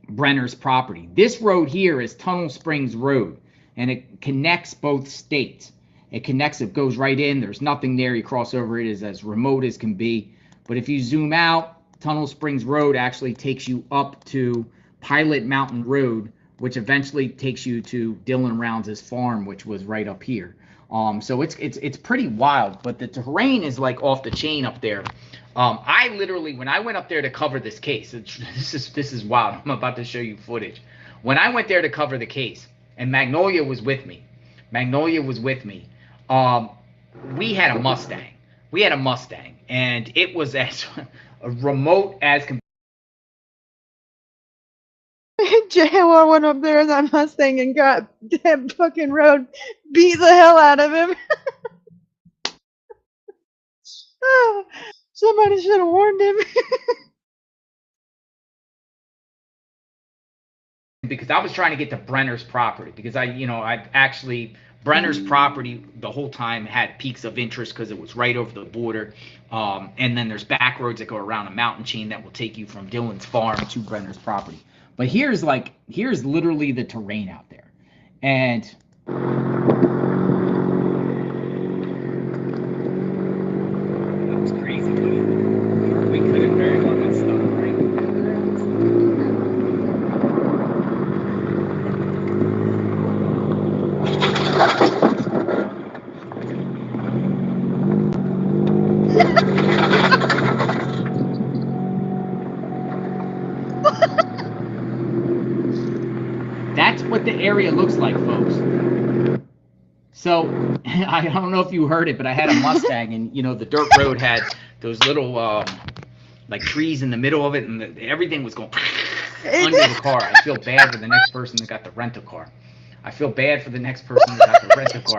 Brenner's property. This road here is Tunnel Springs Road, and it connects both states. It goes right in. There's nothing there. You cross over. It is as remote as can be. But if you zoom out, Tunnel Springs Road actually takes you up to Pilot Mountain Road, which eventually takes you to Dylan Rounds' farm, which was right up here. So it's pretty wild, but the terrain is like off the chain up there. I literally, when I went up there to cover this case, this is wild. I'm about to show you footage. When I went there to cover the case, and Magnolia was with me. We had a Mustang. And it was as remote as can. JLR went up there in that Mustang and got that fucking road beat the hell out of him. Somebody should have warned him. Because I was trying to get to Brenner's property because Brenner's property the whole time had peaks of interest because it was right over the border. And then there's back roads that go around a mountain chain that will take you from Dylan's farm to Brenner's property. But here's literally the terrain out there. And that was crazy. We could have very well been stuck right That's what the area looks like, folks. So I don't know if you heard it, but I had a Mustang, and the dirt road had those little like trees in the middle of it, and everything was going under the car. I feel bad for the next person that got the rental car.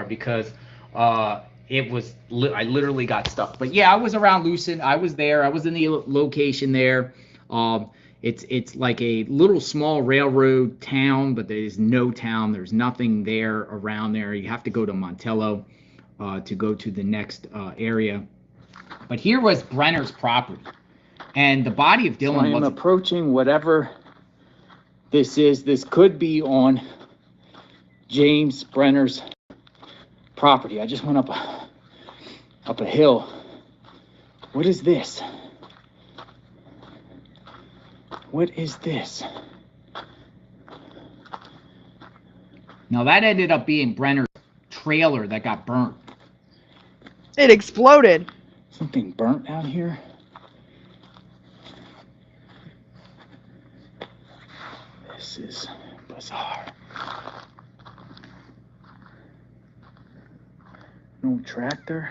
Because I literally got stuck. But yeah, I was around Lucin. I was there. I was in the location there. It's like a little small railroad town, but there is no town. There's nothing there around there. You have to go to Montello to go to the next area. But here was Brenner's property, and the body of Dylan was approaching whatever this is. This could be on James Brenner's property. I just went up a hill. What is this? What is this? Now that ended up being Brenner's trailer that got burnt. It exploded. Something burnt out here. This is bizarre. No tractor.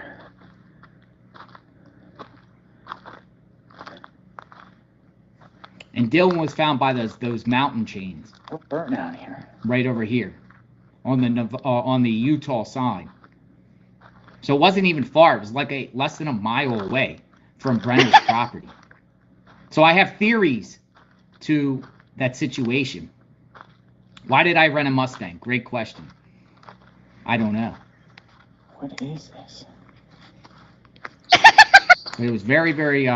And Dylan was found by those mountain chains. What burnt out here? Right over here, on the Utah side. So it wasn't even far. It was like less than a mile away from Brenner's property. So I have theories to that situation. Why did I rent a Mustang? Great question. I don't know. What is this? It was very, very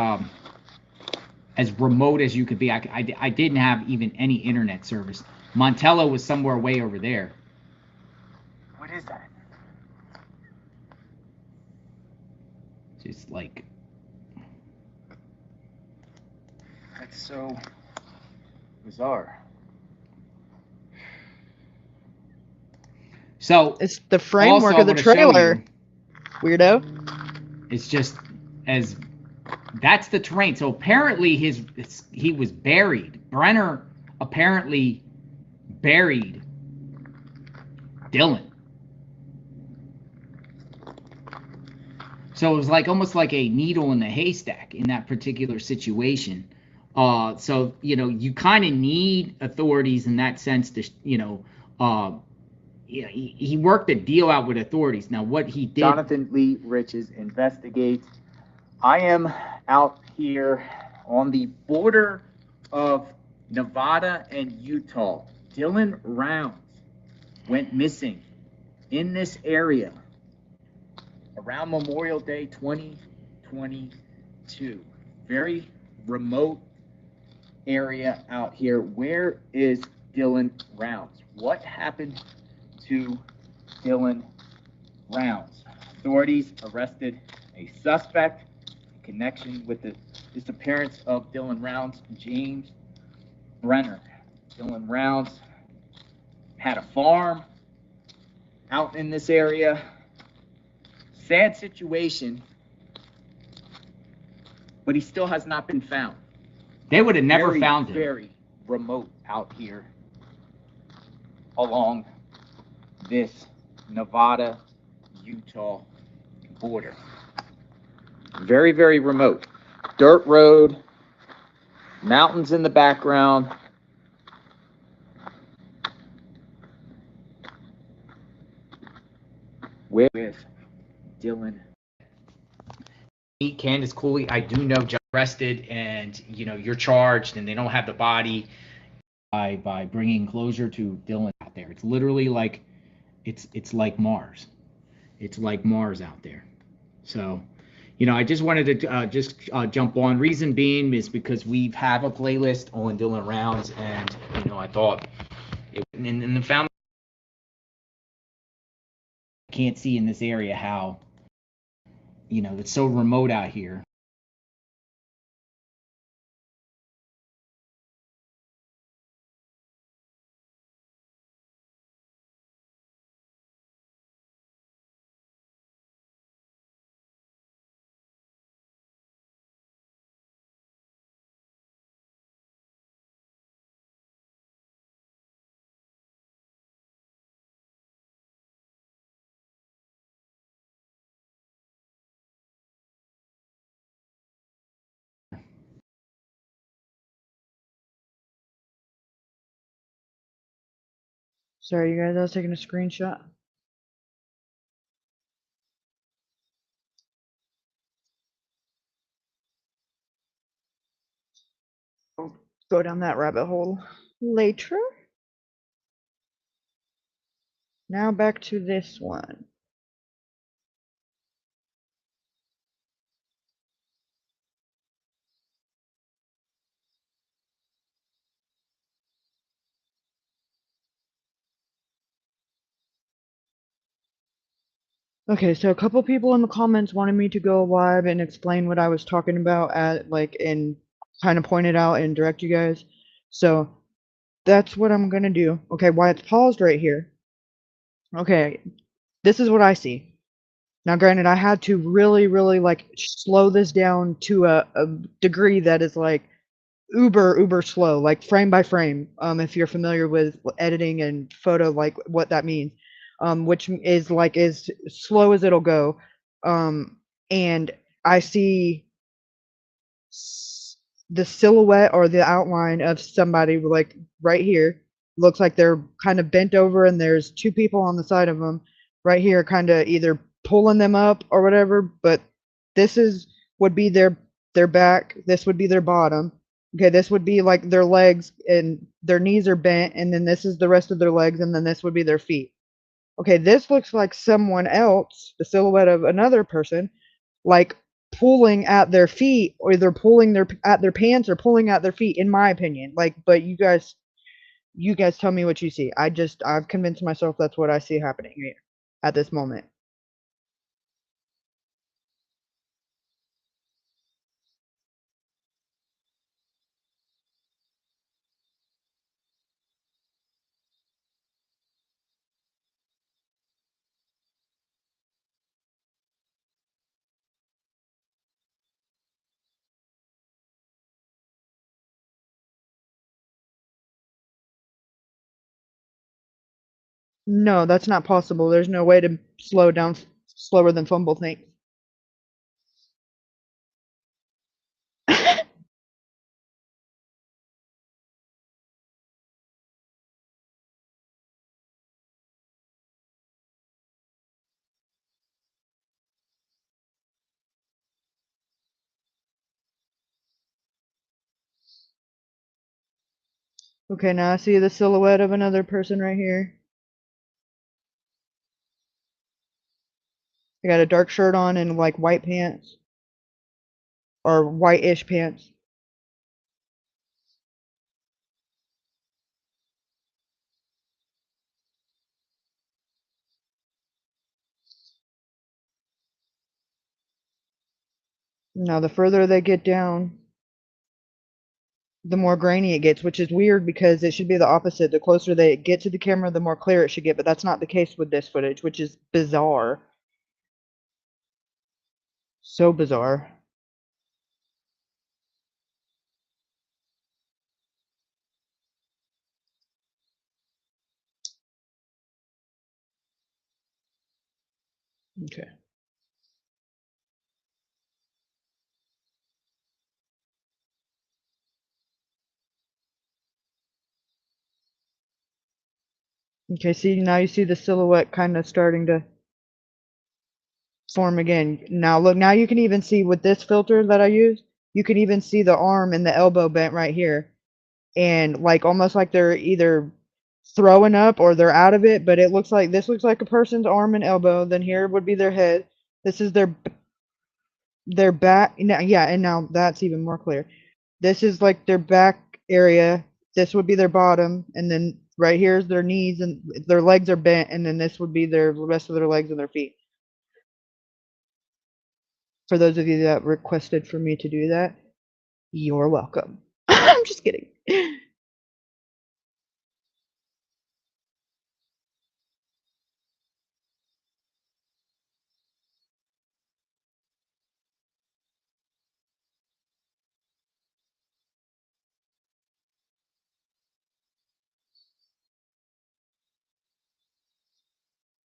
as remote as you could be. I didn't have even any internet service. Montello was somewhere way over there. What is that? Just like, that's so bizarre. So it's the framework of the trailer, weirdo. It's just as that's the terrain. So apparently he was buried. Brenner apparently buried Dylan. So it was like almost like a needle in the haystack in that particular situation. So you kind of need authorities in that sense to he worked a deal out with authorities. Now what he did. Jonathan Lee Riches investigates. I am out here on the border of Nevada and Utah. Dylan Rounds went missing in this area around Memorial Day 2022. Very remote area out here. Where is Dylan Rounds? What happened to Dylan Rounds? Authorities arrested a suspect in connection with the disappearance of Dylan Rounds, James Brenner. Dylan Rounds had a farm out in this area. Sad situation, but he still has not been found. They would have never found him. Very remote out here along this Nevada-Utah border. Very, very remote. Dirt road, mountains in the background. With Dylan. Candace Cooley, I do know just arrested, and you're charged, and they don't have the body by bringing closure to Dylan out there. It's literally like it's like Mars. It's like Mars out there. So, I just wanted to jump on. Reason being is because we have a playlist on Dylan Rounds, and I thought and the found can't see in this area how it's so remote out here. Sorry, you guys, I was taking a screenshot. Go down that rabbit hole later. Now back to this one. Okay, so a couple people in the comments wanted me to go live and explain what I was talking about and kind of point it out and direct you guys. So that's what I'm gonna do. Okay, why it's paused right here. Okay, this is what I see. Now, granted, I had to really, really slow this down to a degree that is uber slow, like frame by frame. If you're familiar with editing and photo, like what that means, which is like as slow as it'll go. And I see the silhouette or the outline of somebody like right here. Looks like they're kind of bent over, and there's two people on the side of them right here, kind of either pulling them up or whatever. But this would be their back. This would be their bottom. Okay, this would be like their legs, and their knees are bent, and then this is the rest of their legs, and then this would be their feet. Okay, this looks like someone else, the silhouette of another person, like pulling at their feet, or they're pulling at their pants or pulling at their feet, in my opinion. Like, but you guys tell me what you see. I've convinced myself that's what I see happening here at this moment. No, that's not possible. There's no way to slow down slower than Fumble thinks. Okay, now I see the silhouette of another person right here. They got a dark shirt on and like white pants. Or white-ish pants. Now, the further they get down, the more grainy it gets, which is weird because it should be the opposite. The closer they get to the camera, the more clear it should get, but that's not the case with this footage, which is bizarre. So bizarre. Okay. Okay, see, now you see the silhouette kind of starting to form again. Now look, now you can even see with this filter that I use, you can even see the arm and the elbow bent right here. And like almost like they're either throwing up or they're out of it, but it looks like this looks like a person's arm and elbow, then here would be their head. This is their back. Yeah, and now that's even more clear. This is like their back area. This would be their bottom, and then right here is their knees, and their legs are bent, and then this would be the rest of their legs and their feet. For those of you that requested for me to do that, you're welcome. I'm just kidding.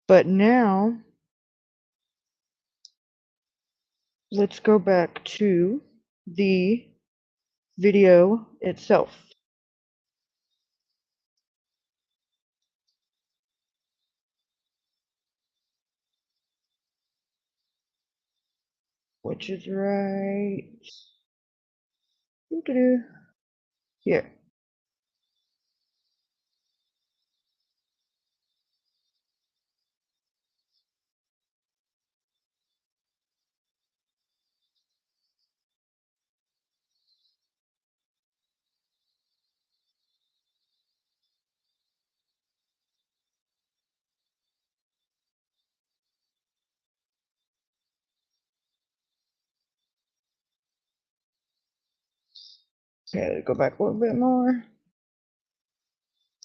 But now, let's go back to the video itself. Which is right here. Okay, go back a little bit more.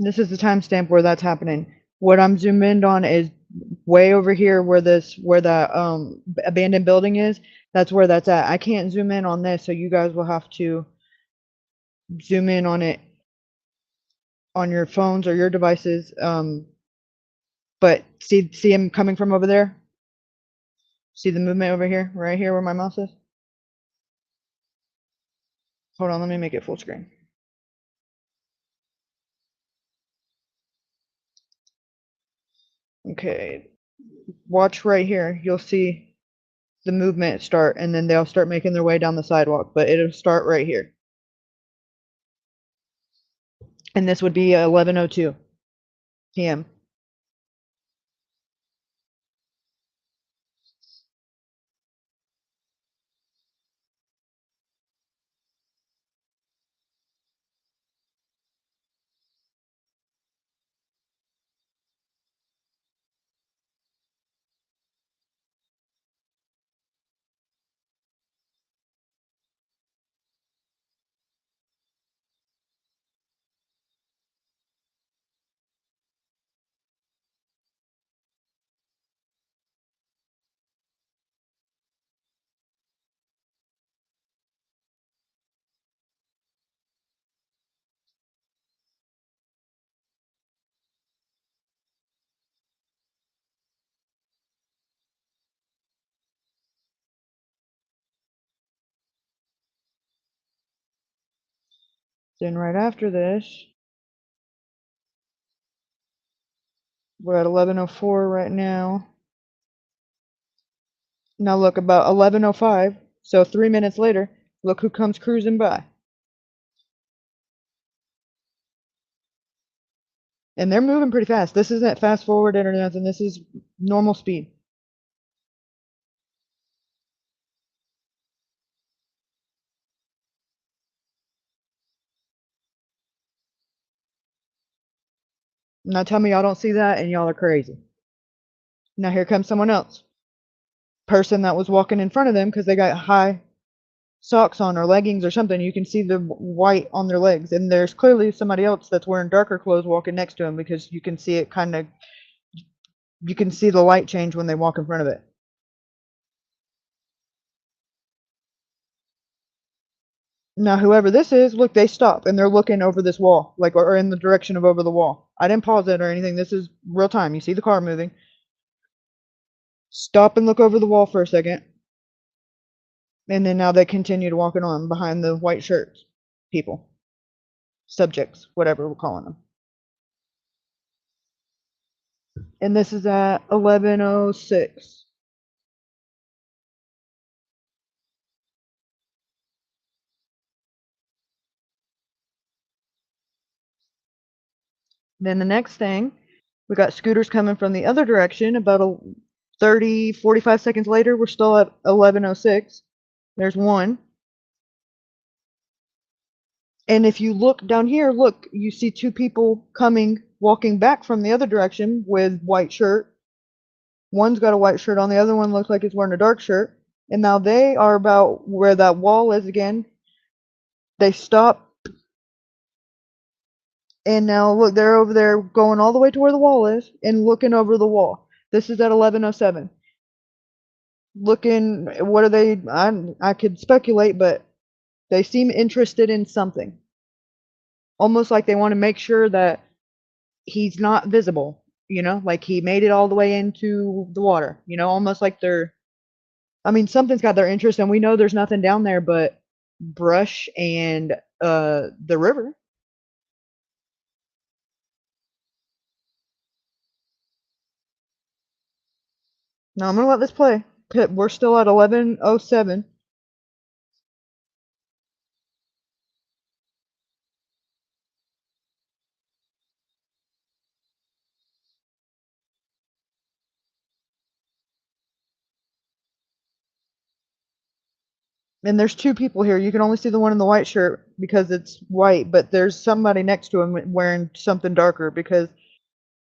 This is the timestamp where that's happening. What I'm zoomed in on is way over here where the abandoned building is. That's where that's at. I can't zoom in on this, so you guys will have to zoom in on it on your phones or your devices. But see him coming from over there? See the movement over here, right here where my mouse is? Hold on, let me make it full screen. Okay, watch right here. You'll see the movement start, and then they'll start making their way down the sidewalk, but it'll start right here. And this would be 11:02 p.m. Then right after this, we're at 11:04 right now. Now look, about 11:05, so 3 minutes later, look who comes cruising by. And they're moving pretty fast. This isn't fast forwarded or nothing. This is normal speed. Now tell me y'all don't see that and y'all are crazy. Now here comes someone else. Person that was walking in front of them because they got high socks on or leggings or something. You can see the white on their legs. And there's clearly somebody else that's wearing darker clothes walking next to them because you can see it kind of, you can see the light change when they walk in front of it. Now, whoever this is, look, they stop and they're looking over this wall, like, or in the direction of over the wall. I didn't pause it or anything. This is real time. You see the car moving. Stop and look over the wall for a second. And then now they continue to walking on behind the white shirts. People. Subjects, whatever we're calling them. And this is at 11:06. Then the next thing, we got scooters coming from the other direction. About 30, 45 seconds later, we're still at 11:06. There's one. And if you look down here, look, you see two people coming, walking back from the other direction with white shirt. One's got a white shirt on, the other one looks like he's wearing a dark shirt. And now they are about where that wall is again. They stop. And now look, they're over there going all the way to where the wall is and looking over the wall. This is at 11:07. Looking, what are they? I could speculate, but they seem interested in something. Almost like they want to make sure that he's not visible, you know, like he made it all the way into the water, you know, almost like they're, I mean, something's got their interest and we know there's nothing down there but brush and the river. Now I'm gonna let this play. We're still at 11:07. And there's two people here. You can only see the one in the white shirt because it's white, but there's somebody next to him wearing something darker because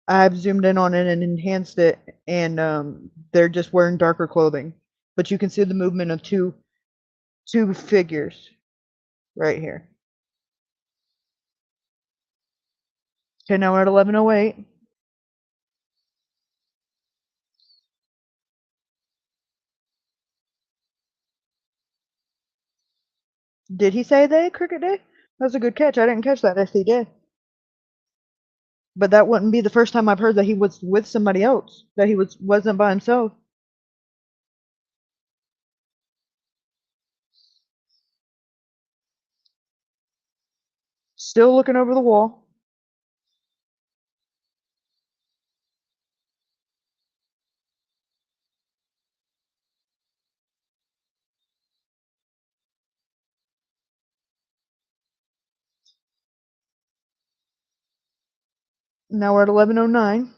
I've zoomed in on it and enhanced it, and they're just wearing darker clothing. But you can see the movement of two figures right here. Okay, now we're at 11:08. Did he say they, Cricket Day? That's a good catch. I didn't catch that if he did. But that wouldn't be the first time I've heard that he was with somebody else, that he wasn't by himself. Still looking over the wall. Now we're at 11:09.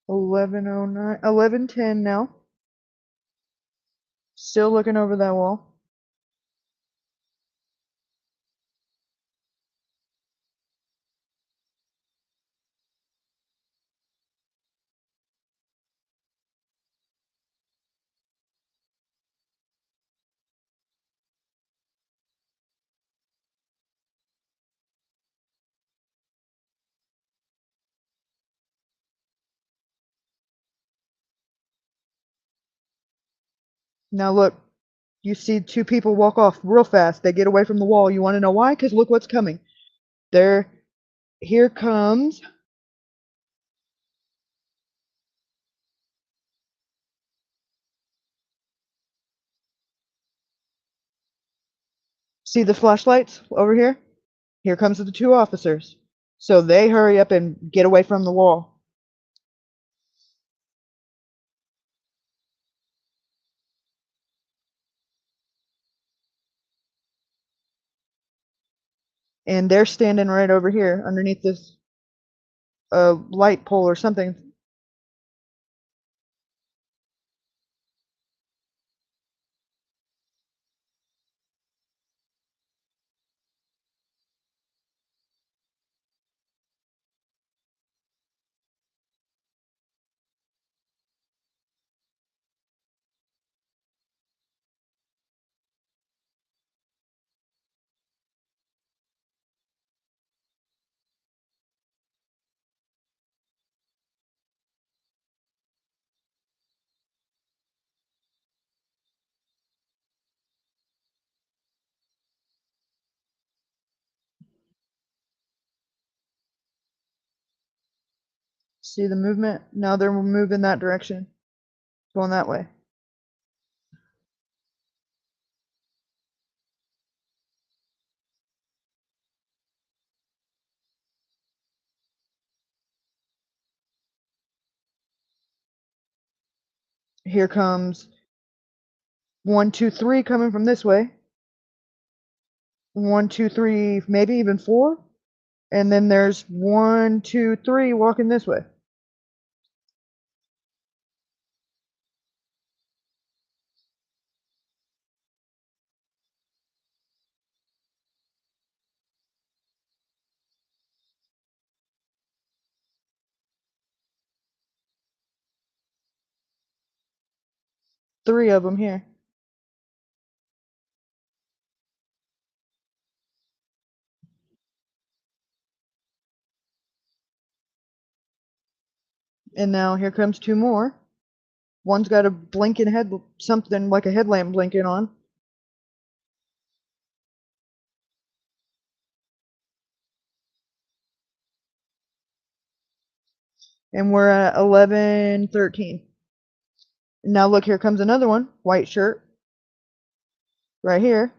(11:09), 11:10 now. Still looking over that wall. Now look, you see two people walk off real fast. They get away from the wall. You want to know why? Because look what's coming. Here comes. See the flashlights over here? Here comes the two officers. So they hurry up and get away from the wall. And they're standing right over here underneath this light pole or something. See the movement? Now they're moving that direction. Going that way. Here comes 1, 2, 3 coming from this way. 1, 2, 3, maybe even 4. And then there's 1, 2, 3 walking this way. Three of them here. And now here comes 2 more. One's got a blinking head, something like a headlamp blinking on. And we're at 11:13. Now look, here comes another one, white shirt. Right here.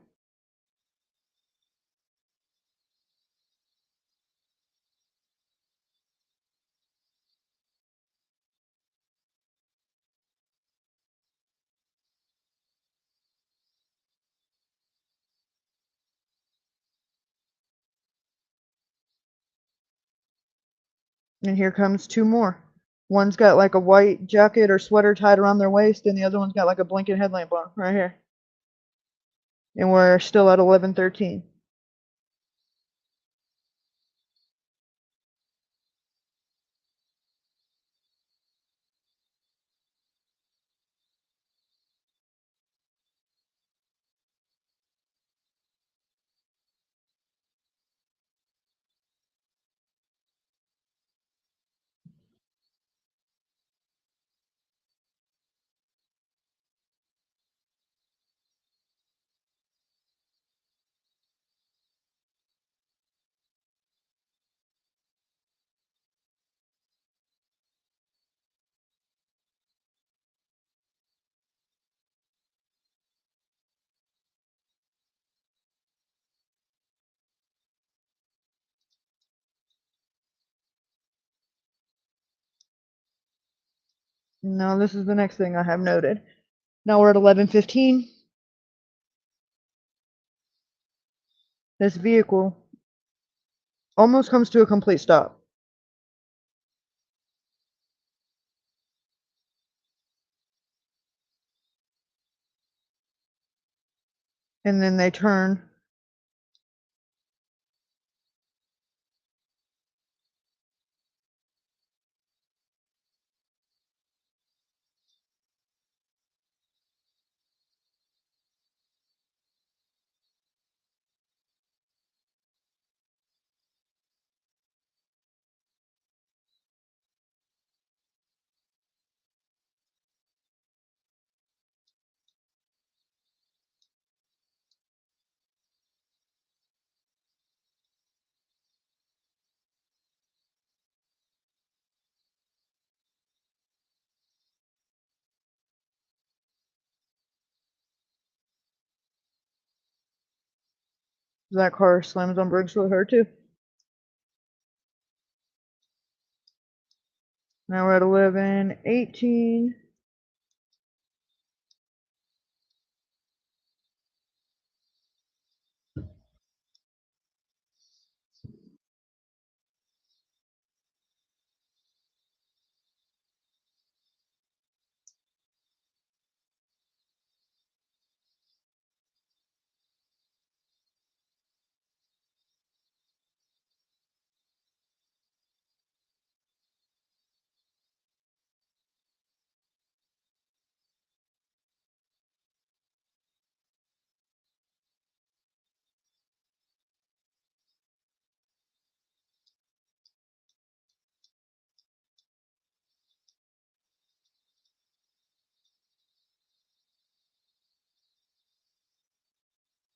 And here comes two more. One's got like a white jacket or sweater tied around their waist, and the other one's got like a blinking headlamp on, right here. And we're still at 11:13. Now this is the next thing I have noted. Now we're at 11:15. This vehicle almost comes to a complete stop. And then they turn. That car slams on brakes with her too. Now we're at 11:18.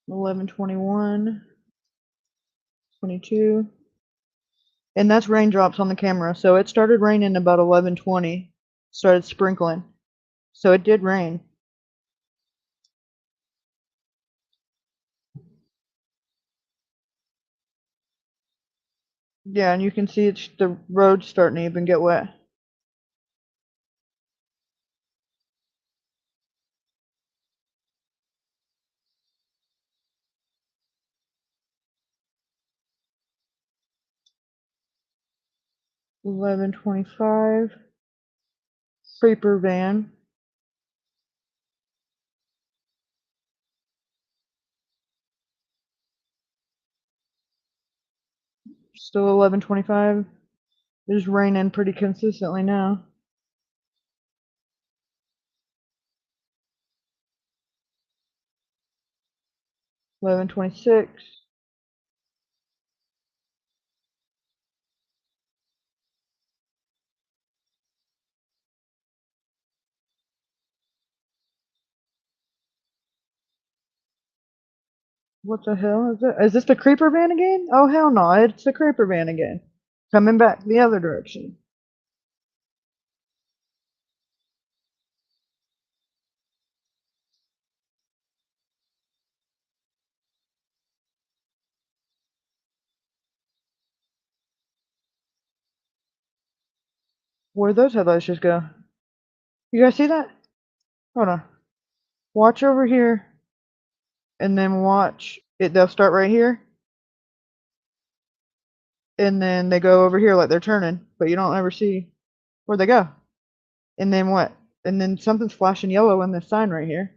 Eleven 21, 22. And that's raindrops on the camera. So it started raining about 11:20. Started sprinkling. So it did rain. Yeah, and you can see it's the road's starting to even get wet. $11.25. Creeper van. Still 11:25. It's raining pretty consistently now. 11:26. What the hell is it? Is this the creeper van again? Oh hell no, it's the creeper van again. Coming back the other direction. Where'd those headlights just go? You guys see that? Hold on. Watch over here. And then watch it. They'll start right here. and then they go over here like they're turning, but you don't ever see where they go. And then what? And then something's flashing yellow in this sign right here.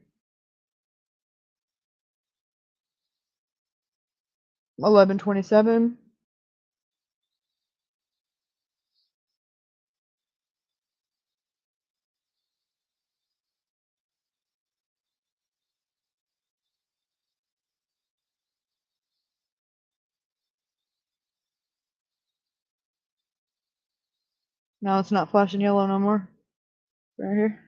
11:27. Now it's not flashing yellow no more. Right here.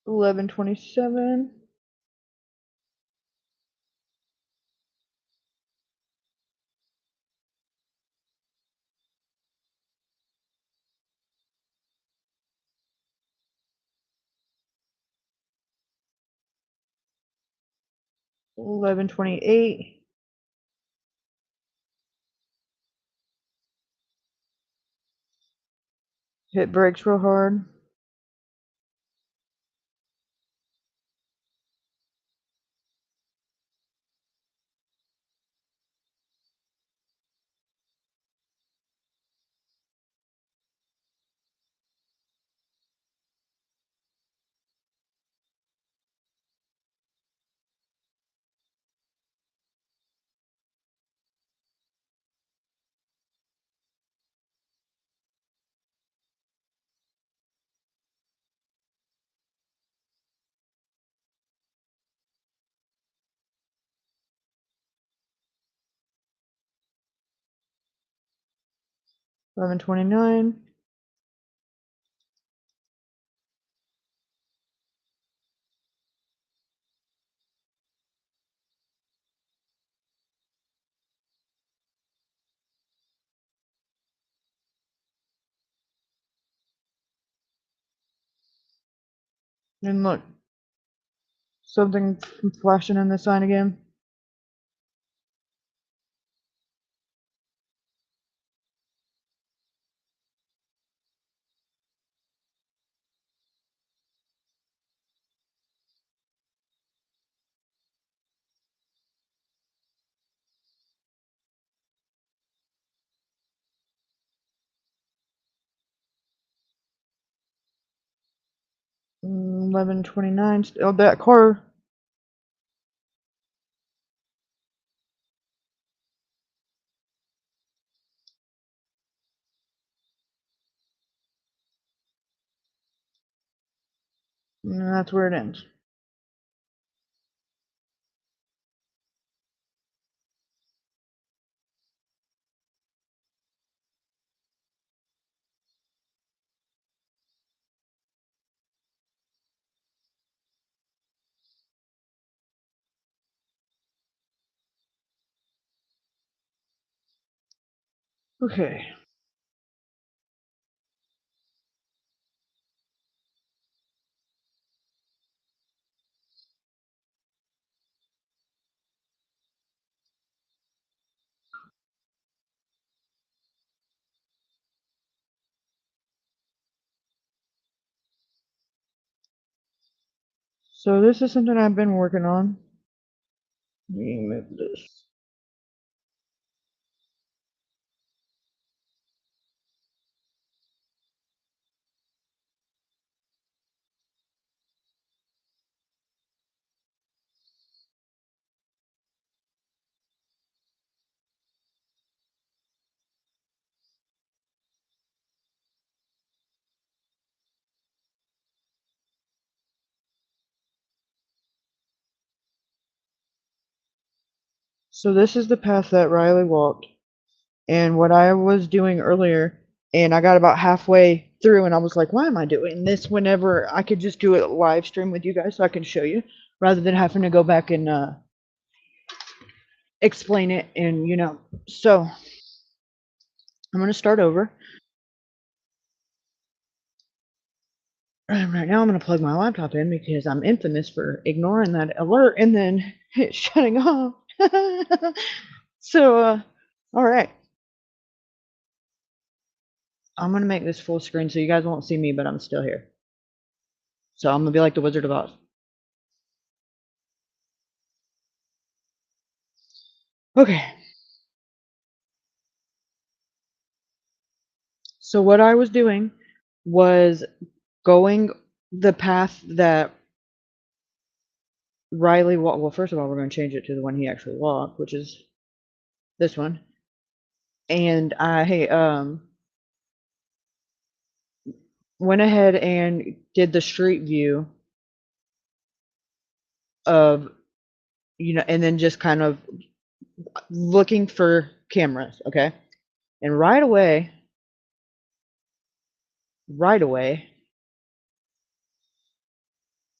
$11.27. $11.28. Hit brakes real hard. $11.29. And look, something flashing in the sign again. $11.29. Oh, that car. And that's where it ends. Okay. So this is something I've been working on. Let me move this. So this is the path that Riley walked, and what I was doing earlier, and I got about halfway through and I was like, why am I doing this whenever I could just do it live stream with you guys so I can show you rather than having to go back and explain it. And so I'm going to start over. And right now I'm going to plug my laptop in because I'm infamous for ignoring that alert and then it shutting off. So all right. I'm gonna make this full screen so you guys won't see me, but I'm still here. So I'm gonna be like the Wizard of Oz. Okay. So what I was doing was going the path that Riley walked. Well, first of all, we're going to change it to the one he actually walked, which is this one. And I went ahead and did the street view of, and then just kind of looking for cameras, okay? And right away,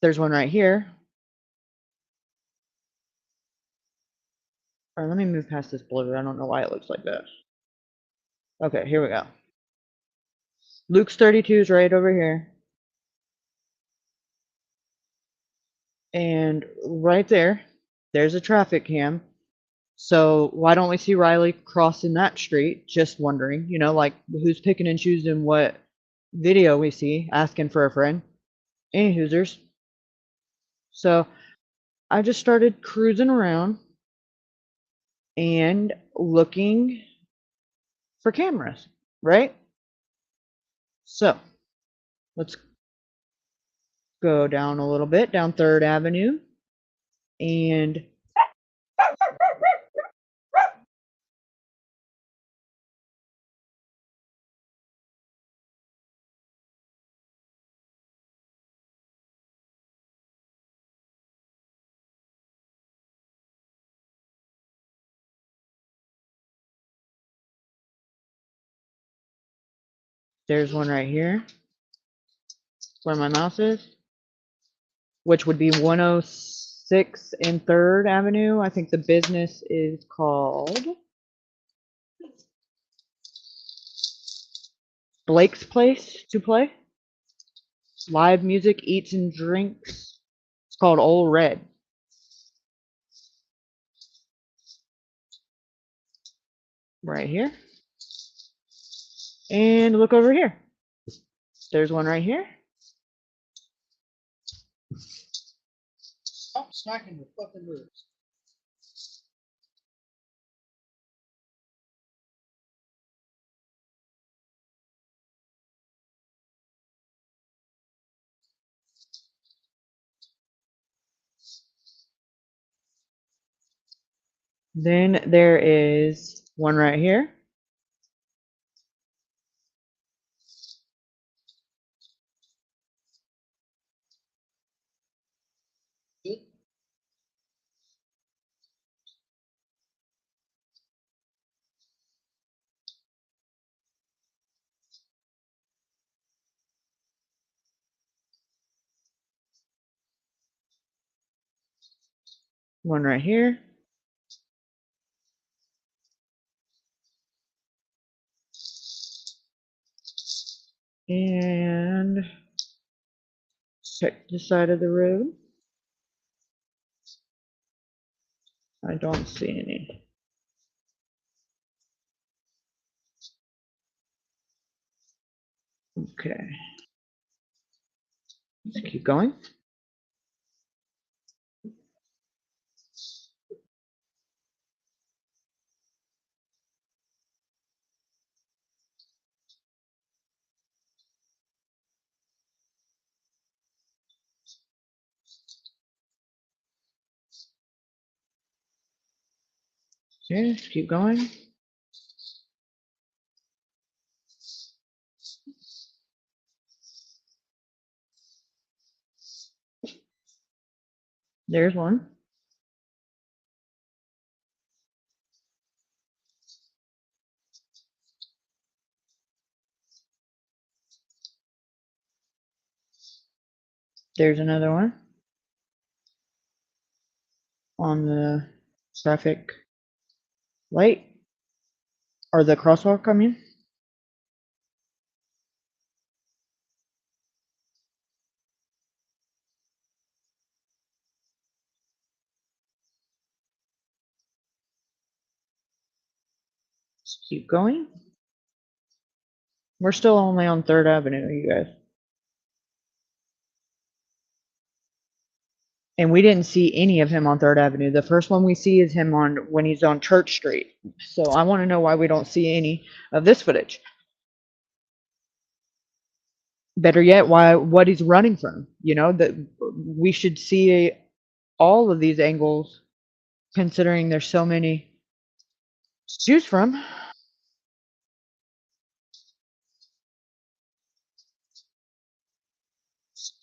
there's one right here. All right, let me move past this blur. I don't know why it looks like that. Okay, here we go. Luke's 32 is right over here. And right there's a traffic cam. So why don't we see Riley crossing that street? Just wondering, like who's picking and choosing what video we see, asking for a friend. Any hoosers. So I just started cruising around and looking for cameras, right? So let's go down a little bit, down 3rd Avenue, and there's one right here where my mouse is, which would be 106 and 3rd Avenue. I think the business is called Blake's Place to Play. Live music, eats and drinks. It's called Old Red. Right here. And look over here. There's one right here. Stop smacking the fucking ribs. Then there is one right here. One right here. And check the side of the road. I don't see any. Okay. Let's keep going. Okay, let's keep going. There's one. There's another one on the traffic light, or the crosswalk, I mean. Let's keep going. We're still only on 3rd Avenue, you guys. And we didn't see any of him on 3rd Avenue. The first one we see is him on when he's on Church Street. So I want to know why we don't see any of this footage. Better yet, what he's running from. You know, that we should see all of these angles, considering there's so many to choose from.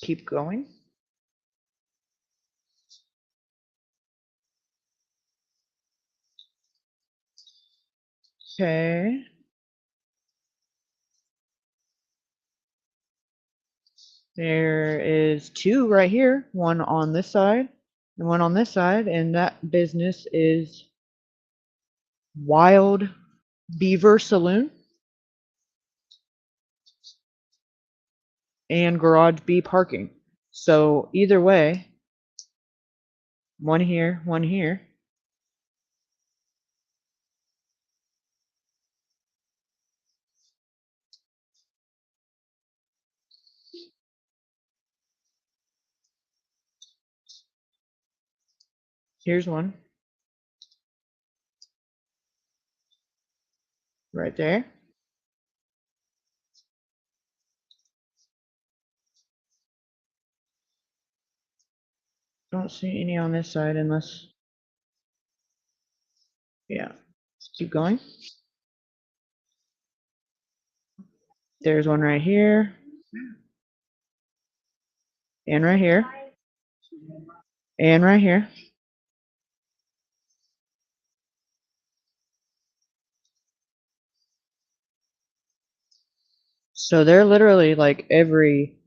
Keep going. Okay. There is 2 right here, one on this side and one on this side, and that business is Wild Beaver Saloon and Garage B parking. So either way, one here, one here. Here's one. Right there. Don't see any on this side unless, yeah. Keep going. There's one right here. And right here. And right here. So they're literally like every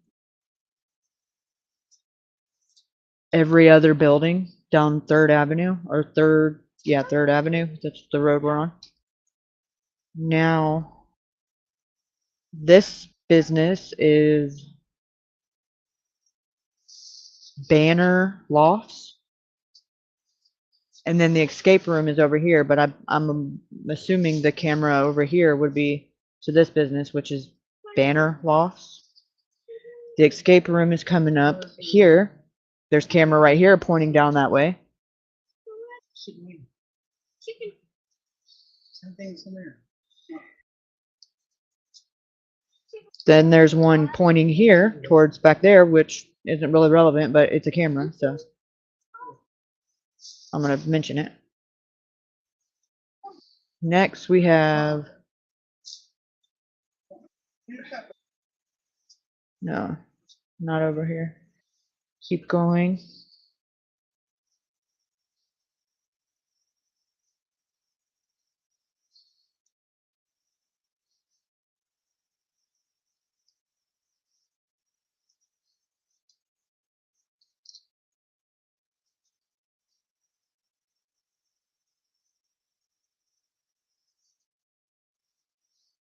other building down 3rd Avenue or 3rd Avenue. That's the road we're on. Now, this business is Banner Lofts. And then the escape room is over here, but I'm assuming the camera over here would be to this business, which is Banner Lofts. The escape room is coming up here. There's camera right here pointing down that way. Then there's one pointing here towards back there, which isn't really relevant, but it's a camera, so I'm going to mention it. Next, we have... No, not over here. Keep going.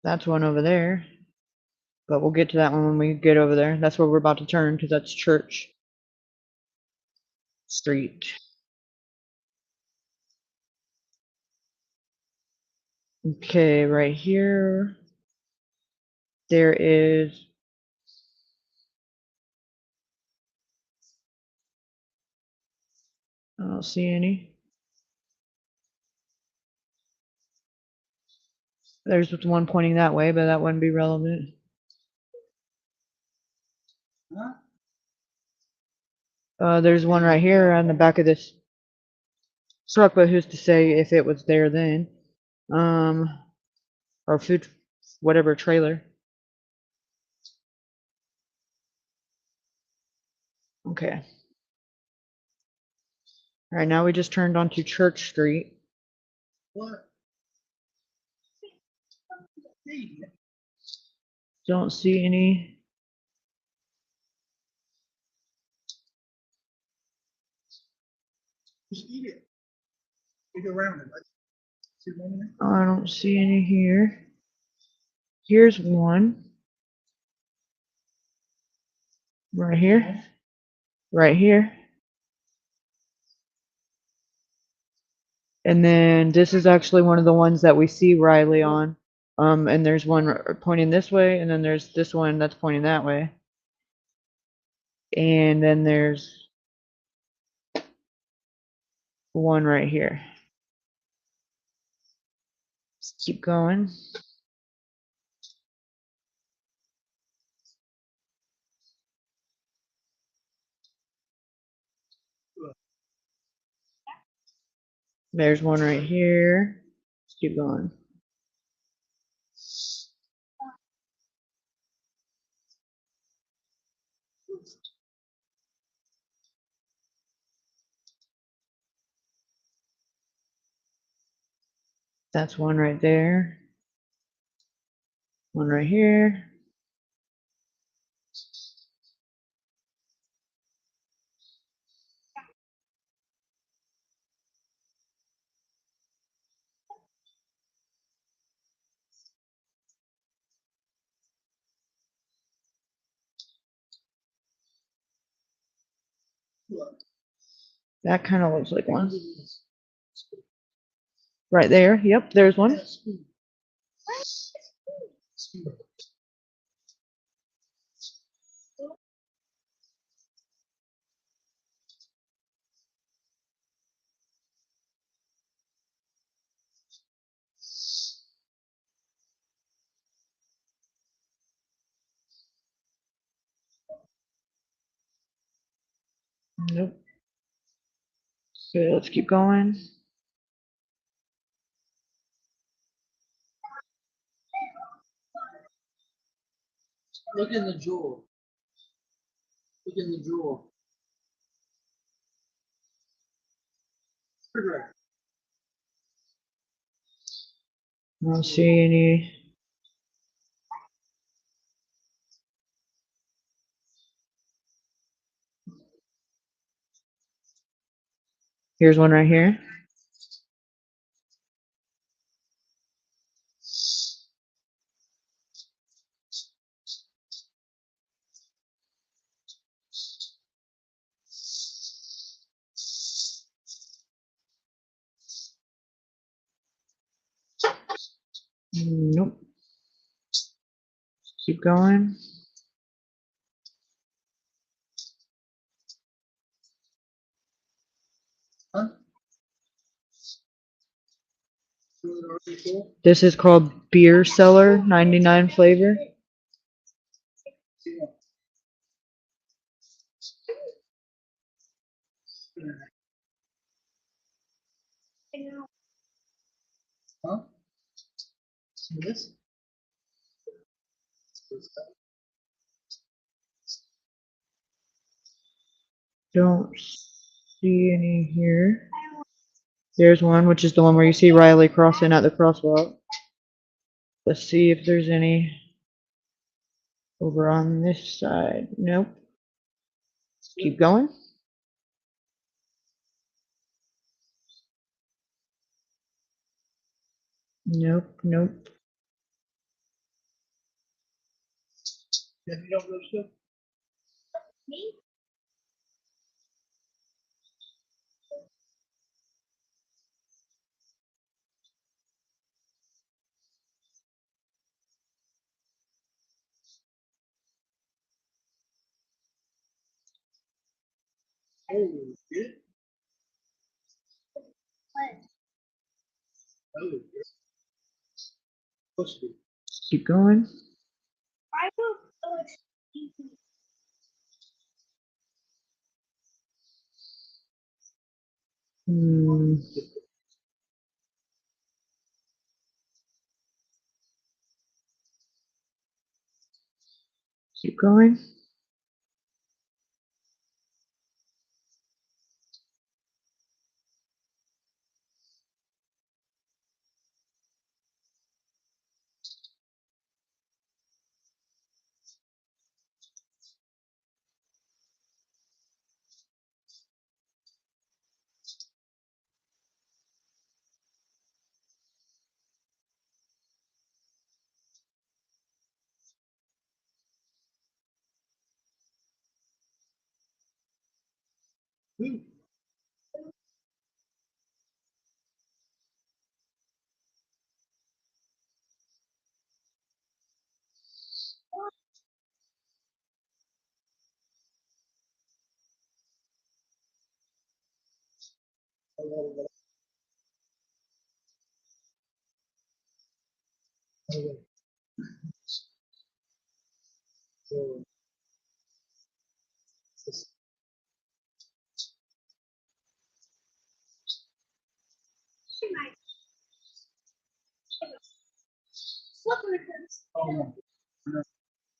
That's one over there. But we'll get to that one when we get over there. That's where we're about to turn, because that's Church Street. Okay, right here, there is... I don't see any. There's one pointing that way, but that wouldn't be relevant. There's one right here on the back of this truck, but who's to say if it was there then? Or food, whatever trailer. Okay. All right, now we just turned onto Church Street. Don't see any. I don't see any here. Here's one. Right here. Right here. And then this is actually one of the ones that we see Riley on. And there's one pointing this way, and then there's this one that's pointing that way. And then there's one right here. Just keep going. There's one right here. Just keep going. That's one right there. One right here. That kind of looks like one. Right there. Yep, there's one. Nope. Okay, let's keep going. Look in the drawer. Look in the drawer. Correct. I don't see any. Here's one right here. Nope. Keep going. Huh? This is called Beer Cellar 99 flavor. Huh? This? Don't see any here. There's one, which is the one where you see Riley crossing at the crosswalk. Let's see if there's any over on this side. Nope. Keep going. Nope, nope. If you don't go to oh, shit. Oh, supposed to be. Keep going. Hmm. Keep going.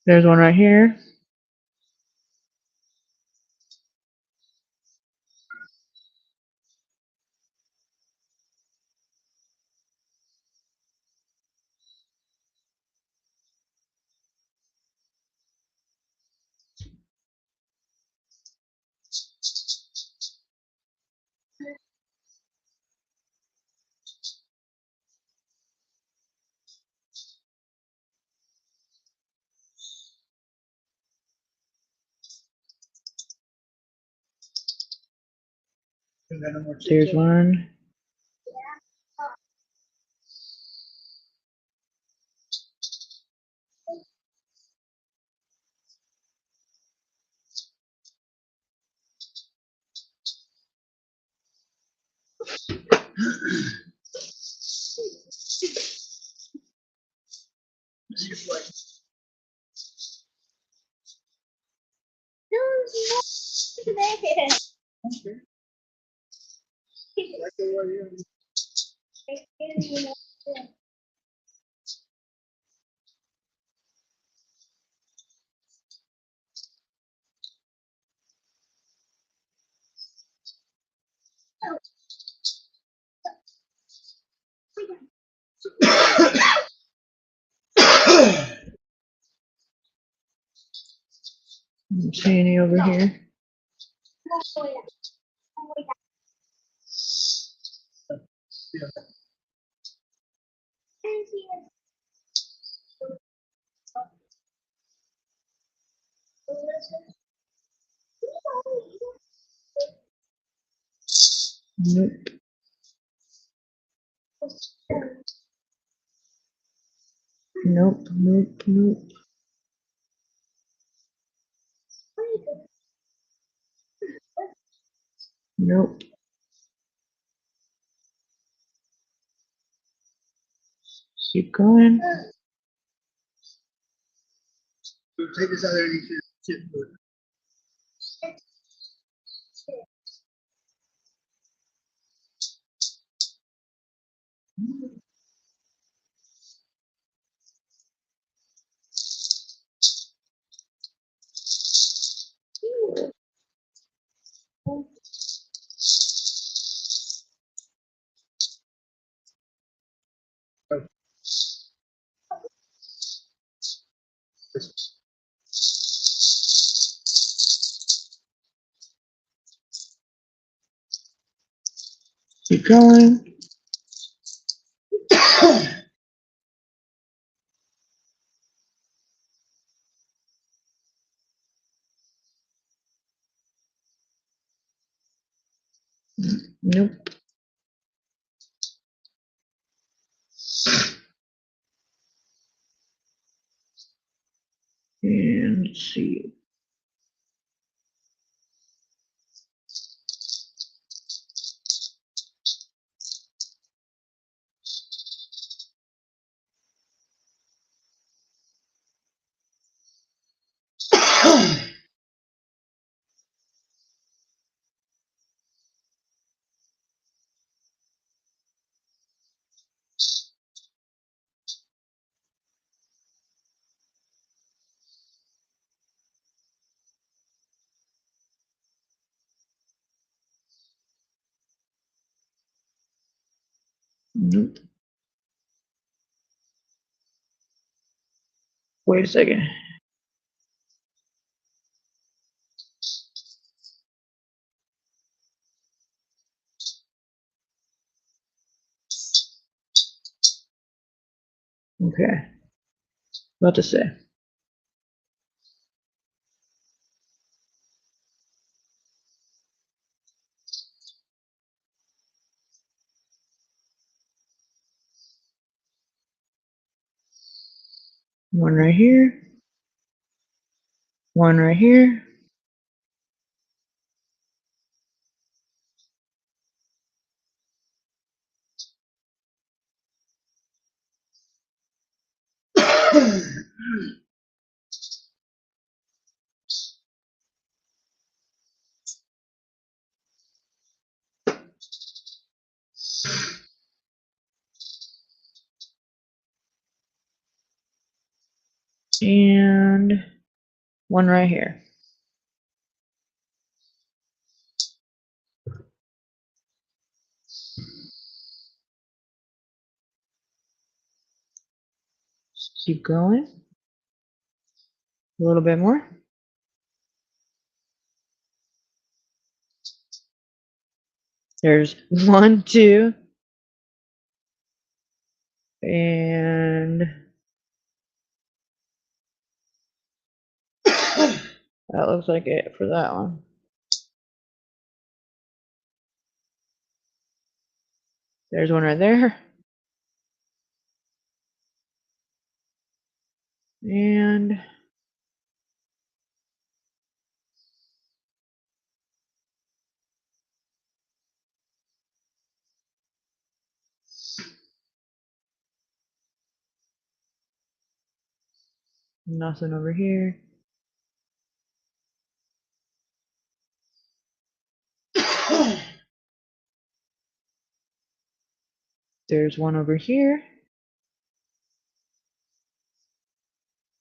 There's one right here. There's one. Don't see any over here. Nope. Nope, nope, nope. Nope. Keep going. Take this out there and eat your chip food. Keep going. Nope. And let's see. Nope. Wait a second. Okay. About to say. One right here. One right here. And one right here. Keep going. A little bit more. There's 1, 2, and that looks like it for that one. There's one right there. And nothing over here. There's one over here.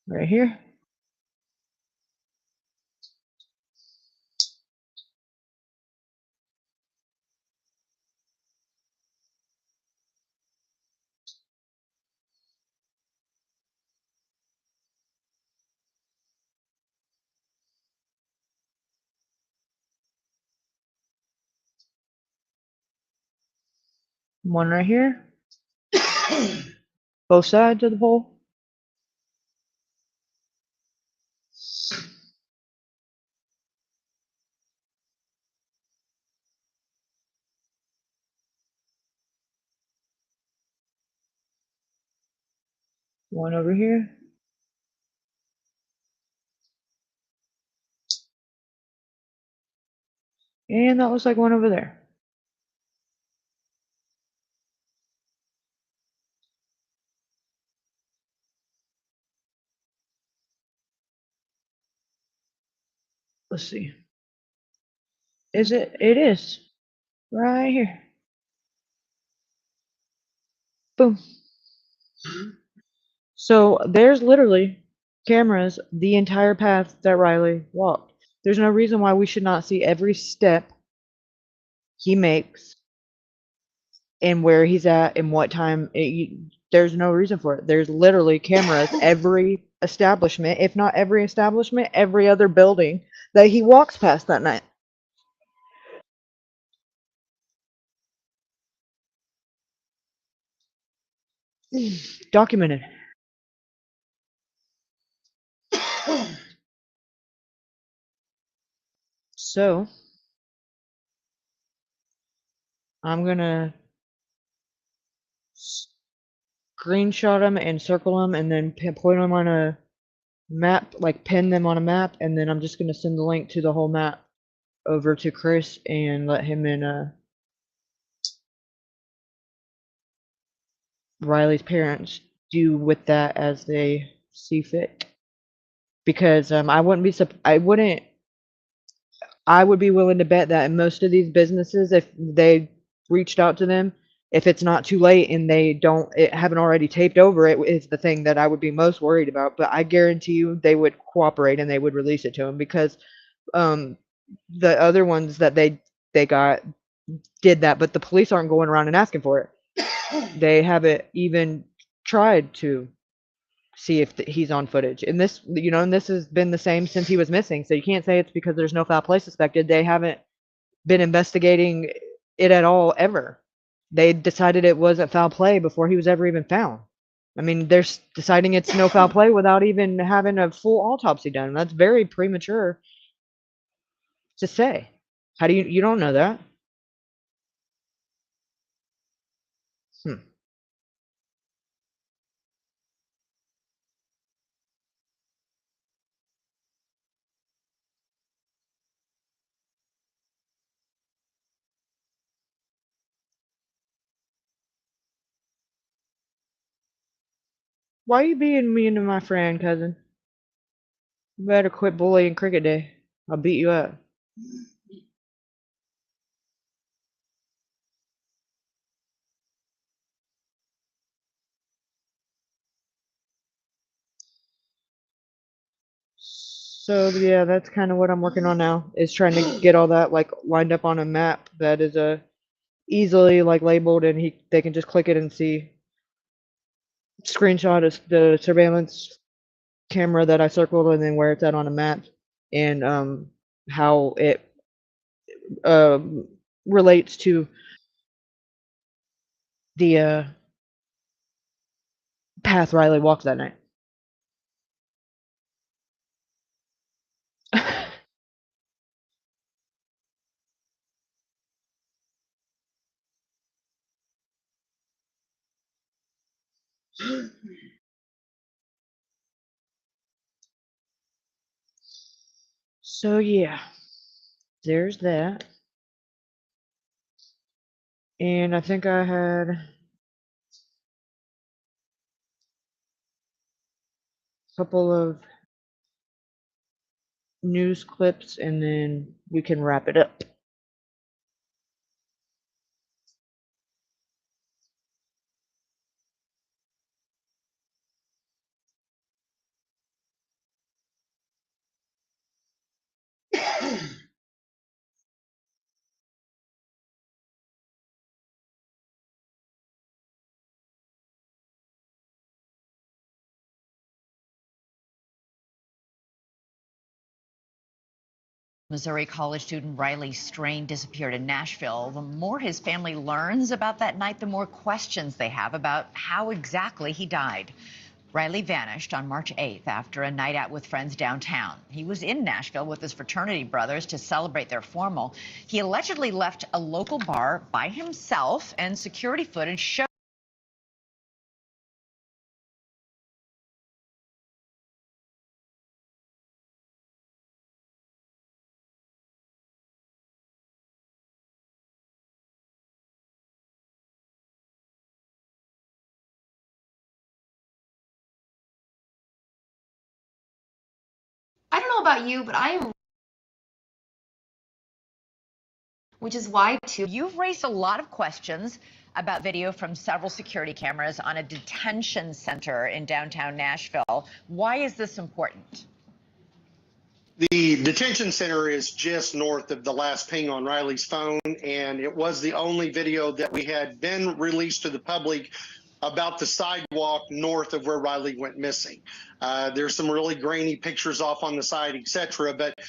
Right here. One right here. Both sides of the pole. One over here. And that looks like one over there. Let's see. Is it? It is. Right here. Boom. So there's literally cameras the entire path that Riley walked. There's no reason why we should not see every step he makes and where he's at and what time. There's no reason for it. There's literally cameras every establishment, if not every establishment, every other building that he walks past that night. Documented. So I'm gonna screenshot them and circle them and then point them on a map, like pin them on a map, and then I'm just gonna send the link to the whole map over to Chris and let him and Riley's parents do with that as they see fit. Because I would be willing to bet that in most of these businesses, if they reached out to them, if it's not too late and they haven't already taped over it, is the thing that I would be most worried about. But I guarantee you they would cooperate and they would release it to him, because the other ones that they got did that, but the police aren't going around and asking for it. They haven't even tried to see if he's on footage. And this, and this has been the same since he was missing. So you can't say it's because there's no foul play suspected. They haven't been investigating it at all ever. They decided it wasn't foul play before he was ever even found. I mean, they're deciding it's no foul play without even having a full autopsy done. That's very premature to say. How do you don't know that? Why you being mean to my friend, cousin? You better quit bullying Cricket Day. I'll beat you up. So yeah, that's kind of what I'm working on now, is trying to get all that like lined up on a map that is easily like labeled, and they can just click it and see screenshot of the surveillance camera that I circled and then where it's at on a map, and how it um relates to the path Riley walked that night. So yeah, there's that. And I think I had a couple of news clips, and then we can wrap it up. Missouri college student Riley Strain disappeared in Nashville. The more his family learns about that night, the more questions they have about how exactly he died. Riley vanished on March 8th after a night out with friends downtown. He was in Nashville with his fraternity brothers to celebrate their formal. He allegedly left a local bar by himself, and security footage showed I don't know about you, but I am, which is why too. You've raised a lot of questions about video from several security cameras on a detention center in downtown Nashville. Why is this important? The detention center is just north of the last ping on Riley's phone, and it was the only video that we had been released to the public about the sidewalk north of where Riley went missing. There's some really grainy pictures off on the side, etc. But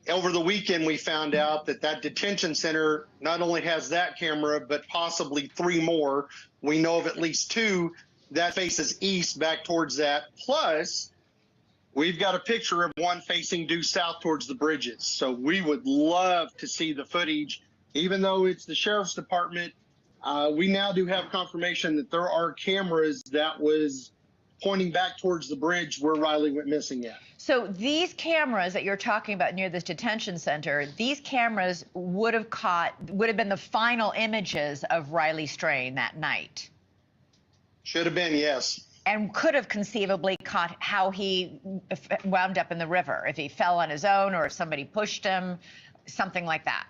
over the weekend, we found out that that detention center not only has that camera, but possibly 3 more. We know of at least 2 that faces east back towards that. Plus, we've got a picture of one facing due south towards the bridges. So we would love to see the footage, even though it's the sheriff's department. We now do have confirmation that there are cameras that was pointing back towards the bridge where Riley went missing at. So these cameras that you're talking about near this detention center, these cameras would have been the final images of Riley Strain that night. Should have been, yes. And could have conceivably caught how he wound up in the river, if he fell on his own or if somebody pushed him, something like that.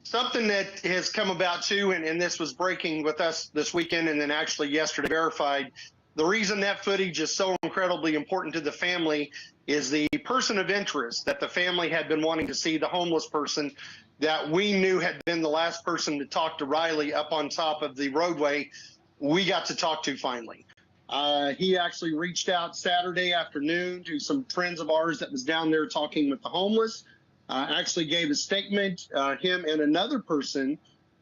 Something that has come about too, and this was breaking with us this weekend and then actually yesterday verified. The reason that footage is so incredibly important to the family is the person of interest that the family had been wanting to see, the homeless person that we knew had been the last person to talk to Riley up on top of the roadway. We got to talk to finally. He actually reached out Saturday afternoon to some friends of ours that was down there talking with the homeless. Actually gave a statement, him and another person,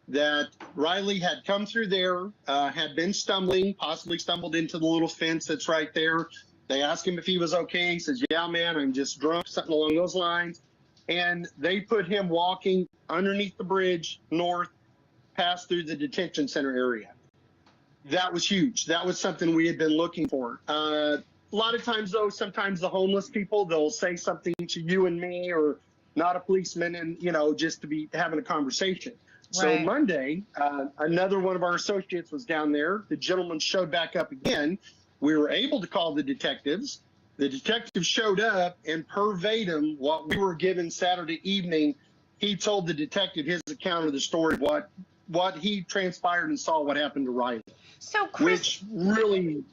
that Riley had come through there, had been stumbling, possibly stumbled into the little fence that's right there. They asked him if he was okay. He says, yeah, man, I'm just drunk, something along those lines. And they put him walking underneath the bridge north, past through the detention center area. That was huge. That was something we had been looking for. A lot of times, though, sometimes the homeless people, they'll say something to you and me, or not a policeman, and, you know, just to be having a conversation. So Monday, another one of our associates was down there. The gentleman showed back up again. We were able to call the detectives. The detective showed up, and verbatim what we were given Saturday evening, he told the detective his account of the story, what he transpired and saw what happened to Riley. So, Chris, which really,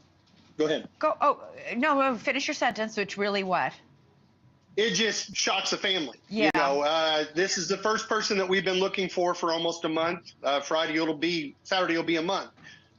go ahead. No, finish your sentence. Which really what? It just shocks the family. Yeah. You know, this is the first person that we've been looking for almost a month. Saturday will be a month.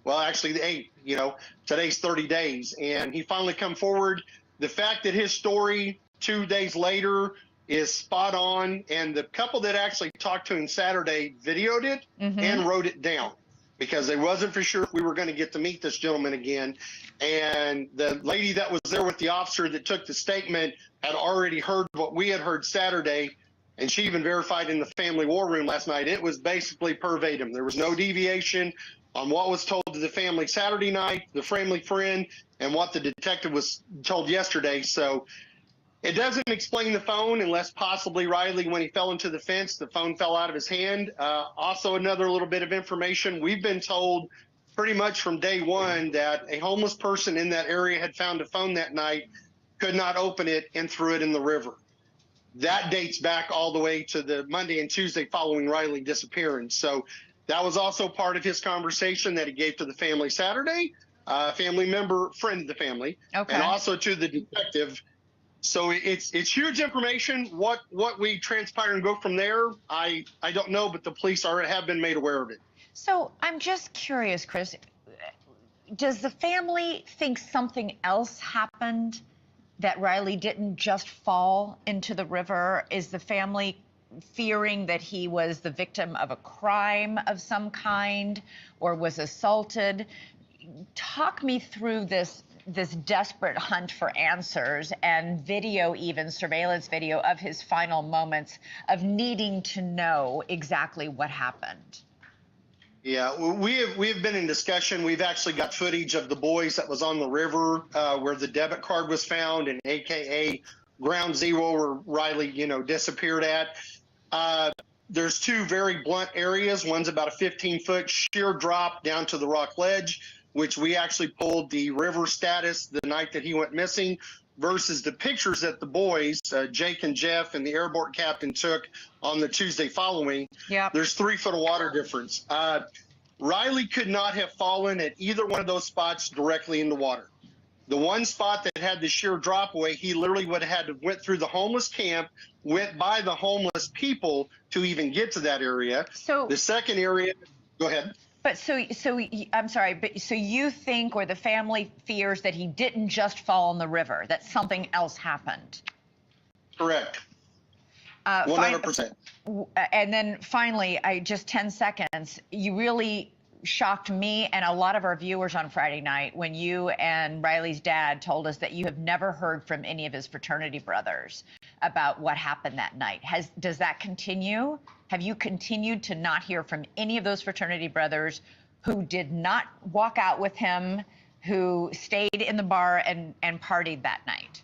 Well, actually the 8th, you know, today's 30 days. And he finally come forward. The fact that his story 2 days later is spot on, and the couple that actually talked to him Saturday videoed it and wrote it down, because they wasn't for sure if we were going to get to meet this gentleman again. And the lady that was there with the officer that took the statement had already heard what we had heard Saturday, and she even verified in the family war room last night. It was basically verbatim. There was no deviation on what was told to the family Saturday night, the family friend, and what the detective was told yesterday. So it doesn't explain the phone, unless possibly Riley, when he fell into the fence, the phone fell out of his hand. Also, another little bit of information. We've been told pretty much from day one that a homeless person in that area had found a phone that night, could not open it, and threw it in the river. That dates back all the way to the Monday and Tuesday following Riley disappearing. So that was also part of his conversation that he gave to the family Saturday, family member, friend of the family, and also to the detective. So it's huge information. What we transpire and go from there, I don't know, but the police have been made aware of it. So I'm just curious, Chris, does the family think something else happened, that Riley didn't just fall into the river? Is the family fearing that he was the victim of a crime of some kind or was assaulted? Talk me through this desperate hunt for answers, and video, even surveillance video of his final moments of needing to know exactly what happened. Yeah, we have been in discussion. We've actually got footage of the boys that was on the river where the debit card was found, and AKA ground zero where Riley, disappeared at. There's two very blunt areas. One's about a 15-foot sheer drop down to the rock ledge, which we actually pulled the river status the night that he went missing, versus the pictures that the boys, Jake and Jeff and the airborne captain, took on the Tuesday following. Yeah. There's 3 foot of water difference. Riley could not have fallen at either one of those spots directly in the water. The one spot that had the sheer drop away, he literally would have had to went through the homeless camp, went by the homeless people to even get to that area. So the second area, go ahead. But so I'm sorry, but so you think, or the family fears, that he didn't just fall in the river, that something else happened? Correct. 100%. And then finally, just 10 seconds, you really shocked me and a lot of our viewers on Friday night when you and Riley's dad told us that you have never heard from any of his fraternity brothers about what happened that night. Does that continue? Have you continued to not hear from any of those fraternity brothers who did not walk out with him, who stayed in the bar and partied that night?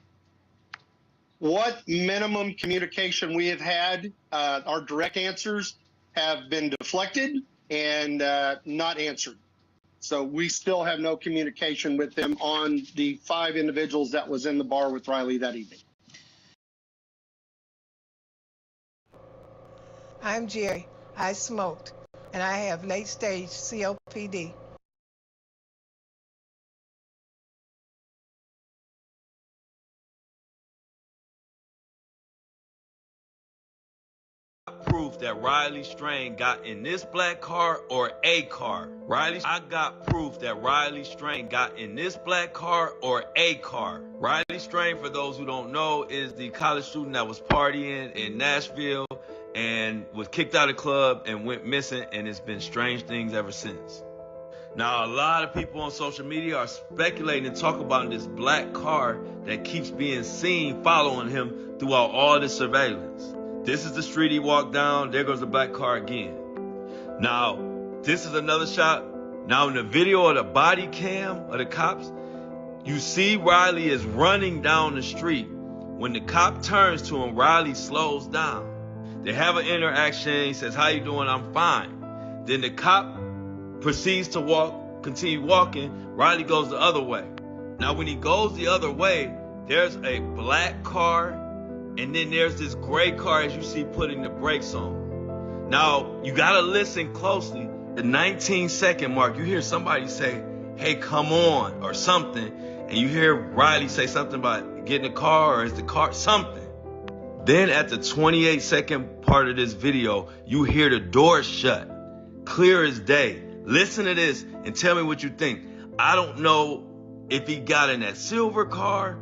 What minimum communication we have had, our direct answers have been deflected and not answered. So we still have no communication with them on the 5 individuals that was in the bar with Riley that evening. I'm Jerry. I smoked, and I have late-stage COPD. Proof that Riley Strain got in this black car or a car. I got proof that Riley Strain got in this black car or a car. Riley Strain, for those who don't know, is the college student that was partying in Nashville and was kicked out of the club and went missing, and it's been strange things ever since. Now, a lot of people on social media are speculating and talking about this black car that keeps being seen following him throughout all the surveillance. This is the street he walked down. There goes the black car again. Now, this is another shot. Now, in the video of the body cam of the cops, you see Riley is running down the street. When the cop turns to him, Riley slows down. They have an interaction. He says, "How you doing?" "I'm fine." Then the cop proceeds to continue walking. Riley goes the other way. Now, when he goes the other way, there's a black car, and then there's this gray car as you see putting the brakes on. Now, you gotta listen closely. The 19-second mark, you hear somebody say, "Hey, come on," or something, and you hear Riley say something about getting a car, or is the car something. Then at the 28-second part of this video, you hear the door shut, clear as day. Listen to this and tell me what you think. I don't know if he got in that silver car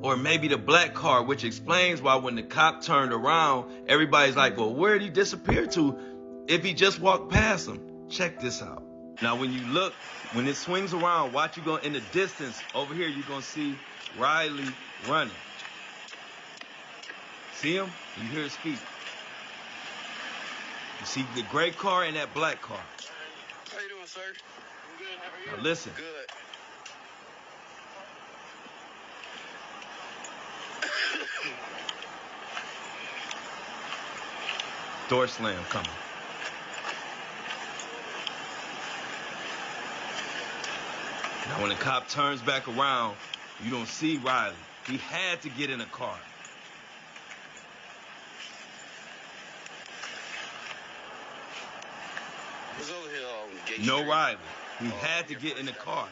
or maybe the black car, which explains why when the cop turned around, everybody's like, well, where did he disappear to if he just walked past him? Check this out. Now, when you look, when it swings around, watch, you go in the distance over here, you're going to see Riley running. See him? You hear his feet. You see the gray car and that black car. How you doing, sir? I'm good. How are you? Now listen. Good. Door slam coming. Now when the cop turns back around, you don't see Riley. He had to get in a car. Who's over here on Gate No Street? Riley. He had to get in the car.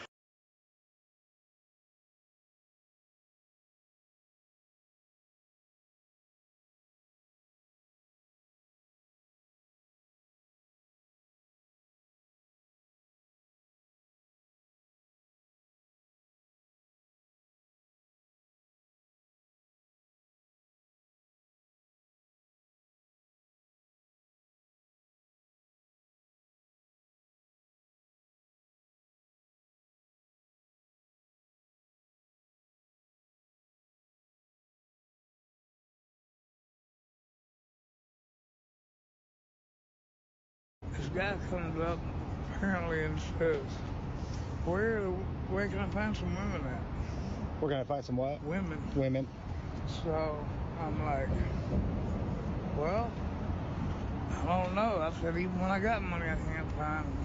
This guy comes up apparently and says, where can I find some women at? We're gonna find some what? Women. Women. So I'm like, well, I don't know. I said, even when I got money, I can't find them.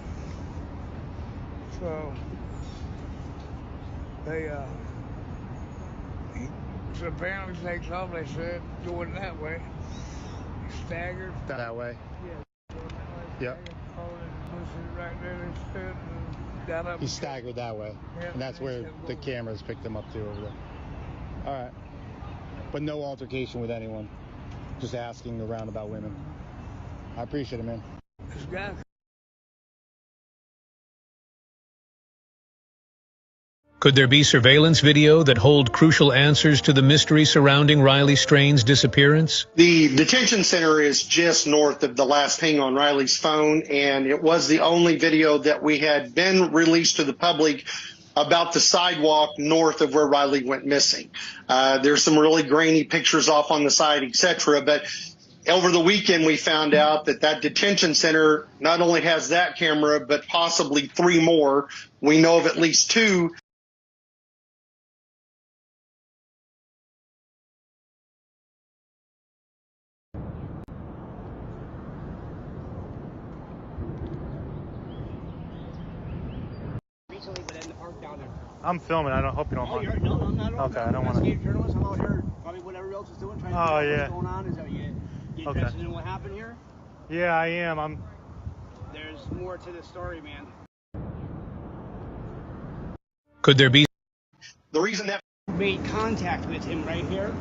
So he apparently takes off, they said, going that way. He staggered. That way. Yeah. Yep. Right there, they said, and got up. He staggered that way. Yep, And that's where the cameras picked him up to over there. All right. But no altercation with anyone. Just asking around about women. I appreciate it, man. This guy. Could there be surveillance video that hold crucial answers to the mystery surrounding Riley Strain's disappearance? The detention center is just north of the last hang on Riley's phone, and it was the only video that we had been released to the public about the sidewalk north of where Riley went missing. There's some really grainy pictures off on the side, etc. But over the weekend, we found out that that detention center not only has that camera, but possibly 3 more. We know of at least 2. I'm filming. I don't hope you don't mind. No, I'm not. Okay, I don't want to. Journalist. I'm out here, probably what everybody else is doing, trying to figure out what's going on. Is that you interested in what happened here? Yeah, I am. There's more to the story, man. Could there be the reason that made contact with him right here?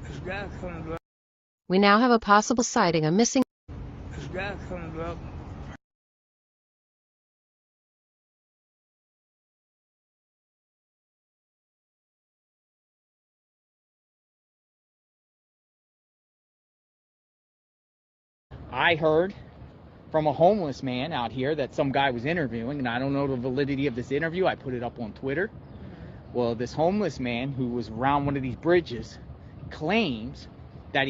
This guy comes up. We now have a possible sighting of missing. This guy comes up. I heard from a homeless man out here that some guy was interviewing, and I don't know the validity of this interview. I put it up on Twitter. Well, this homeless man who was around one of these bridges claims that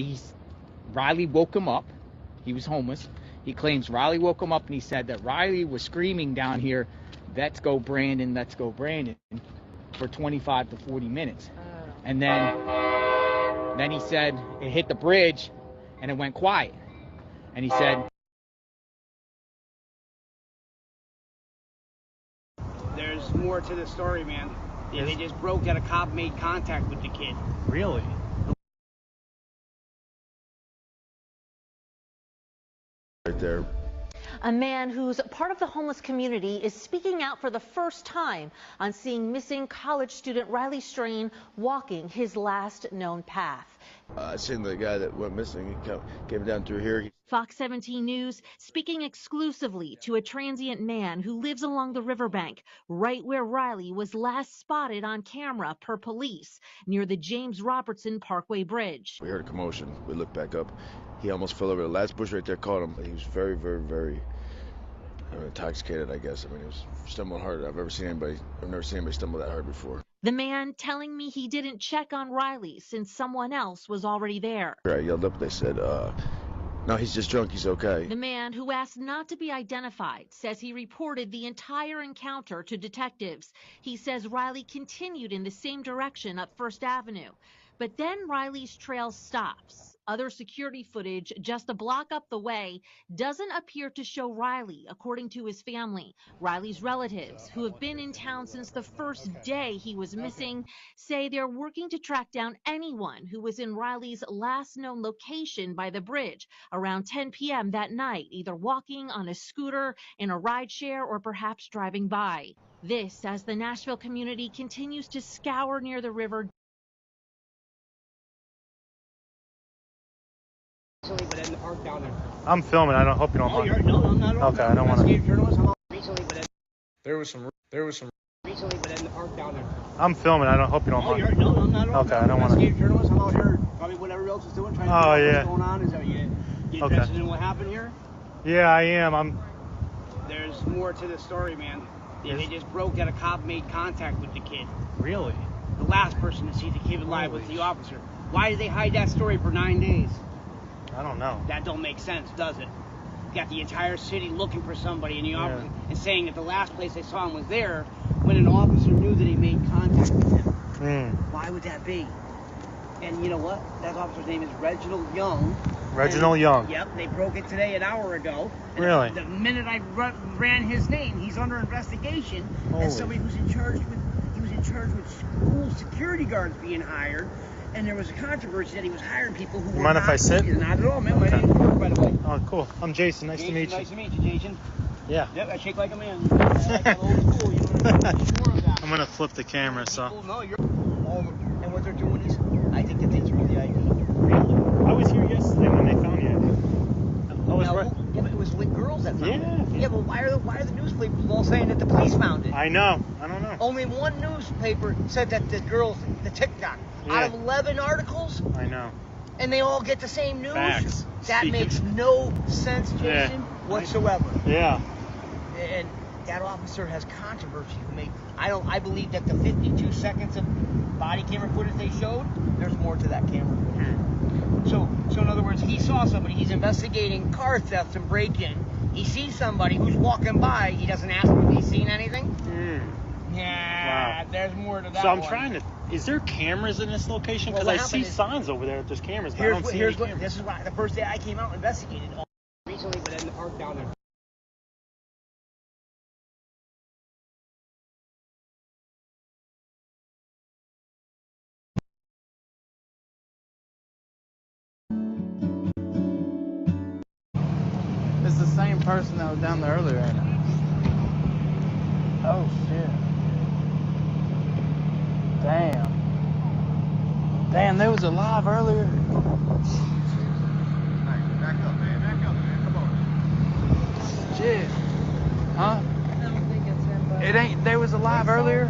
Riley woke him up. He was homeless. He claims Riley woke him up, and he said that Riley was screaming down here, "Let's go Brandon, let's go Brandon," for 25 to 40 minutes. And then he said it hit the bridge and it went quiet. And he said, there's There's more to the story, man. Yeah, they just broke that a cop made contact with the kid. Really? Right there. A man who's part of the homeless community is speaking out for the first time on seeing missing college student Riley Strain walking his last known path. I seen the guy that went missing. He came down through here. Fox 17 News speaking exclusively to a transient man who lives along the riverbank, right where Riley was last spotted on camera per police, near the James Robertson Parkway Bridge. We heard a commotion. We looked back up. He almost fell over. The last bush right there caught him. He was very, very, very intoxicated, I guess. I mean, he was stumbling harder. I've never seen anybody stumble that hard before. The man telling me he didn't check on Riley since someone else was already there. I yelled up. They said, no, he's just drunk. He's okay. The man, who asked not to be identified, says he reported the entire encounter to detectives. He says Riley continued in the same direction up First Avenue. But then Riley's trail stops. Other security footage just a block up the way doesn't appear to show Riley, according to his family. Riley's relatives, who have been in town since the first day he was missing, say they're working to track down anyone who was in Riley's last known location by the bridge around 10 p.m. that night, either walking on a scooter, in a rideshare, or perhaps driving by. This as the Nashville community continues to scour near the river. But in the park down there. I'm filming. I don't hope you don't mind. No, I'm not. Okay, I don't want to. Journalist. I'm recently, but There was some. recently, but in the park down there. I'm filming. I don't hope you don't mind. No, I'm not. Okay, I don't want to. Journalist. I'm out here, probably what everybody else is doing, trying to figure out what's going on. Is that you interested in what happened here? Yeah, I am. There's more to the story, man. Yeah, they just broke that a cop made contact with the kid. Really? The last person to see the kid alive was the officer. Why did they hide that story for 9 days? I don't know. That don't make sense, does it? You got the entire city looking for somebody, and the officer and saying that the last place they saw him was there when an officer knew that he made contact with him. Why would that be? And you know what? That officer's name is Reginald Young. Reginald Young. Yep, they broke it today an hour ago. Really? The minute I ran his name, he's under investigation. And somebody who's in charge with school security guards being hired. And there was a controversy that he was hiring people who were mind if I sit? Not at all, man. My name's Mark, by the way. Oh, cool. I'm Jason. Nice to meet you. Nice to meet you, Jason. Yeah. Yep, I shake like a man. Like old school, you know what I mean? Sure of that. I'm gonna flip the camera, so. No, you're. And what they're doing is, I think that it's really ID. Really? I was here yesterday when they found you. I was right. Yeah, but it was with girls that found it. Yeah, but why are the newspapers all saying that the police found it? I know. I don't know. Only one newspaper said that the TikTok. Out of 11 articles, I know. And they all get the same news. Facts. That makes no sense, Jason, whatsoever. Yeah. And that officer has controversy. I believe that the 52 seconds of body camera footage they showed, there's more to that camera. So in other words, he saw somebody. He's investigating car theft and break-in. He sees somebody who's walking by. He doesn't ask him if he's seen anything. Yeah, wow. There's more to that. So I'm trying to. Is there cameras in this location? Because I see signs over there that there's cameras, but I don't see any cameras. This is why the first day I came out and investigated recently, but in the park down there. It's the same person that was down there earlier, ain't it? Oh shit. Damn, they was alive earlier. Back up, man. Back up, man. Come on. Shit. Huh? I don't think it's him, but It ain't. They was alive earlier.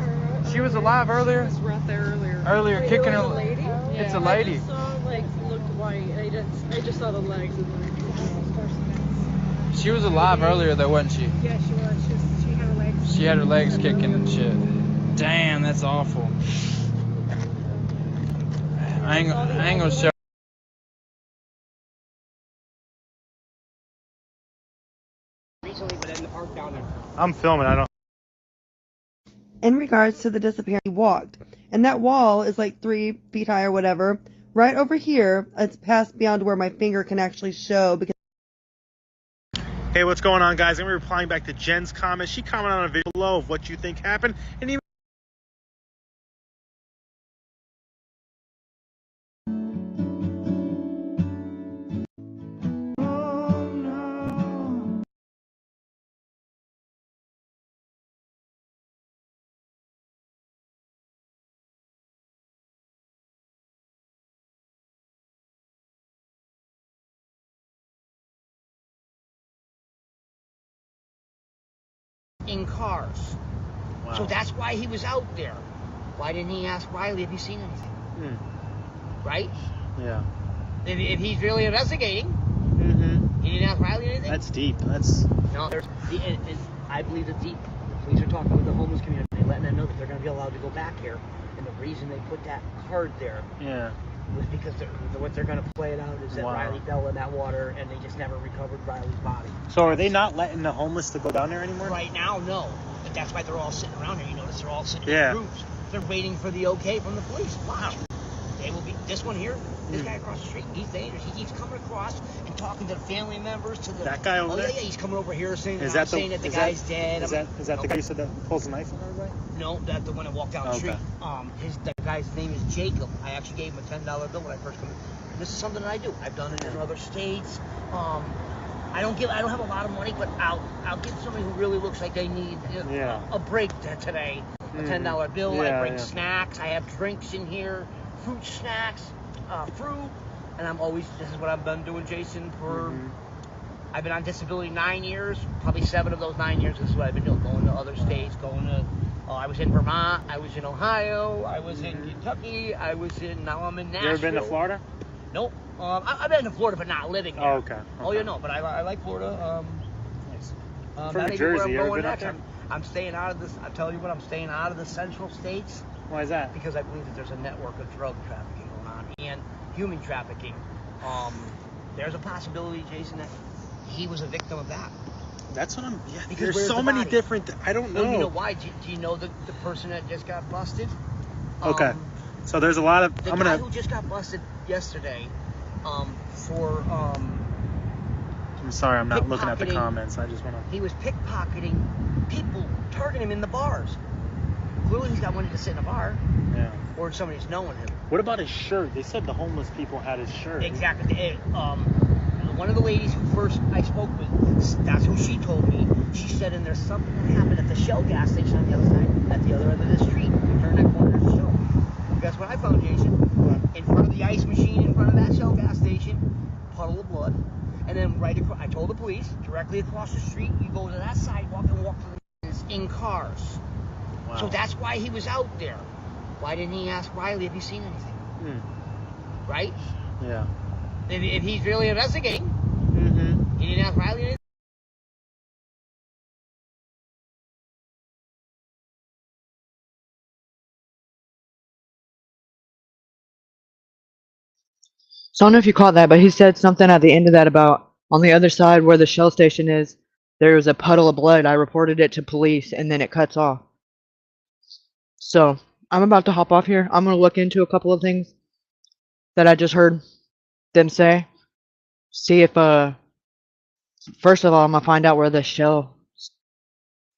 She was alive earlier. She was right there earlier. Earlier, Wait, kicking it her. was a lady? It's a lady. I just saw looked white. I just saw the legs and the She was alive earlier though, wasn't she? Yeah, she was. She had her legs. She had her legs kicking and shit. Damn, that's awful. I ain't gonna show. Recently, but in the park down there. I'm filming. I don't. In regards to the disappearance, he walked, and that wall is like 3 feet high or whatever. Right over here, it's past beyond where my finger can actually show because. Hey, what's going on, guys? I'm replying back to Jen's comment. She commented on a video below of what you think happened, and even in cars. Wow. So that's why he was out there. Why didn't he ask Riley, have you seen anything? Right? Yeah. If he's really investigating, he didn't ask Riley anything? That's deep. That's... No, I believe it's deep. The police are talking with the homeless community, letting them know that they're going to be allowed to go back here. And the reason they put that card there was because what they're going to play it out is that Riley fell in that water and they just never recovered Riley's body. So are they not letting the homeless to go down there anymore? Right now, no. But that's why they're all sitting around here. You notice they're all sitting in groups. They're waiting for the okay from the police. Wow. They will be. This one here, this guy across the street, he's dangerous. He keeps coming across and talking to the family members. To that guy over there? Yeah, he's coming over here saying that the guy's dead. Is that the guy who said that pulls a knife on everybody? No, that's the one that walked down the street. The guy's name is Jacob. I actually gave him a $10 bill when I first come in. This is something that I do. I've done it in other states. I don't have a lot of money, but I'll give somebody who really looks like they need a break today. A $10 bill. I bring snacks. I have drinks in here, fruit snacks, fruit, and this is what I've been doing, Jason, for. I've been on disability 9 years. Probably 7 of those 9 years. This is what I've been doing. Going to other states. I was in Vermont. I was in Ohio. I was in Kentucky. Now I'm in Nashville. You ever been to Florida? Nope. I've been to Florida, but not living there. Oh, okay. Oh, yeah, no, but I like Florida. Nice. From New Jersey, you ever been next. out there? I'm staying out of this. I'll tell you what, I'm staying out of the central states. Why is that? Because I believe that there's a network of drug trafficking going on and human trafficking. There's a possibility, Jason, that he was a victim of that. That's what I'm. Yeah, because there's so many different. I don't know. Well, you know why? Do you know the person that just got busted? Okay. So there's a lot of. The guy who just got busted yesterday, for I'm sorry, I'm not looking at the comments. I just want to. He was pickpocketing people, targeting him in the bars. Clearly, he's got money to sit in a bar. Yeah. Or somebody's knowing him. What about his shirt? They said the homeless people had his shirt. Exactly. One of the ladies who first I spoke with, that's who she told me. She said, and there's something that happened at the Shell gas station on the other side, at the other end of the street. You turn that corner to Shell. Guess what I found, Jason? In front of the ice machine, in front of that Shell gas station, puddle of blood. And then right across, I told the police, directly across the street, you go to that sidewalk and walk to the in cars. Wow. So that's why he was out there. Why didn't he ask Riley, have you seen anything? Right? Yeah. If he's really investigating, he didn't ask Riley anything. So I don't know if you caught that, but he said something at the end of that about on the other side where the Shell station is, there was a puddle of blood. I reported it to police, and then it cuts off. So I'm about to hop off here. I'm going to look into a couple of things that I just heard them say. See if, first of all, I'm going to find out where the Shell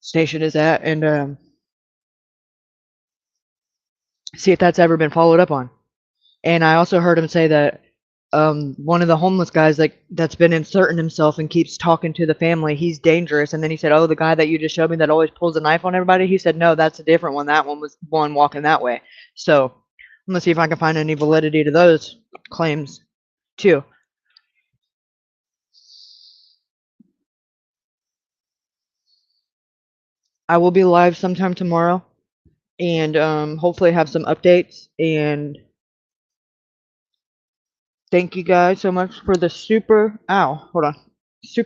station is at and see if that's ever been followed up on. And I also heard him say that one of the homeless guys that's been inserting himself and keeps talking to the family, he's dangerous. And then he said, oh, the guy that you just showed me that always pulls a knife on everybody, he said, no, that's a different one. That one was one walking that way. So I'm gonna see if I can find any validity to those claims too. I will be live sometime tomorrow and hopefully have some updates. And thank you guys so much for the super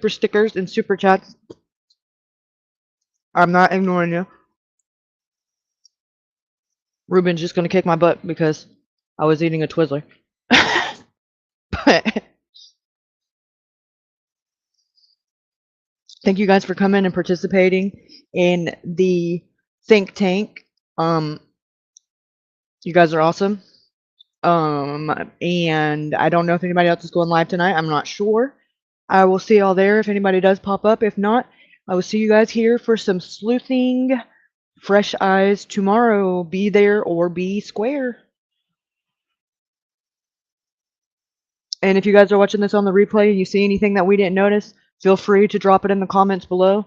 stickers and super chats. I'm not ignoring you. Ruben's just gonna kick my butt because I was eating a Twizzler. But thank you guys for coming and participating in the think tank. You guys are awesome. And I don't know if anybody else is going live tonight. I'm not sure. I will see y'all there if anybody does pop up. If not, I will see you guys here for some sleuthing, fresh eyes tomorrow. Be there or be square. And if you guys are watching this on the replay and you see anything that we didn't notice, feel free to drop it in the comments below.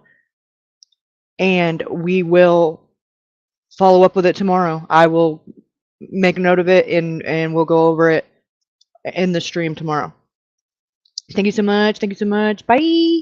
And we will follow up with it tomorrow. I will make a note of it and we'll go over it in the stream tomorrow. Thank you so much. Thank you so much. Bye.